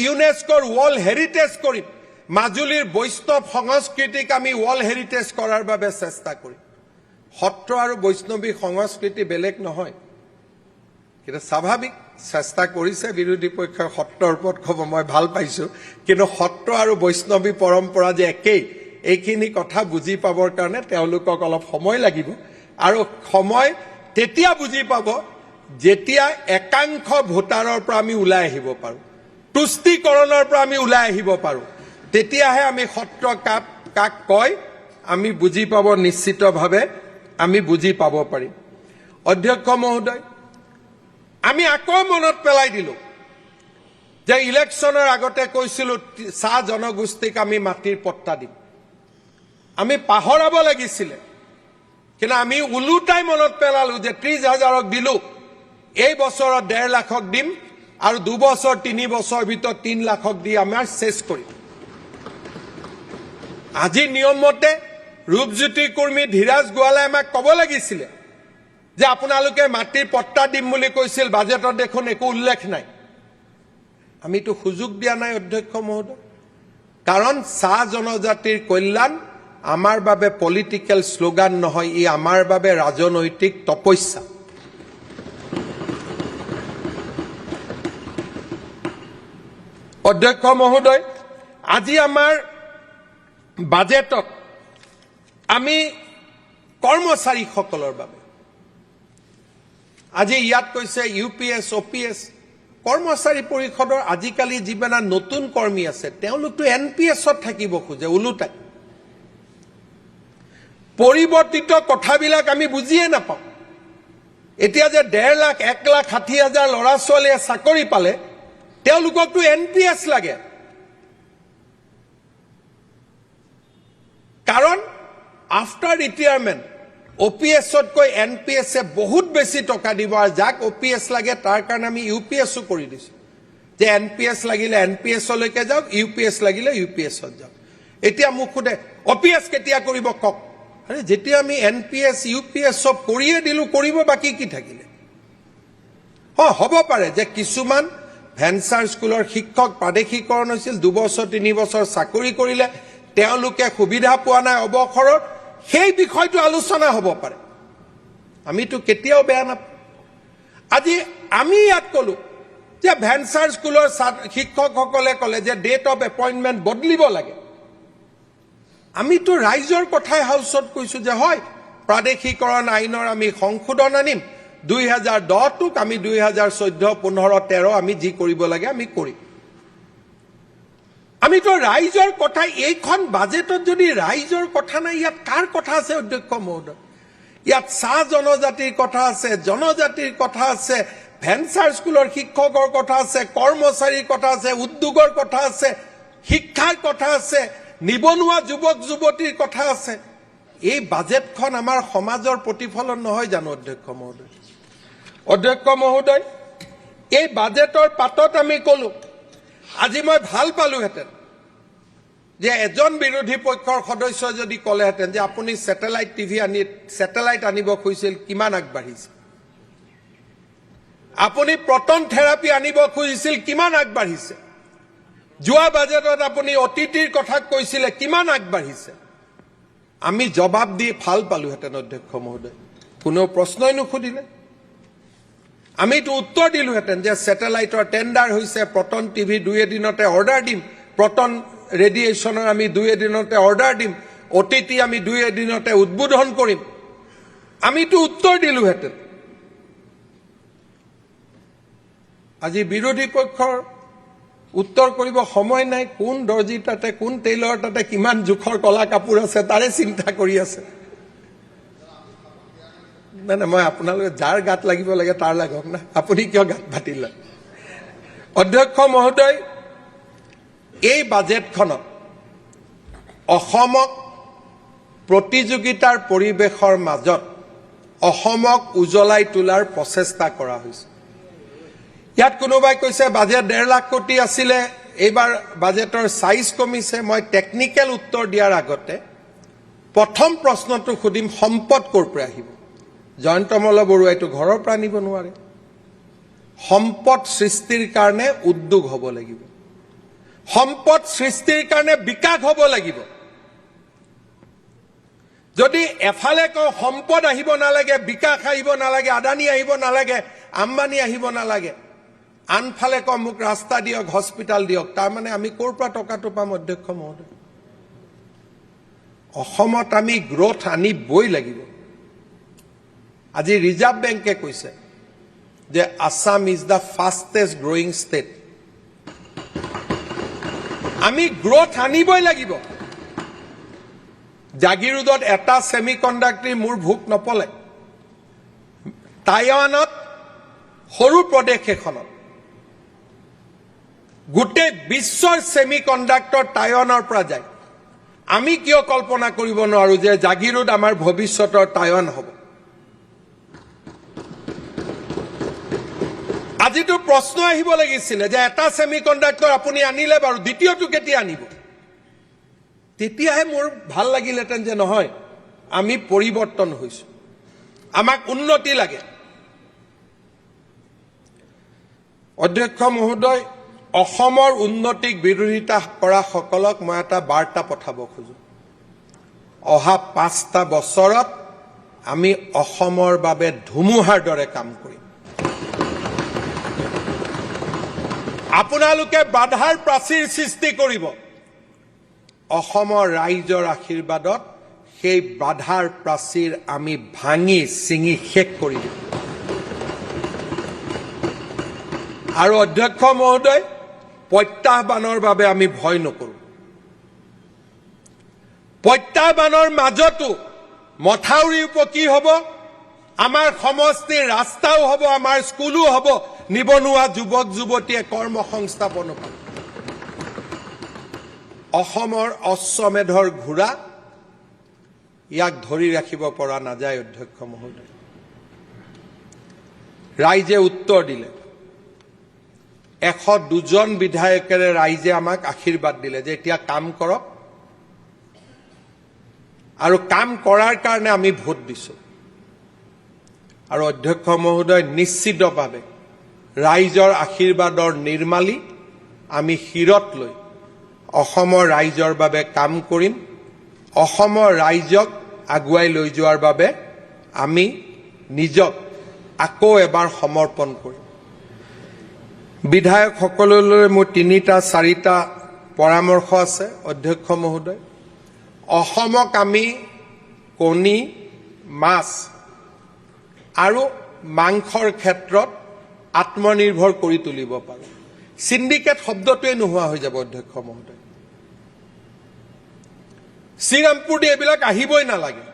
ইউনেস্কোৰ ৱৰ্ল্ড হেৰিটেজ কৰিম মাজুলীৰ বৈষ্ণৱ সংস্কৃতিক আমি ৱৰ্ল্ড হেৰিটেজ কৰাৰ বাবে চেষ্টা কৰিম সত্ৰ আৰু বৈষ্ণৱী সংস্কৃতি বেলেগ নহয় কিন্তু স্বাভাৱিক চেষ্টা কৰিছে বিৰোধী পক্ষই সত্ৰৰ ওপৰত ক'ব মই ভাল পাইছো কিন্তু সত্ৰ আৰু বৈষ্ণৱী পৰম্পৰা যে একেই এইখিনি কথা বুজি পাবৰ কাৰণে তেওঁলোকক অলপ সময় লাগিব আৰু সময় তেতিয়া বুজি পাব যেতিয়া একাংশ ভোটাৰৰ পৰা আমি ওলাই আহিব পাৰো তুষ্টিকৰণৰ পৰা আমি ওলাই আহিব পাৰো তেতিয়াহে আমি সত্ৰ কাক কয় আমি বুজি পাব নিশ্চিতভাৱে আমি বুজি পাব পাৰিম অধ্যক্ষ মহোদয় আমি আকৌ মনত পেলাই দিলো যে ইলেকশ্যনৰ আগতে কৈছিলো চাহ জনগোষ্ঠীক আমি মাটিৰ পট্টা দিম আমি পাহৰাব লাগিছিলে কিন্তু আমি উলুটাই মনত পেলালো যে 30,000ক দিলো এই বছৰত 1.5 লাখক দিম আৰু 2 বছৰ 3 বছৰ ভিতৰত 3 লাখক দি আমাৰ শেষ কৰিম আজি নিয়ম মতে ৰূপজ্যোতি কৰ্মী ধীৰাজ গোৱালাই আমাক ক'ব লাগিছিলে যে আপোনালোকে মাটিৰ পট্টা দিম বুলি কৈছিল বাজেটত দেখোন একো উল্লেখ নাই আমিতো সুযোগ দিয়া নাই অধ্যক্ষ মহোদয় কাৰণ চাহ জনজাতিৰ কল্যাণ আমাৰ বাবে পলিটিক্যাল স্লোগান নহয় ই আমাৰ বাবে ৰাজনৈতিক তপস্যা অধ্যক্ষ মহোদয় আজি আমাৰ বাজেটত আমি কৰ্মচাৰীসকলৰ বাবে আজি ইয়াত কৈছে ইউপিএছ অপিএছ কৰ্মচাৰী পৰিষদৰ আজিকালি যিমান নতুন কৰ্মী আছে তেওঁলোকতো এনপিএছত থাকিব খোজে ওলোটাই পৰিৱৰ্তিত কথাবিলাক আমি বুজিয়ে নাপাওঁ এতিয়া যে 1.5 লাখ 1,60,000 ল'ৰা ছোৱালীয়ে চাকৰি পালে তেওঁলোককতো এনপিএছ লাগে কাৰণ আফটাৰ ৰিটায়াৰমেণ্ট অপিএছতকৈ এনপিএছে বহুত বেছি টকা দিব আৰু যাক অপিএছ লাগে তাৰ কাৰণে আমি ইউপিএছো কৰি দিছো যে এনপিএছ লাগিলে এনপিএছলৈকে যাওক ইউপিএছ লাগিলে ইউপিএছত যাওক এতিয়া মোক সোধে অপিএছ কেতিয়া কৰিব কওক আৰে যেতিয়া আমি এনপিএছ ইউপিএছ সব কৰিয়ে দিলো কৰিব বাকি কি থাকিলে হ'ব পাৰে যে কিছুমান ভেঞ্চাৰ স্কুলৰ শিক্ষক প্ৰাদেশিকৰণ হৈছিল 2 বছৰ 3 বছৰ চাকৰি কৰিলে তেওঁলোকে সুবিধা পোৱা নাই অৱসৰৰ সেই বিষয়টো আলোচনা হ'ব পাৰে আমিতো কেতিয়াও বেয়া নাপাওঁ আজি আমি ইয়াত কলো যে ভেঞ্চাৰ স্কুলৰ শিক্ষকসকলে ক'লে যে ডেট অফ এপইণ্টমেণ্ট বদলিব লাগে আমিতো ৰাইজৰ কথাই হাউচত কৈছো যে হয় প্ৰাদেশিকৰণ আইনৰ আমি সংশোধন আনিম 2010টোক আমি 2014 15 13 আমি যি কৰিব লাগে আমি কৰিম আমিতো ৰাইজৰ কথা এইখন বাজেটত যদি ৰাইজৰ কথা নাই ইয়াত কাৰ কথা আছে অধ্যক্ষ মহোদয় ইয়াত চাহ জনজাতিৰ কথা আছে জনজাতিৰ কথা আছে ভেঞ্চাৰ স্কুলৰ শিক্ষকৰ কথা আছে কৰ্মচাৰীৰ কথা আছে উদ্যোগৰ কথা আছে শিক্ষাৰ কথা আছে নিবনুৱা যুৱক যুৱতীৰ কথা আছে এই বাজেটখন আমাৰ সমাজৰ প্ৰতিফলন নহয় জানো অধ্যক্ষ মহোদয় এই বাজেটৰ পাতত আমি কলো আজি মই ভাল পালোহেঁতেন যে এজন বিৰোধী পক্ষৰ সদস্য যদি ক'লেহেঁতেন যে আপুনি স্যাটেলাইট টিভি আনিব খুজিছিল কিমান আগবাঢ়িছে আপুনি প্ৰটন থেৰাপি আনিব খুজিছিল, কিমান আগবাঢ়িছে? যোৱা বাজেটত আপুনি অতিথিৰ কথা কৈছিলে, কিমান আগবাঢ়িছে? আমি জবাব দি ভাল পালোহেঁতেন অধ্যক্ষ মহোদয়, কোনেও প্ৰশ্নই নুসুধিলে। আমিতো উত্তৰ দিলোহেঁতেন যে ছেটেলাইটৰ টেণ্ডাৰ হৈছে, প্ৰটন টিভি 2 এদিনতে অৰ্ডাৰ দিম, প্ৰটন ৰেডিয়েশ্যনৰ আমি 2 এদিনতে অৰ্ডাৰ দিম, অতিথি আমি 2 এদিনতে উদ্বোধন কৰিম। আমিতো উত্তৰ দিলোহেঁতেন। আজি বিৰোধী পক্ষৰ উত্তৰ কৰিব সময় নাই। কোন দৰ্জী তাতে, কোন টেইলৰ তাতে কিমান জোখৰ কলা কাপোৰ আছে তাৰে চিন্তা কৰি আছে। নাই মই আপোনালোকে যাৰ গাত লাগিব লাগে তাৰ লাগক না, আপুনি কিয় গাত পাতিলে? অধ্যক্ষ মহোদয়, এই বাজেটখনত অসমক প্ৰতিযোগিতাৰ পৰিৱেশৰ মাজত অসমক উজ্বলাই তোলাৰ প্ৰচেষ্টা কৰা হৈছে। ইয়াত কোনোবাই কৈছে বাজেট 1.5 লাখ কোটি আছিলে, এইবাৰ বাজেটৰ সাইজ কমিছে। মই টেকনিকেল উত্তৰ দিয়াৰ আগতে প্ৰথম প্ৰশ্নটো সুধিম, সম্পদ ক'ৰ পৰা আহিব? জয়ন্ত মল্ল বৰুৱাইটো ঘৰৰ পৰা আনিব নোৱাৰে। সম্পদ সৃষ্টিৰ কাৰণে উদ্যোগ হ'ব লাগিব, সম্পদ সৃষ্টিৰ কাৰণে বিকাশ হ'ব লাগিব। যদি এফালে কওঁ সম্পদ আহিব নালাগে, বিকাশ আহিব নালাগে, আদানী আহিব নালাগে, আম্বানী আহিব নালাগে, আনফালে কওঁ মোক ৰাস্তা দিয়ক, হস্পিটাল দিয়ক, তাৰমানে আমি ক'ৰ পৰা টকাটো পাম? অধ্যক্ষ মহোদয়, অসমত আমি গ্ৰোথ আনিবই লাগিব। আজি ৰিজাৰ্ভ বেংকে কৈছে যে Assam is the fastest growing state. আমি গ্ৰোথ আনিবই লাগিব। জাগিৰোডত এটা ছেমি কণ্ডাক্টৰ মোৰ ভোক নপলে। টাইৱানত, সৰু প্ৰদেশ এখনত গোটেই বিশ্বৰ ছেমি কণ্ডাক্টৰ টাইৱানৰ পৰা যায়। আমি কিয় কল্পনা কৰিব নোৱাৰো যে জাগিৰোড আমাৰ ভৱিষ্যতৰ টাইৱান হ'ব? আজিতো প্ৰশ্ন আহিব লাগিছিলে যে এটা ছেমি কণ্ডাক্টৰ আপুনি আনিলে বাৰু, দ্বিতীয়টো কেতিয়া আনিব? তেতিয়াহে মোৰ ভাল লাগিলেহেঁতেন যে নহয়, আমি পৰিৱৰ্তন হৈছো, আমাক উন্নতি লাগে। অধ্যক্ষ মহোদয়, অসমৰ উন্নতিক বিৰোধিতা কৰা সকলক মই এটা বাৰ্তা পঠাব খোজো। অহা 5টা বছৰত আমি অসমৰ বাবে ধুমুহাৰ দৰে কাম কৰিম। আপোনালোকে বাধাৰ প্ৰাচীৰ সৃষ্টি কৰিব। অসমৰ ৰাইজৰ আশীৰ্বাদত সেই বাধাৰ প্ৰাচীৰ আমি ভাঙি ছিঙি শেষ কৰি দিম। আৰু অধ্যক্ষ মহোদয়, প্ৰত্যাহ্বানৰ বাবে আমি ভয় নকৰো। প্ৰত্যাহ্বানৰ মাজতো মথাউৰিৰ ওপৰত কি হ'ব? আমাৰ সমষ্টিৰ ৰাস্তাও হ'ব, আমাৰ স্কুলো হ'ব, নিবনুৱা যুৱক যুৱতীয়ে কৰ্মসংস্থাপনো পাব। অসমৰ অশ্বমেধৰ ঘোঁৰা, ইয়াক ধৰি ৰাখিব পৰা নাযায়। অধ্যক্ষ মহোদয়, ৰাইজে উত্তৰ দিলে। 102 জন বিধায়কেৰে ৰাইজে আমাক আশীৰ্বাদ দিলে যে এতিয়া কাম কৰক, আৰু কাম কৰাৰ কাৰণে আমি ভোট দিছো। আৰু অধ্যক্ষ মহোদয়, নিশ্চিতভাৱে ৰাইজৰ আশীৰ্বাদৰ নিৰ্মালী আমি শিৰত লৈ অসমৰ ৰাইজৰ বাবে কাম কৰিম। অসমৰ ৰাইজক আগুৱাই লৈ যোৱাৰ বাবে আমি নিজক আকৌ এবাৰ সমৰ্পণ কৰিম। বিধায়কসকললৈ মোৰ 3-4টা পৰামৰ্শ আছে। অধ্যক্ষ মহোদয়, অসমক আমি কণী, মাছ আৰু মাংসৰ ক্ষেত্ৰত আত্মনিৰ্ভৰ কৰি তুলিব পাৰোঁ। সিন্ডিকেট শব্দটোৱে নোহোৱা হৈ যাব। অধ্যক্ষ মহোদয়, শ্ৰীৰামপুৰ দি এইবিলাক আহিবই নালাগে।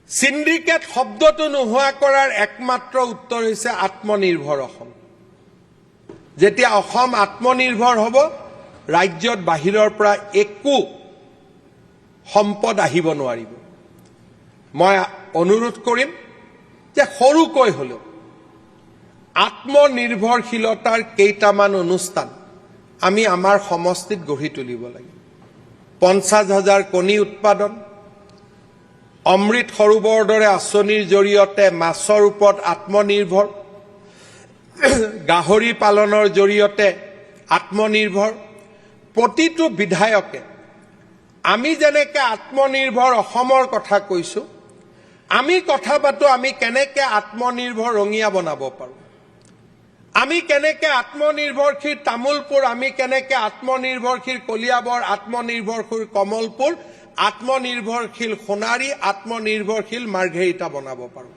সিন্ডিকেট শব্দটো নোহোৱা কৰাৰ একমাত্ৰ উত্তৰ হৈছে আত্মনিৰ্ভৰ অসম। যেতিয়া অসম আত্মনিৰ্ভৰ হ'ব, ৰাজ্যত বাহিৰৰ পৰা একো সম্পদ আহিব নোৱাৰিব। মই অনুৰোধ কৰিম যে সৰুকৈ হ'লেও আত্মনিৰ্ভৰশীলতাৰ কেইটামান অনুষ্ঠান আমি আমাৰ সমষ্টিত গঢ়ি তুলিব লাগে। 50,000 কণী উৎপাদন, অমৃত সৰোবৰৰ দৰে আঁচনিৰ জৰিয়তে মাছৰ ওপৰত আত্মনিৰ্ভৰ, গাহৰি পালনৰ জৰিয়তে আত্মনিৰ্ভৰ প্ৰতিটো বিধায়কে আমি যেনেকৈ আত্মনিৰ্ভৰ অসমৰ কথা কৈছো আমি কথা পাতো আমি কেনেকৈ আত্মনিৰ্ভৰ ৰঙিয়া বনাব পাৰো আমি কেনেকৈ আত্মনিৰ্ভৰশীল তামুলপুৰ আমি কেনেকৈ আত্মনিৰ্ভৰশীল কলিয়াবৰ আত্মনিৰ্ভৰশীল কমলপুৰ আত্মনিৰ্ভৰশীল সোণাৰী আত্মনিৰ্ভৰশীল মাৰ্ঘেৰিটা বনাব পাৰো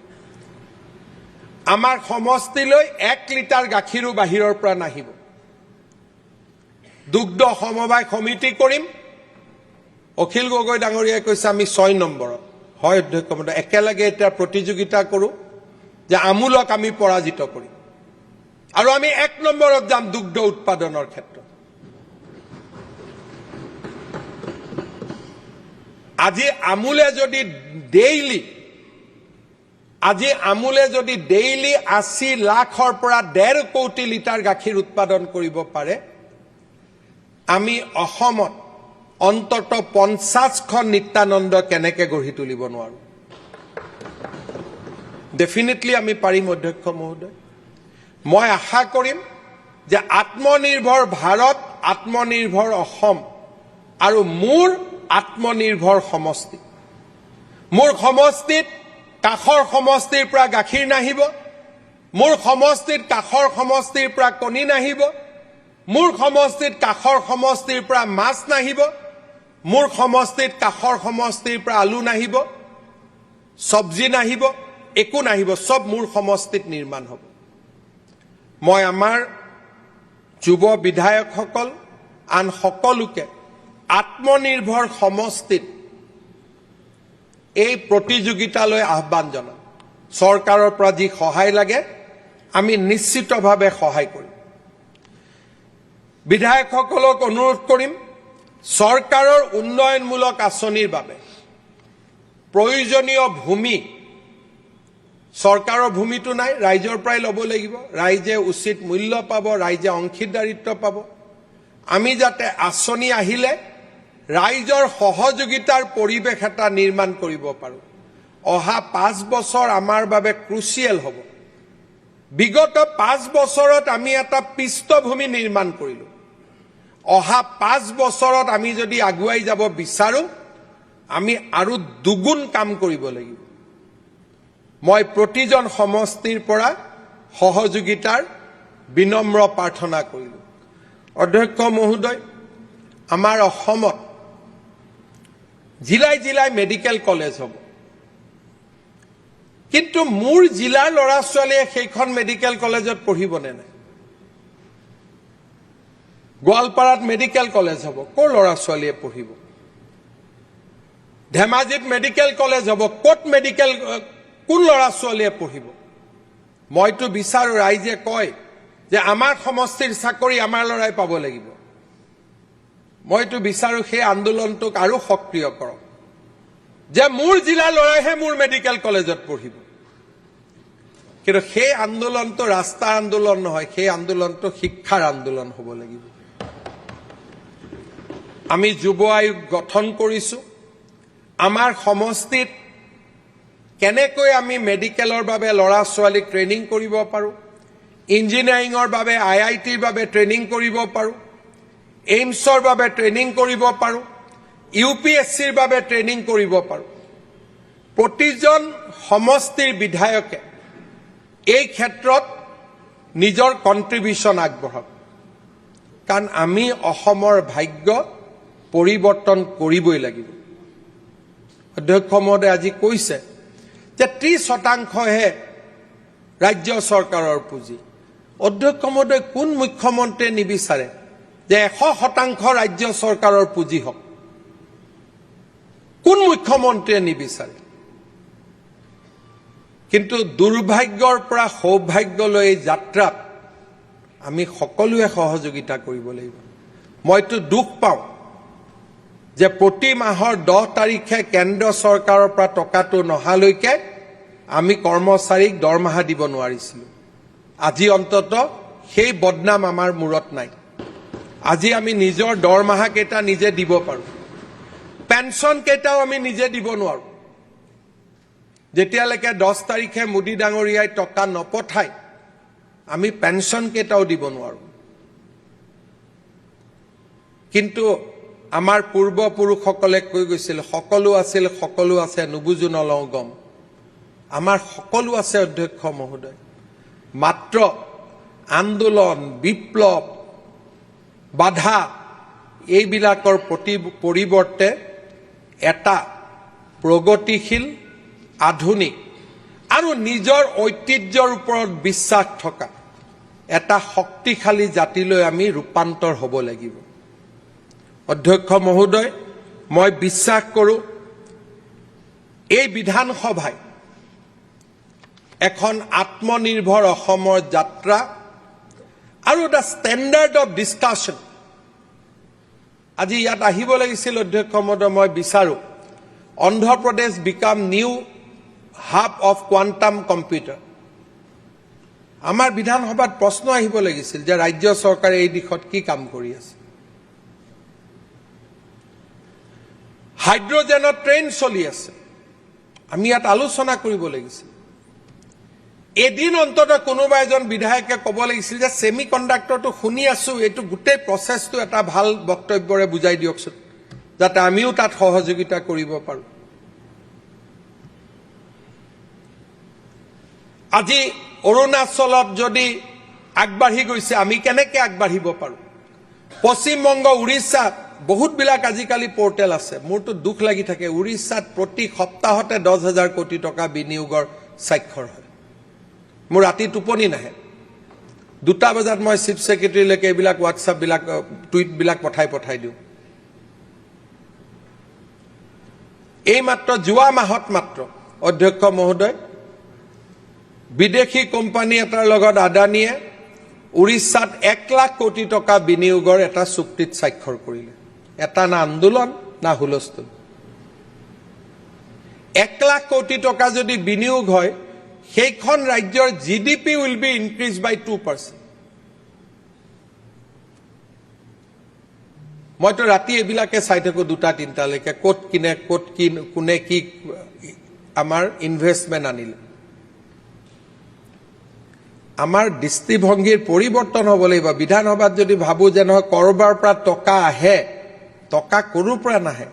আমাৰ সমষ্টিলৈ 1 লিটাৰ গাখীৰো বাহিৰৰ পৰা নাহিব দুগ্ধ সমবায় সমিতি কৰিম অখিল গগৈ ডাঙৰীয়াই কৈছে আমি 6 নম্বৰত হয় অধ্যক্ষ মহোদয় একেলগে এটা প্ৰতিযোগিতা কৰো যে আমুলক আমি পৰাজিত কৰিম আৰু আমি 1 নম্বৰত যাম দুগ্ধ উৎপাদনৰ ক্ষেত্ৰত আজি আমুলে যদি ডেইলি 80 লাখৰ পৰা 1.5 কোটি লিটাৰ গাখীৰ উৎপাদন কৰিব পাৰে আমি অসমত অন্তত 50খন নিত্যানন্দ কেনেকৈ গঢ়ি তুলিব নোৱাৰো ডেফিনেটলি আমি পাৰিম অধ্যক্ষ মহোদয় মই আশা কৰিম যে আত্মনিৰ্ভৰ ভাৰত আত্মনিৰ্ভৰ অসম আৰু মোৰ আত্মনিৰ্ভৰ সমষ্টি মোৰ সমষ্টিত কাখৰ সমষ্টিৰ পৰা গাখীৰ নাহিব মোৰ সমষ্টিত কাখৰ সমষ্টিৰ পৰা কণী নাহিব মোৰ সমষ্টিত কাখৰ সমষ্টিৰ পৰা মাছ নাহিব মোৰ সমষ্টিত কাখৰ সমষ্টিৰ পৰা আলু নাহিব সবজি নাহিব একো নাহিব সব মোৰ সমষ্টিত নিৰ্মাণ হ'ব মই আমাৰ যুৱ বিধায়কসকল আন সকলোকে আত্মনিৰ্ভৰ সমষ্টিত এই প্ৰতিযোগিতালৈ আহ্বান জনাম চৰকাৰৰ পৰা যি সহায় লাগে আমি নিশ্চিতভাৱে সহায় কৰিম বিধায়কসকলক অনুৰোধ কৰিম চৰকাৰৰ উন্নয়নমূলক আঁচনিৰ বাবে প্ৰয়োজনীয় ভূমি চৰকাৰৰ ভূমিটো নাই ৰাইজৰ পৰাই ল'ব লাগিব ৰাইজে উচিত মূল্য পাব ৰাইজে অংশীদাৰিত্ব পাব আমি যাতে আঁচনি আহিলে ৰাইজৰ সহযোগিতাৰ পৰিৱেশ এটা নিৰ্মাণ কৰিব পাৰো অহা 5 বছৰ আমাৰ বাবে ক্ৰুচিয়েল হ'ব বিগত 5 বছৰত আমি এটা পৃষ্ঠভূমি নিৰ্মাণ কৰিলো অহা 5 বছৰত আমি যদি আগুৱাই যাব বিচাৰো আমি আৰু দুগুণ কাম কৰিব লাগিব মই প্ৰতিজন সমষ্টিৰ পৰা সহযোগিতাৰ বিনম্ৰ প্ৰাৰ্থনা কৰিলো অধ্যক্ষ মহোদয় আমাৰ অসমত জিলাই জিলাই মেডিকেল কলেজ হ'ব কিন্তু মোৰ জিলাৰ ল'ৰা ছোৱালীয়ে সেইখন মেডিকেল কলেজত পঢ়িবনে নাই গোৱালপাৰাত মেডিকেল কলেজ হ'ব ক'ৰ ল'ৰা ছোৱালীয়ে পঢ়িব ধেমাজিত মেডিকেল কলেজ হ'ব ক'ত মেডিকেল কোন ল'ৰা ছোৱালীয়ে পঢ়িব মইতো বিচাৰো ৰাইজে কয় যে আমাৰ সমষ্টিৰ চাকৰি আমাৰ ল'ৰাই পাব লাগিব মইতো বিচাৰো সেই আন্দোলনটোক আৰু সক্ৰিয় কৰক যে মোৰ জিলাৰ ল'ৰাইহে মোৰ মেডিকেল কলেজত পঢ়িব কিন্তু সেই আন্দোলনটো ৰাস্তাৰ আন্দোলন নহয় সেই আন্দোলনটো শিক্ষাৰ আন্দোলন হ'ব লাগিব আমি যুৱ আয়োগ গঠন কৰিছো আমাৰ সমষ্টিত কেনেকৈ আমি মেডিকেলৰ বাবে ল'ৰা ছোৱালীক ট্ৰেইনিং কৰিব পাৰো ইঞ্জিনিয়াৰিঙৰ বাবে IITৰ বাবে ট্ৰেইনিং কৰিব পাৰো এইমছৰ বাবে ট্ৰেইনিং কৰিব পাৰো UPSCৰ বাবে ট্ৰেইনিং কৰিব পাৰো প্ৰতিজন সমষ্টিৰ বিধায়কে এই ক্ষেত্ৰত নিজৰ কন্ট্ৰিবিউশন আগবঢ়াওক কাৰণ আমি অসমৰ ভাগ্য পৰিৱৰ্তন কৰিবই লাগিব অধ্যক্ষ মহোদয় আজি কৈছে যে 30% ৰাজ্য চৰকাৰৰ পুঁজি অধ্যক্ষ মহোদয় কোন মুখ্যমন্ত্ৰীয়ে নিবিচাৰে যে 100% ৰাজ্য চৰকাৰৰ পুঁজি হওক কোন মুখ্যমন্ত্ৰীয়ে নিবিচাৰে কিন্তু দুৰ্ভাগ্যৰ পৰা সৌভাগ্যলৈ যাত্ৰাত আমি সকলোৱে সহযোগিতা কৰিব লাগিব মইতো দুখ পাওঁ যে প্ৰতি মাহৰ 10 তাৰিখে কেন্দ্ৰ চৰকাৰৰ পৰা টকাটো নহালৈকে আমি কৰ্মচাৰীক দৰমহা দিব নোৱাৰিছিলো আজি অন্তত সেই বদনাম আমাৰ মূৰত নাই আজি আমি নিজৰ দৰমহা কেইটা নিজে দিব পাৰো পেনশন কেইটাও আমি নিজে দিব নোৱাৰো যেতিয়ালৈকে 10 তাৰিখে মোদী ডাঙৰীয়াই টকা নপঠায় আমি পেঞ্চন কেইটাও দিব নোৱাৰোঁ কিন্তু আমাৰ পূৰ্বপুৰুষসকলে কৈ গৈছিল সকলো আছিল সকলো আছে নুবুজো নলওঁ গম আমাৰ সকলো আছে অধ্যক্ষ মহোদয় মাত্ৰ আন্দোলন বিপ্লৱ বাধা এইবিলাকৰ পৰিৱৰ্তে এটা প্ৰগতিশীল আধুনিক আৰু নিজৰ ঐতিহ্যৰ ওপৰত বিশ্বাস থকা এটা শক্তিশালী জাতিলৈ আমি ৰূপান্তৰ হ'ব লাগিব অধ্যক্ষ মহোদয় মই বিশ্বাস কৰোঁ এই বিধানসভাই এখন আত্মনিৰ্ভৰ অসমৰ যাত্ৰা আৰু এটা ষ্টেণ্ডাৰ্ড অফ ডিছকাশ্যন আজি ইয়াত আহিব লাগিছিল অধ্যক্ষ মহোদয় মই বিচাৰোঁ Andhra Pradesh became new hub of quantum computer আমাৰ বিধানসভাত প্ৰশ্ন আহিব লাগিছিল যে ৰাজ্য চৰকাৰে এই দিশত কি কাম কৰি আছে হাইড্ৰজেনৰ ট্ৰেইন চলি আছে আমি ইয়াত আলোচনা কৰিব লাগিছিল এদিন অন্তত কোনোবা এজন বিধায়কে ক'ব লাগিছিল যে সেমি কণ্ডাক্টৰটো শুনি আছো এইটো গোটেই প্ৰচেছটো এটা ভাল বক্তব্যৰে বুজাই দিয়কচোন যাতে আমিও তাত সহযোগিতা কৰিব পাৰোঁ আজি অৰুণাচলত যদি আগবাঢ়ি গৈছে আমি কেনেকৈ আগবাঢ়িব পাৰোঁ পশ্চিমবংগ উৰিষ্যাত বহুতবিলাক আজিকালি পৰ্টেল আছে মোৰতো দুখ লাগি থাকে উৰিষ্যাত প্ৰতি সপ্তাহতে 10,000 কোটি টকা বিনিয়োগৰ স্বাক্ষৰ হয় মোৰ ৰাতি টোপনি নাহে 2টা বজাত মই চিফ ছেক্ৰেটাৰীলৈকে এইবিলাক হোৱাটছআপবিলাক টুইটবিলাক পঠাই দিওঁ এই মাত্ৰ যোৱা মাহত মাত্ৰ অধ্যক্ষ মহোদয় বিদেশী কোম্পানী এটাৰ লগত আদানীয়ে উৰিষ্যাত 1 লাখ কোটি টকা বিনিয়োগৰ এটা চুক্তিত স্বাক্ষৰ কৰিলে এটা না আন্দোলন না হুলস্থুল 1 লাখ কোটি টকা যদি বিনিয়োগ হয় সেইখন ৰাজ্যৰ জিডিপি উইল বি ইনক্ৰিজ বাই 2%। মইতো ৰাতি এইবিলাকে চাই থাকো 2-3টালৈকে ক'ত কিনে ক'ত কি কোনে কি আমাৰ ইনভেষ্টমেণ্ট আনিলে আমাৰ দৃষ্টিভংগীৰ পৰিৱৰ্তন হ'ব লাগিব বিধানসভাত যদি ভাবো যে নহয় কৰবাৰ পৰা টকা আহে টকা কোনোৰ পৰা নাহে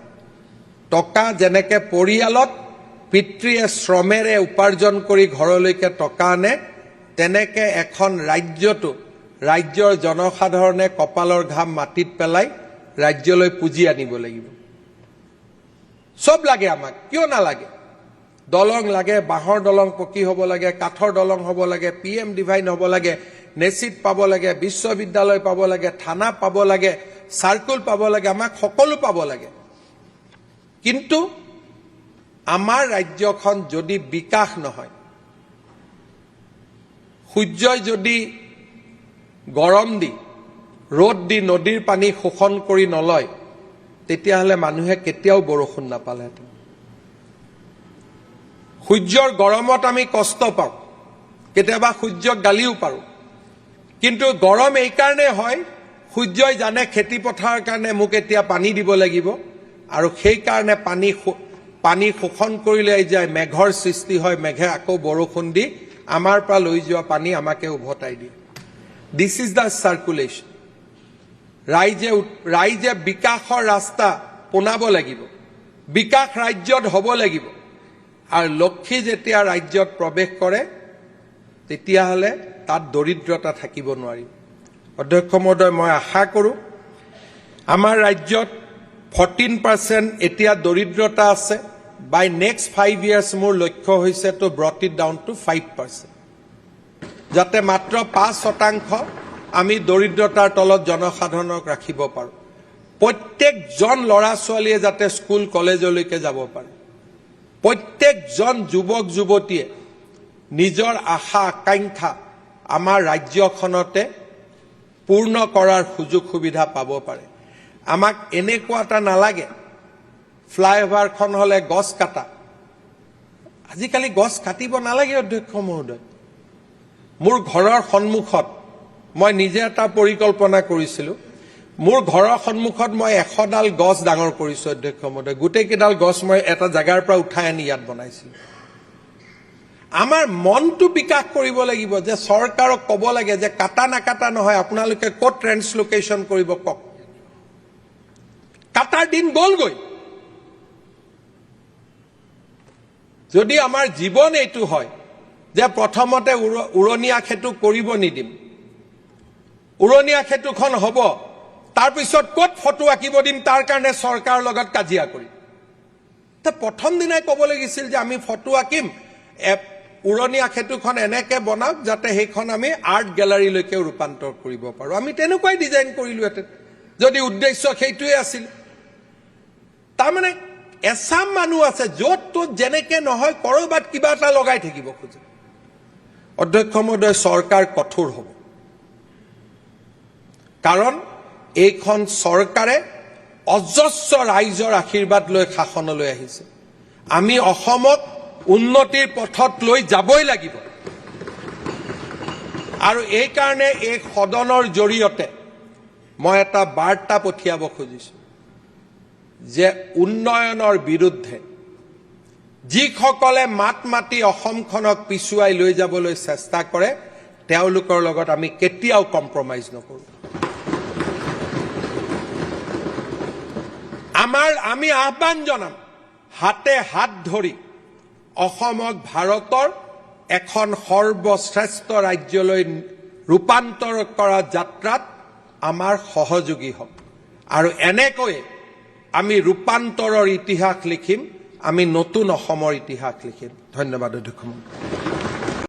টকা যেনেকে পৰিয়ালত পিতৃয়ে শ্ৰমেৰে উপাৰ্জন কৰি ঘৰলৈকে টকা আনে তেনেকে এখন ৰাজ্যৰ জনসাধাৰণে কপালৰ ঘাম মাটিত পেলাই ৰাজ্যলৈ পুঁজি আনিব লাগিব সব লাগে আমাক কিয় নালাগে দলং লাগে বাঁহৰ দলং পকী হ'ব লাগে কাঠৰ দলং হ'ব লাগে পিএম ডিভাইন হ'ব লাগে নেচিত পাব লাগে বিশ্ববিদ্যালয় পাব লাগে থানা পাব লাগে সাৰ্কুল পাব লাগে আমাক সকলো পাব লাগে কিন্তু আমাৰ ৰাজ্যখন যদি বিকাশ নহয় সূৰ্যই যদি গৰম দি ৰ'দ দি নদীৰ পানী শোষণ কৰি নলয় তেতিয়াহ'লে মানুহে কেতিয়াও বৰষুণ নাপালেহেঁতেন সূৰ্যৰ গৰমত আমি কষ্ট পাওঁ কেতিয়াবা সূৰ্যক গালিও পাৰোঁ কিন্তু গৰম এই কাৰণে হয় সূৰ্যই জানে খেতি পথাৰৰ কাৰণে মোক এতিয়া পানী দিব লাগিব আৰু সেই কাৰণে পানী শোষণ কৰিলে যায় মেঘৰ সৃষ্টি হয় মেঘে আকৌ বৰষুণ দি আমাৰ পৰা লৈ যোৱা পানী আমাকে উভতাই দিয়ে দিস ইজ দ্য সাৰ্কুলেশ্যন ৰাইজে বিকাশৰ ৰাস্তা পোনাব লাগিব বিকাশ ৰাজ্যত হ'ব লাগিব আৰু লক্ষ্মী যেতিয়া ৰাজ্যত প্ৰৱেশ কৰে তেতিয়াহ'লে তাত দৰিদ্ৰতা থাকিব নোৱাৰিব অধ্যক্ষ মহোদয় মই আশা কৰোঁ আমাৰ ৰাজ্যত 14% এতিয়া দৰিদ্ৰতা আছে বাই নেক্সট 5 years মোৰ লক্ষ্য হৈছে to brought it down to 5% যাতে মাত্ৰ 5% আমি দৰিদ্ৰতাৰ তলত জনসাধাৰণক ৰাখিব পাৰোঁ প্ৰত্যেকজন ল'ৰা ছোৱালীয়ে যাতে স্কুল কলেজলৈকে যাব পাৰে প্ৰত্যেকজন যুৱক যুৱতীয়ে নিজৰ আশা আকাংক্ষা আমাৰ ৰাজ্যখনতে পূৰ্ণ কৰাৰ সুযোগ সুবিধা পাব পাৰে আমাক এনেকুৱা এটা নালাগে ফ্লাইঅভাৰখন হ'লে গছ কাটা আজিকালি গছ কাটিব নালাগে অধ্যক্ষ মহোদয় মোৰ ঘৰৰ সন্মুখত মই নিজে এটা পৰিকল্পনা কৰিছিলোঁ মোৰ ঘৰৰ সন্মুখত মই 100ডাল গছ ডাঙৰ কৰিছোঁ অধ্যক্ষ মহোদয় গোটেই কেইডাল গছ মই এটা জাগাৰ পৰা উঠাই আনি ইয়াত বনাইছিলোঁ আমাৰ মনটো বিকাশ কৰিব লাগিব যে চৰকাৰক ক'ব লাগে যে কাটা নাকাটা নহয়, আপোনালোকে ক'ত ট্ৰেন্সলোকেশ্যন কৰিব কওক। কাটাৰ দিন গ'লগৈ। যদি আমাৰ জীৱন এইটো হয় যে প্ৰথমতে উৰণীয়া সেতু কৰিব নিদিম, উৰণীয়া সেতুখন হ'ব, তাৰপিছত ক'ত ফটো আঁকিব দিম তাৰ কাৰণে চৰকাৰৰ লগত কাজিয়া কৰিম। প্ৰথম দিনাই ক'ব লাগিছিল যে আমি ফটো আঁকিম, উৰণীয়া সেতুখন এনেকে বনাওক যাতে সেইখন আমি আৰ্ট গেলাৰীলৈকে ৰূপান্তৰ কৰিব পাৰোঁ। আমি তেনেকুৱাই ডিজাইন কৰিলোহেঁতেন যদি উদ্দেশ্য সেইটোৱে আছিল। তাৰমানে এচাম মানুহ আছে য'ত ত'ত যেনেকে নহয় ক'ৰবাত কিবা এটা লগাই থাকিব খোজে। অধ্যক্ষ মহোদয়, চৰকাৰ কঠোৰ হ'ব, কাৰণ এইখন চৰকাৰে অজস্ৰ ৰাইজৰ আশীৰ্বাদ লৈ শাসনলৈ আহিছে। আমি অসমক উন্নতিৰ পথত লৈ যাবই লাগিব। আৰু এইকাৰণে এই সদনৰ জৰিয়তে মই এটা বাৰ্তা পঠিয়াব খুজিছোঁ যে উন্নয়নৰ বিৰুদ্ধে যিসকলে মাত মাতি অসমখনক পিছুৱাই লৈ যাবলৈ চেষ্টা কৰে তেওঁলোকৰ লগত আমি কেতিয়াও কম্প্ৰমাইজ নকৰোঁ। আমি আহ্বান জনাম, হাতে হাত ধৰি অসমক ভাৰতৰ এখন সৰ্বশ্ৰেষ্ঠ ৰাজ্যলৈ ৰূপান্তৰ কৰা যাত্ৰাত আমাৰ সহযোগী হওক। আৰু এনেকৈয়ে আমি ৰূপান্তৰৰ ইতিহাস লিখিম, আমি নতুন অসমৰ ইতিহাস লিখিম। ধন্যবাদ অধ্যক্ষ মহোদয়।